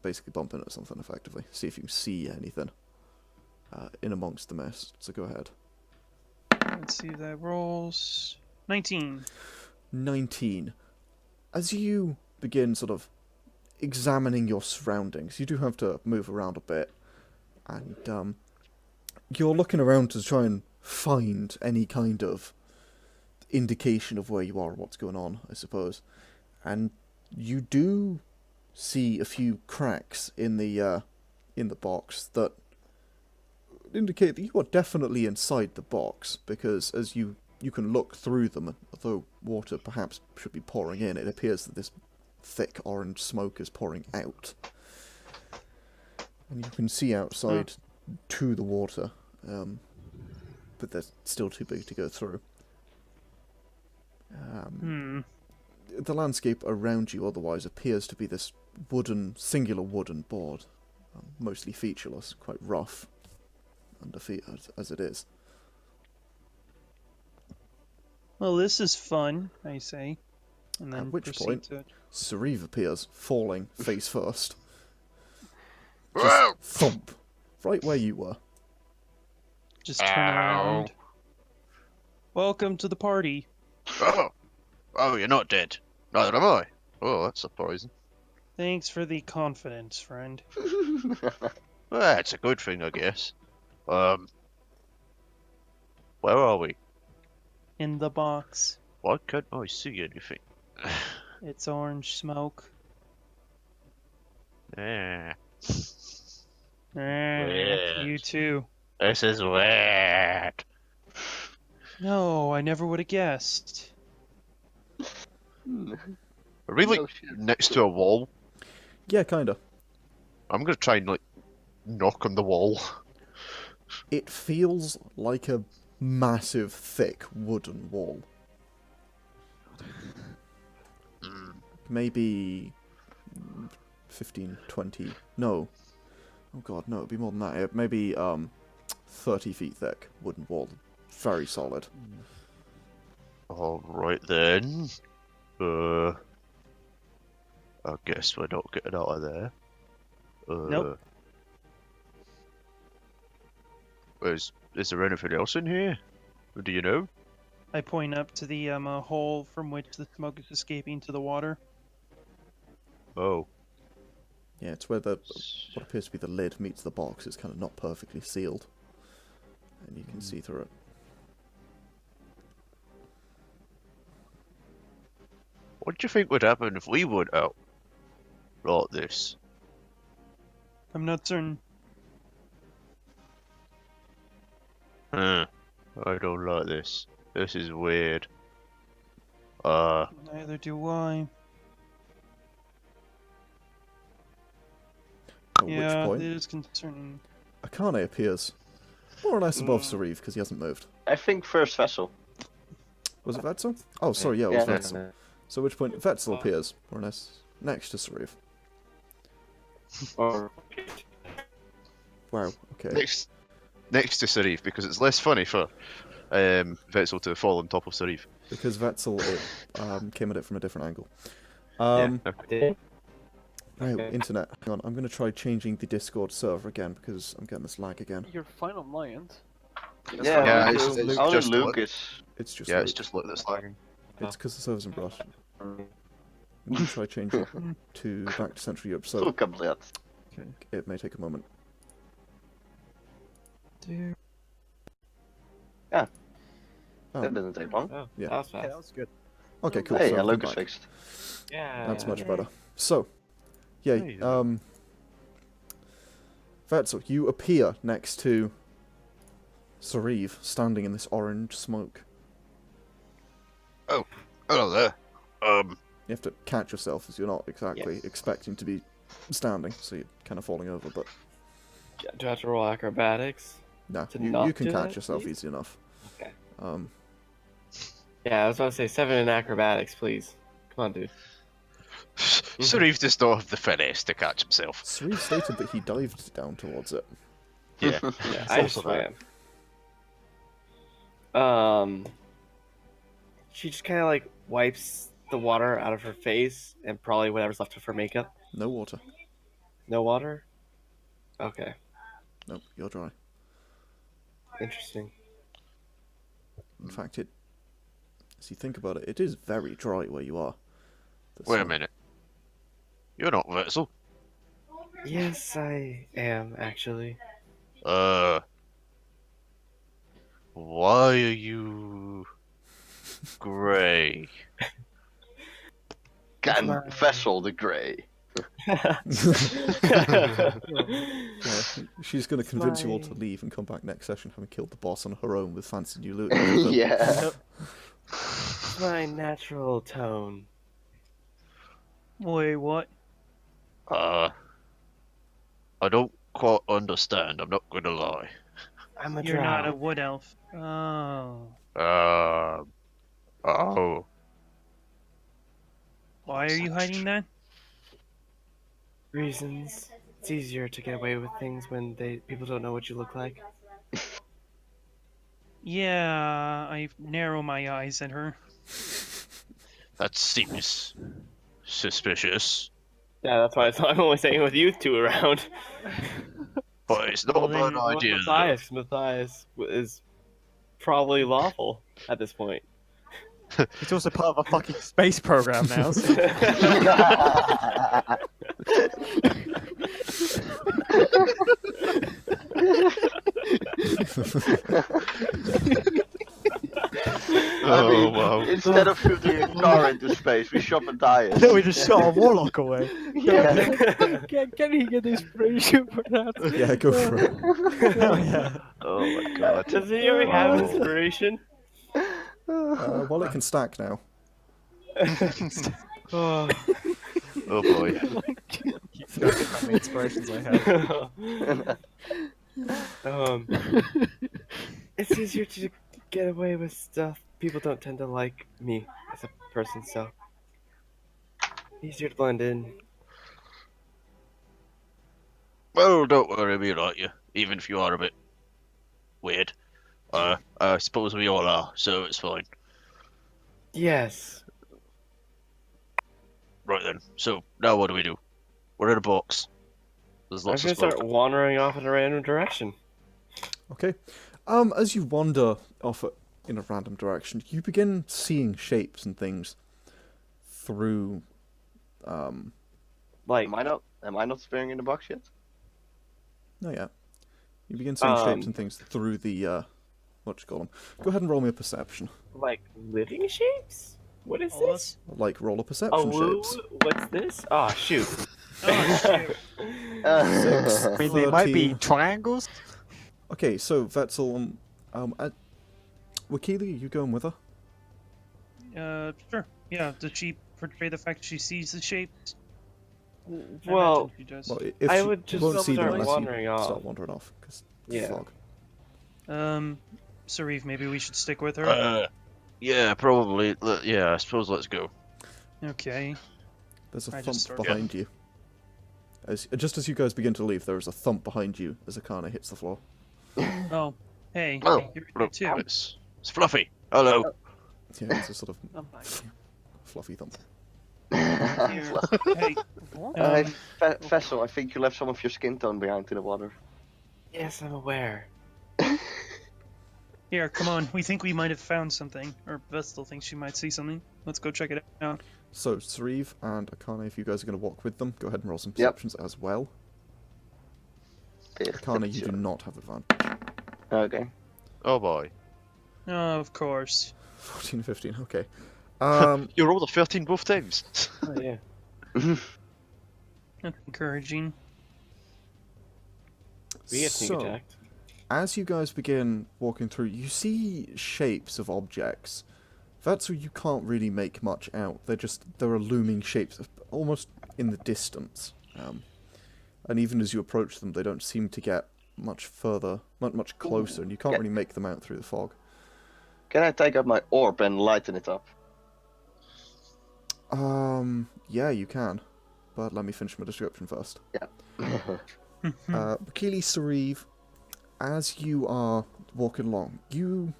basically bump into something effectively. See if you can see anything in amongst the mist. So go ahead. Let's see if that rolls. 19. 19. As you begin sort of examining your surroundings, you do have to move around a bit, and you're looking around to try and find any kind of indication of where you are or what's going on, I suppose. And you do see a few cracks in the box that indicate that you are definitely inside the box, because as you can look through them, although water perhaps should be pouring in, it appears that this thick orange smoke is pouring out. And you can see outside to the water, but they're still too big to go through. The landscape around you otherwise appears to be this singular wooden board, mostly featureless, quite rough under feet as it is. Well, this is fun, I say. And then At which proceed point, to... Sauriv appears, falling face first. Wow. Just thump, right where you were. just turn around. Welcome to the party. Oh, you're not dead. Neither am I. Oh, that's surprising. Thanks for the confidence, friend. Well, it's a good thing, I guess. Where are we? In the box. Why can't I see anything? It's orange smoke. Yeah. Eh, you too. This is weird. No, I never would have guessed. Are we like No shit. next to a wall? Yeah, kinda. I'm gonna try and like knock on the wall. It feels like a massive, thick wooden wall. Maybe 15, 20... No. Oh god, no, it'd be more than that. Maybe 30 feet thick wooden wall. Very solid. Alright then. I guess we're not getting out of there. Nope. Is there anything else in here? Do you know? I point up to the hole from which the smoke is escaping to the water. Oh. Yeah, it's where what appears to be the lid meets the box. It's kind of not perfectly sealed. And you can see through it. What do you think would happen if we went out like this? I'm not certain. I don't like this. This is weird. Neither do I. At Yeah, which point, it is concerning. Akane appears more or less above Sauriv because he hasn't moved. I think first Vessel. Was it Vesztel? Oh, sorry, yeah, it was Yeah. Vesztel. So at which point Vesztel appears more or less next to Sauriv. Or Wow, okay. Next to Sauriv, because it's less funny for Vesztel to fall on top of Sauriv. Because Vesztel came at it from a different angle. did Wow, Okay. internet. Hang on, I'm going to try changing the Discord server again because I'm getting this lag again. You're fine on my end. Yeah, it's only just Lucas. It's just Yeah, it's like- just like that's lagging. it's because the server's in Brush. I'm going to try changing it to back to Central Europe, so Look up that. it may take a moment. Yeah. Oh, That didn't take long. Oh, Yeah. that was Yeah, fast. that was good. okay, cool. Hey, so yeah, I'm Lucas back. fixed. Yeah. That's much better. So, yeah, Hey, Vesztel, you appear next to Sauriv, standing in this orange smoke. Hello there. You have to catch yourself as you're not exactly expecting to be standing, so you're kind of falling over, but Do I have to roll acrobatics? no, To you not can do catch that, yourself please? easy enough. Okay. Yeah, Yeah, I was about to say 7 in acrobatics, please. Come on, dude. Sauriv does not have the finesse to catch himself. Sauriv stated that he dived down towards it. Yeah. Yeah, It's I just also that. swam. She just kind of like wipes the water out of her face and probably whatever's left of her makeup. No water. No water? Okay, Nope, you're dry. interesting. In fact, as you think about it, it is very dry where you are. There's Wait a some- minute. You're not Vesztel. Yes, I am actually. Why are you grey? Can my- Vessel the Grey. Yeah, she's going to convince you all to my- leave and come back next session having killed the boss on her own with fancy new loot. Yeah. It's my natural tone. Wait, what? I don't quite understand, I'm not gonna lie. I'm a You're not a drow. wood elf. Oh. Oh. Why are you hiding that? Reasons. It's easier to get away with things when people don't know what you look like. Yeah, I narrow my eyes at her. That seems suspicious. Yeah, that's why I'm only saying with you two around. But it's not Well, a bad then, idea. though. Matthias is probably lawful at this point. It's also part of a fucking space program now. So... Oh, wow. Instead of shooting a car into space, we shot Mathias. we just shot a warlock away. Yeah. Can he get inspiration for that? Yeah, go for it. Hell yeah. Oh my god. Does he already have inspiration? Well, it can stack now. Oh. Oh boy. How many inspirations I have. It's easier to get away with stuff. People don't tend to like me as a person, so easier to blend in. Well, don't worry, we like you, even if you are a bit weird. I suppose we all are, so it's fine. Yes. Right then. So now what do we do? We're in a box. There's I'm lots gonna of smoke. start wandering off in a random direction. Okay. As you wander off in a random direction, you begin seeing shapes and things through. Like, Am I not appearing in the box yet? No, yeah. You begin seeing shapes and things through the. What you call them? Go ahead and roll me a perception. like living shapes? What is All of this? Like roll a perception Oh, shapes. what's this? Oh, shoot. Oh, shoot. 6, I mean, they might be 13. triangles. Okay, so Vesztel, Wakili, are you going with her? Sure. Yeah, does she portray the fact she sees the shapes? I Well, imagine she does. Well, if I she would just won't see them start unless wandering you off. start wandering off, because Yeah. fog. Sauriv, maybe we should stick with her? Yeah, probably. Yeah, I suppose let's go. Okay. There's a I just thump started- behind you. Just as you guys begin to leave, there is a thump behind you as Akane hits the floor. Oh, hey, Oh, you're here look, too. it's Fluffy. Hello. Yeah, it's a sort of I'm back. fluffy thump. Here. Hey, Vessel, I think you left some of your skin tone behind in the water. Yes, I'm aware. here, come on. We think we might have found something, or Vesztel thinks she might see something. Let's go check it out. So, Sauriv and Akane, if you guys are going to walk with them, go ahead and roll some Yep. perceptions as well. Akane, you do not have advantage. Okay. Oh boy. Oh, of course. 14, 15, okay. You rolled a 13 both times. Oh, yeah. That's encouraging. We get sneak so, attacked. as you guys begin walking through, you see shapes of objects. That's where you can't really make much out. There are looming shapes, almost in the distance. And even as you approach them, they don't seem to get much further, much closer, and you can't really make them out through the fog. Can I take out my orb and lighten it up? Yeah, you can. But let me finish my description first. Yeah. Akili, Sauriv, as you are walking along, you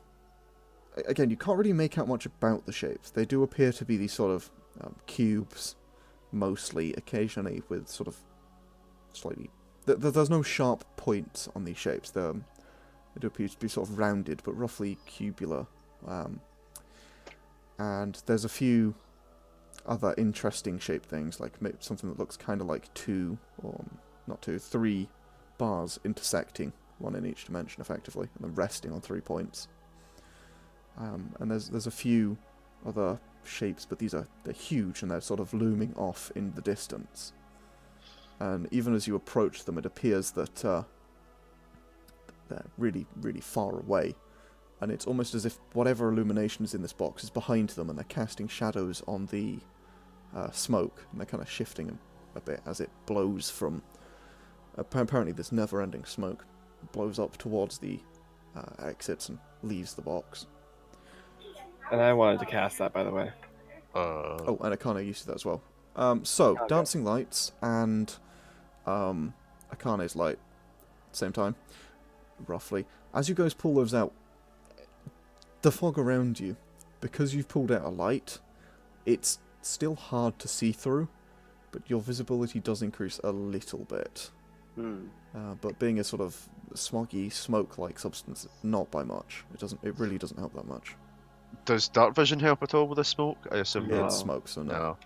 can't really make out much about the shapes. They do appear to be these sort of cubes, mostly, occasionally with sort of slightly... There's no sharp points on these shapes. They do appear to be sort of rounded, but roughly cubular. And there's a few other interesting shaped things, like something that looks kind of like three bars intersecting, one in each dimension effectively, and then resting on 3 points. And there's a few other shapes, but they're huge and they're sort of looming off in the distance. And even as you approach them, it appears that they're really, really far away. And it's almost as if whatever illumination is in this box is behind them, and they're casting shadows on the smoke, and they're kind of shifting a bit as it blows from... apparently this never-ending smoke blows up towards the exits and leaves the box. And I wanted to cast that, by the way. Oh, and Akane used that as well. So, Dancing Lights and Akane's light, same time, roughly. As you guys pull those out, the fog around you, because you've pulled out a light, it's still hard to see through, but your visibility does increase a little bit. But being a sort of smoggy, smoke-like substance, not by much. It really doesn't help that much. Does dark vision help at all with the smoke? I assume No. It's smoke, so no. No.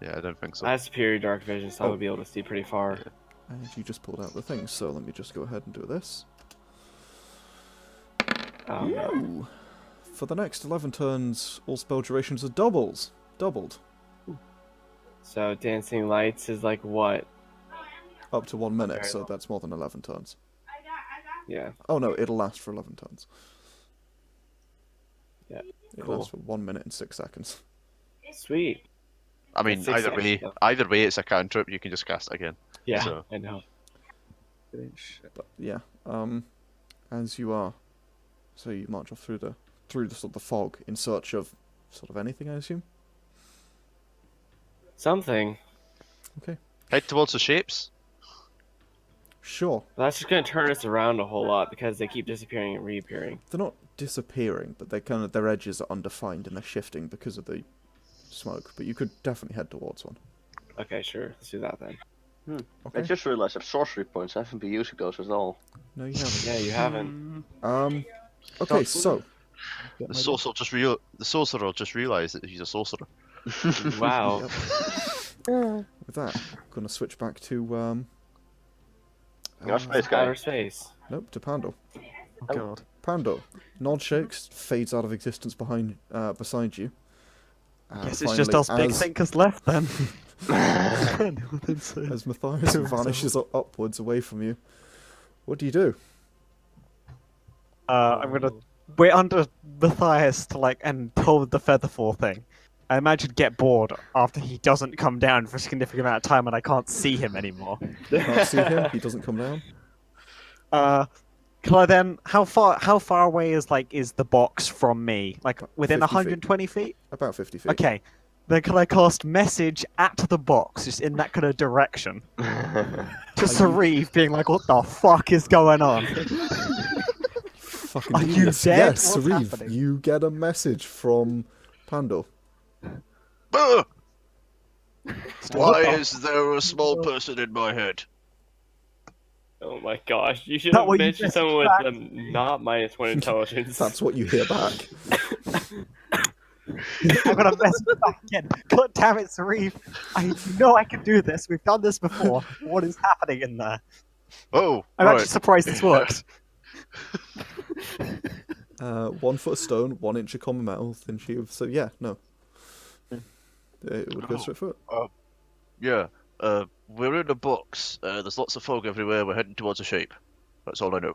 Yeah, I don't think so. I have superior dark vision, so I Oh. would be able to see pretty far. And you just pulled out the thing, so let me just go ahead and do this. No. Ooh. For the next 11 turns, all spell durations are doubled. So dancing lights is like what? Up to 1 minute, Very so long. that's more than 11 turns. Yeah. Oh no, it'll last for 11 turns. Yeah, It cool. lasts for 1 minute and 6 seconds. Sweet. I mean, That's 6 either way, it's a cantrip. You can just cast it again. Yeah, So- I know. But yeah, as you are, so you march off through the sort of the fog in search of sort of anything, I assume. Something. Head towards the shapes. Sure. That's just gonna turn us around a whole lot because they keep disappearing and reappearing. They're not disappearing, but their edges are undefined and they're shifting because of the smoke. But you could definitely head towards one. Okay, sure. Let's do that then. I just realized I have sorcery points. I haven't been using those at all. No, you haven't. Yeah, you haven't. Okay, so The sorcerer just realised that he's a sorcerer. Wow. with that, I'm gonna switch back to Your space guy. Outer space. nope, to Pandal. Oh god. Pandal. Nod shakes, fades out of existence beside you. Guess it's just us big thinkers left then. As Mathias vanishes upwards away from you. What do you do? I'm gonna wait under Mathias to and pull the featherfall thing. I imagine get bored after he doesn't come down for a significant amount of time and I can't see him anymore. Can't see him. He doesn't come down. Can I then? How far away is the box from me? Like within 50 feet. 120 feet? About 50 feet. Okay. Then can I cast message at the box, just in that kind of direction? To Sauriv, being like, "What the fuck is going on?" Fucking Are you genius. dead? Yes, What's Sauriv, happening? you get a message from Pandal. Why is there a small person in my head? Oh my gosh, you should That have what you mentioned just someone with said. not -1 intelligence. That's what you hear back. I'm gonna message back again. God damn it, Sauriv! I know I can do this. We've done this before. What is happening in there? Oh, I'm right. actually surprised this worked. 1 foot of stone, 1 inch of common metal, thin sheet of... So yeah, no. It would go straight for it. Yeah, we're in a box. There's lots of fog everywhere. We're heading towards a shape. That's all I know.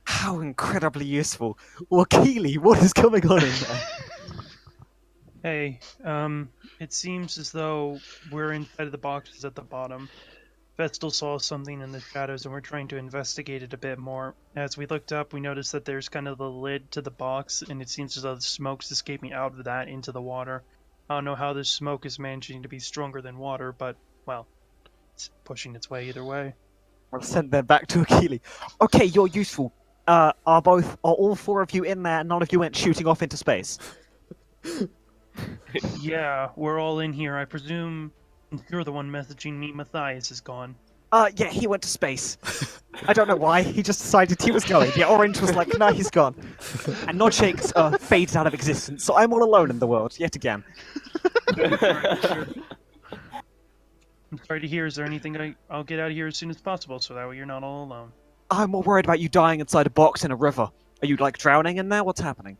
How incredibly useful. Wakili, what is going on in there? Hey, it seems as though we're inside of the boxes at the bottom. Vesztel saw something in the shadows and we're trying to investigate it a bit more. As we looked up, we noticed that there's kind of the lid to the box, and it seems as though the smoke's escaping out of that into the water. I don't know how this smoke is managing to be stronger than water, but, well, it's pushing its way either way. I'll send them back to Akili. Okay, you're useful. Are all 4 of you in there and none of you went shooting off into space? Yeah, we're all in here. I presume you're the one messaging me. Mathias is gone. Yeah, he went to space. I don't know why, he just decided he was going. The orange was like, no, he's gone. And Nod Shakes fades out of existence, so I'm all alone in the world, yet again. I'm sorry to hear. Is there anything I'll get out of here as soon as possible so that way you're not all alone? I'm more worried about you dying inside a box in a river. Are you, drowning in there? What's happening?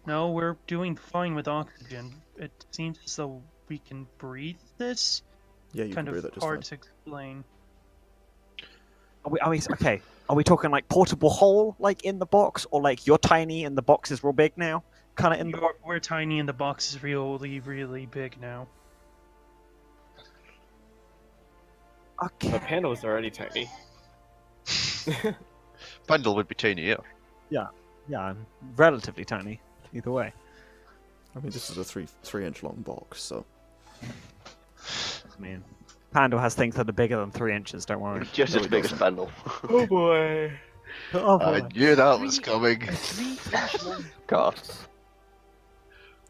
No, we're doing fine with oxygen. It seems as though we can breathe this. Yeah, you Kind can breathe of that just hard fine. to explain. Okay, are we talking, portable hole, in the box? Or, you're tiny and the box is real big now? Kind of in the box? We're tiny and the box is really, really big now. Okay. The Pandal was already tiny. Pandal would be tiny, yeah. Yeah, I'm relatively tiny. Either way. I mean, this is a 3 inch long box, so... I mean, Pandal has things that are bigger than 3 inches, don't worry. Just No, as it big as doesn't. Pandal. Oh boy. Oh, I boy. knew that was coming. 3-inch long. God.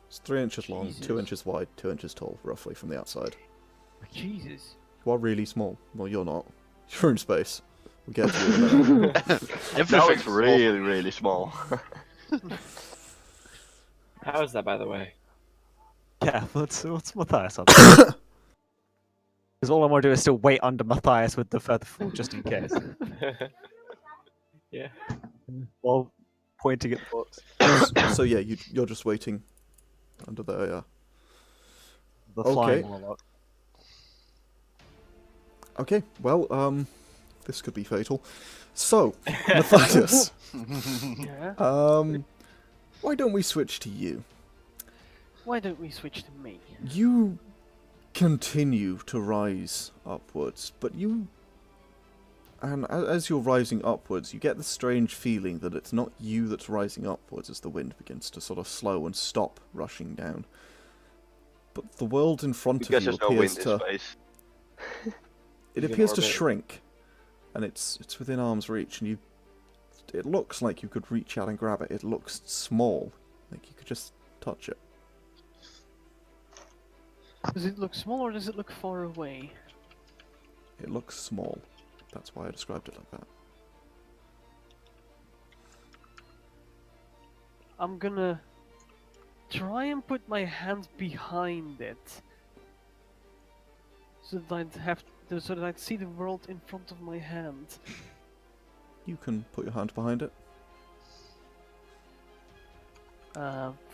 It's 3 inches long, 2 Jesus. inches wide, 2 inches tall, roughly, from the outside. Jesus. You are really small. Well, you're not. You're in space. We'll get to you in a minute. Now Everything's it's really, really small. How is that, by the way? Yeah, what's Mathias up to? Because all I want to do is still wait under Mathias with the featherfall, just in case. Yeah. While pointing at the box. So yeah, you're just waiting under there, yeah. The Okay. flying warlock. Okay, well, this could be fatal. So, Mathias, Yeah? why don't we switch to you? Why don't we switch to me? You continue to rise upwards, but and as you're rising upwards, you get the strange feeling that it's not you that's rising upwards as the wind begins to sort of slow and stop rushing down. But the world in front Because of you there's no wind appears in to... space. It Even appears to orbit. shrink, and it's within arm's reach, and it looks like you could reach out and grab it. It looks small, like you could just touch it. Does it look small or does it look far away? It looks small. That's why I described it like that. I'm gonna try and put my hand behind it, so that I'd see the world in front of my hand. You can put your hand behind it.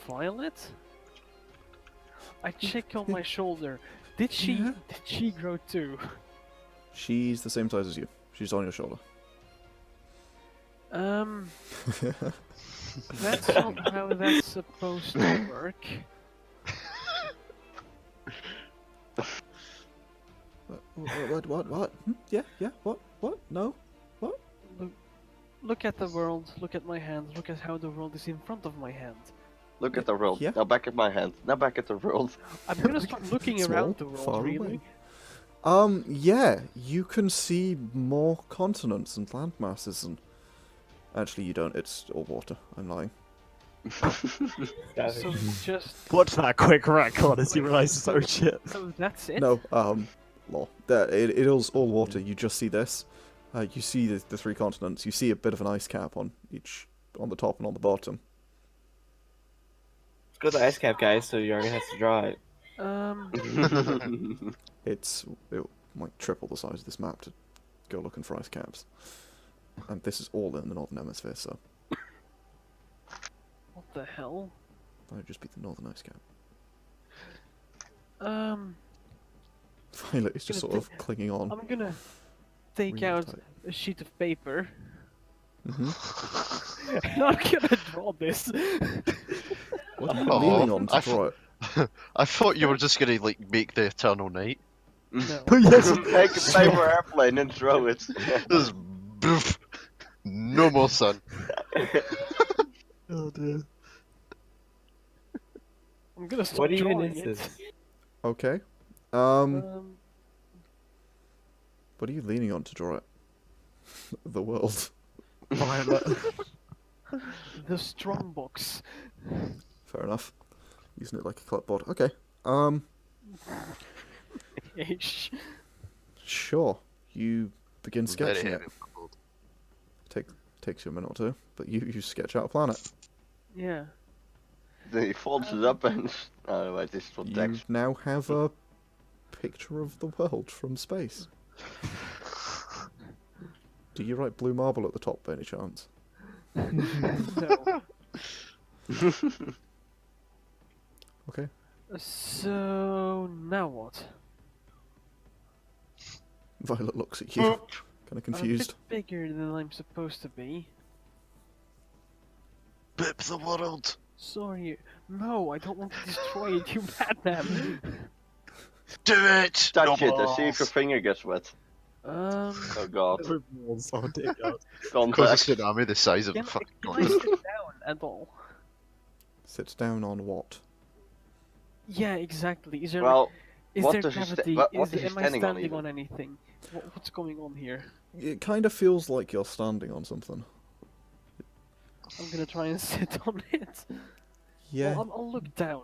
Violet? I check on my shoulder. Did she Yeah. did she grow too? She's the same size as you. She's on your shoulder. That's not how that's supposed to work. What? Yeah, what? No? Look at the world, look at my hand, look at how the world is in front of my hand. Look at the world. Yeah. Now back at my hand. Now back at the world. I'm gonna start looking Small, around the world, far really. away. Yeah, you can see more continents and land masses and... Actually, you don't. It's all water. I'm lying. So just Watch that quick record as you realise, oh shit. so that's it. No, lol. It is all water. You just see this. You see the three continents. You see a bit of an ice cap on the top and on the bottom. Let's go to the ice cap, guys, so Yargon has to draw it. It might triple the size of this map to go looking for ice caps. And this is all in the Northern Hemisphere, so What the hell? that would just be the Northern ice cap. Violet is just sort of clinging on. I'm gonna take Really out tight. a sheet of paper. Mm-hmm. And I'm gonna draw this. What are you Oh, leaning on to I draw it? I thought you were just gonna like make the eternal night. No. Take a paper airplane and throw it. Just boof. No more sun. Oh dear. I'm gonna start What even drawing is it. this? Okay. Um, What are you leaning on to draw it? The world. Violet. the strong box. Fair enough. Using it like a clipboard. Okay. Ish. Sure. You begin Very sketching it. heavy. Takes you a minute or two, but you sketch out a planet. Yeah. Then he folds it up and... Oh, wait, this is for You text. now have a picture of the world from space. Do you write blue marble at the top by any chance? No. Okay. So now what? Violet looks at you, kind of confused. I'm a bit bigger than I'm supposed to be. Bip the world. Sorry. No, I don't want to destroy it, you madman. Do it. Touch no it and see if balls. your finger gets wet. Oh god. Oh dear God. Cause Contact. a tsunami the size of a Can fucking I continent. sit down at all? Sits down on what? Yeah, exactly. Is there Well, is what there does he gravity? what Is is he am I standing on standing even? on anything? What's going on here? It kind of feels like you're standing on something. I'm gonna try and sit on it. Yeah. Well, I'll look down.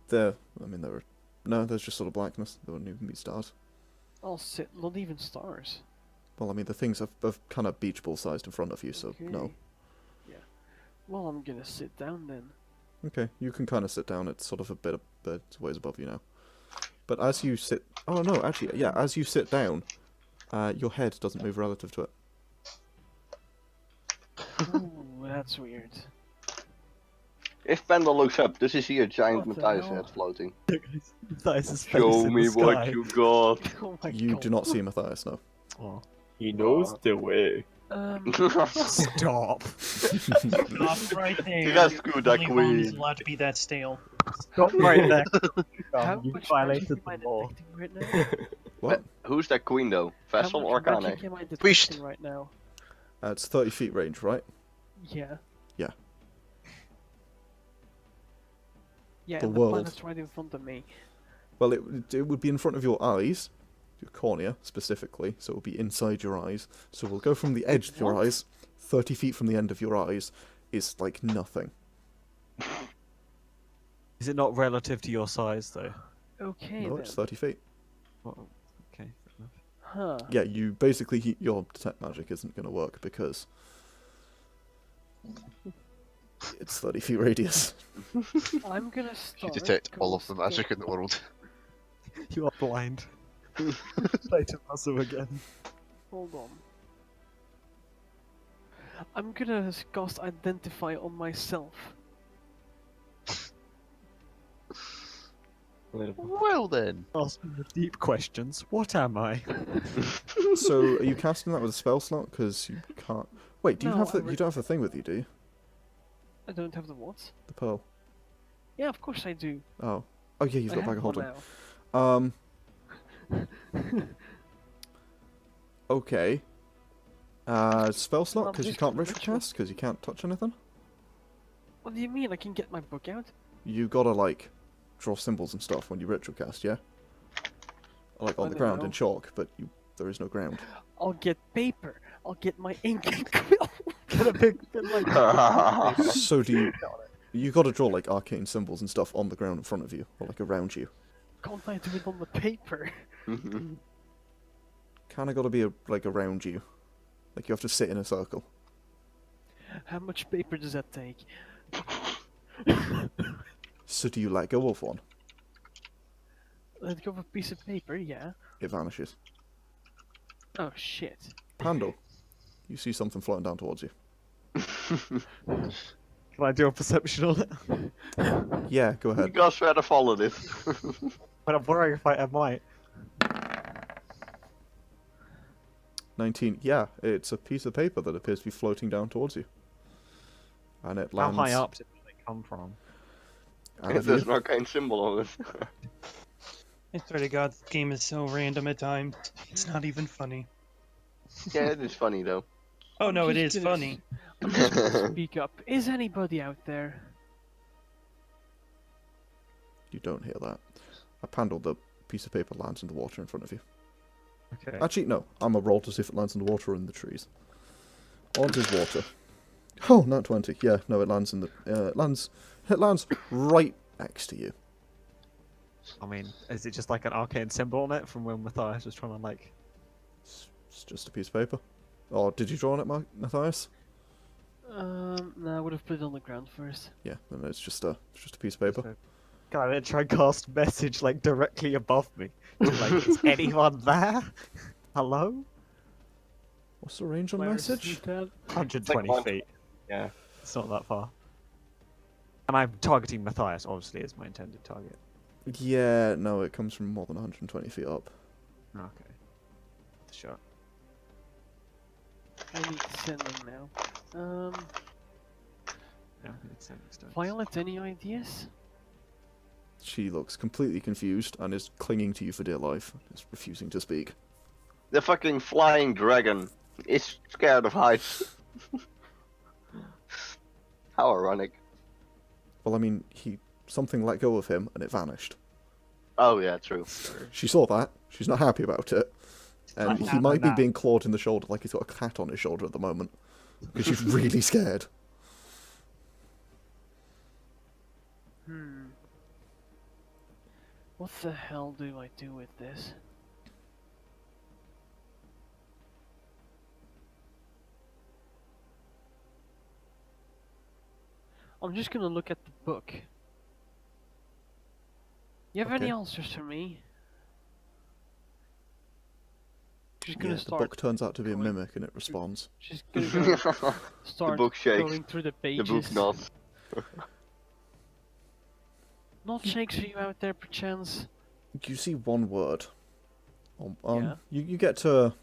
There are... No, there's just sort of blackness. There wouldn't even be stars. I'll sit. Not even stars. Well, I mean, the things are kind of beach ball sized in front of you, so no. Okay. Yeah. Well, I'm gonna sit down then. Okay, you can kind of sit down. It's sort of a bit ways above you now. But as you sit... Oh, no, actually, yeah, as you sit down, your head doesn't move relative to it. Ooh, that's weird. if Pandal looks up, does he see a giant What the Mathias hell? head floating? That is his face Show in me the what sky. you got. Oh my You god. do not see Mathias, no. Oh. He knows the way. Stop. Stop right there. Rescue the Only Bond is queen. allowed to be that stale. Stop right there. How You much violated magic am I the law. detecting right now? What? Who's that queen though? How Vesztel much or magic Akane? am I Beast. detecting right now? It's 30 feet range, right? Yeah. Yeah. Yeah, The and world. the planet's right in front of me. Well, it would be in front of your eyes, your cornea specifically, so it will be inside your eyes. So we'll go from the edge of your eyes, 30 feet from the end of your eyes is like nothing. Is it not relative to your size though? Okay No, then. it's 30 feet. Well, okay, fair enough. Huh. Yeah, you basically, your detect magic isn't going to work because it's 30 feet radius. I'm gonna You start. detect all of the ghost magic in the world. You are blind. Play to muscle again. Hold on. I'm gonna cast Identify on myself. Well then. Ask me the deep questions. What am I? So, are you casting that with a spell slot? Because you can't. Wait, do you No, have the? I'm You don't have the thing with you, do you? I don't have the what? The pearl. Yeah, of course I do. Oh. Oh yeah, you've I got bag have of one holding. now. Okay. Spell slot Well, because you just can't do ritual ritual. cast because you can't touch anything. What do you mean? I can get my book out? You gotta like draw symbols and stuff when you ritual cast, yeah. Like on I the don't ground know. in chalk, but there is no ground. I'll get paper. I'll get my ink and quill. Get a big bit like. So do you? You gotta draw like arcane symbols and stuff on the ground in front of you or like around you. Can't I do it on the paper? Kinda gotta be like around you. Like you have to sit in a circle. How much paper does that take? So do you let go of one? Let go of a piece of paper, yeah. It vanishes. Oh shit. Pandal, you see something floating down towards you. Can I do a perception on it? Yeah, go You ahead. guys better follow this. But I'm worrying if I might. 19. Yeah, it's a piece of paper that appears to be floating down towards you. And it How lands. high up did they come from? out of There's you. an arcane symbol on it. I swear to God, this game is so random at times. It's not even funny. Yeah, it is funny though. Oh no, it Just is gonna funny. I'm just gonna speak up. Is anybody out there? You don't hear that. A Pandal, the piece of paper lands in the water in front of you. Okay. Actually, no. I'm a roll to see if it lands in the water or in the trees. Onto water. Oh, not 20. Yeah, no, it lands in the. It lands right next to you. I mean, is it just like an arcane symbol on it from when Mathias was trying to like? It's just a piece of paper. Or did you draw on it, Mathias? No, I would have put it on the ground first. Yeah, then it's just a piece of paper. Can I then try and cast message like directly above me? Like, is anyone there? Hello? What's the range on Where is message? that? 120 one- feet. Yeah. It's not that far. And I'm targeting Mathias, obviously, as my intended target. Yeah, no, it comes from more than 120 feet up. Okay. The shot. I need to send them now. Yeah, it's next time. Violet, any ideas? She looks completely confused and is clinging to you for dear life. Is refusing to speak. The fucking flying dragon is scared of heights. How ironic. Well, I mean, something let go of him and it vanished. Oh yeah, true. She saw that. She's not happy about it. And he might be being clawed in the shoulder like he's got a cat on his shoulder at the moment. Because she's really scared. What the hell do I do with this? I'm just gonna look at the book. You have any Okay. answers for me? Just Yeah, gonna the start. book turns out to be a going- mimic and it responds. Just gonna go The start book shakes. going through the The pages. book nods. Not shakes, are you out there perchance? You see one word. Yeah. You get to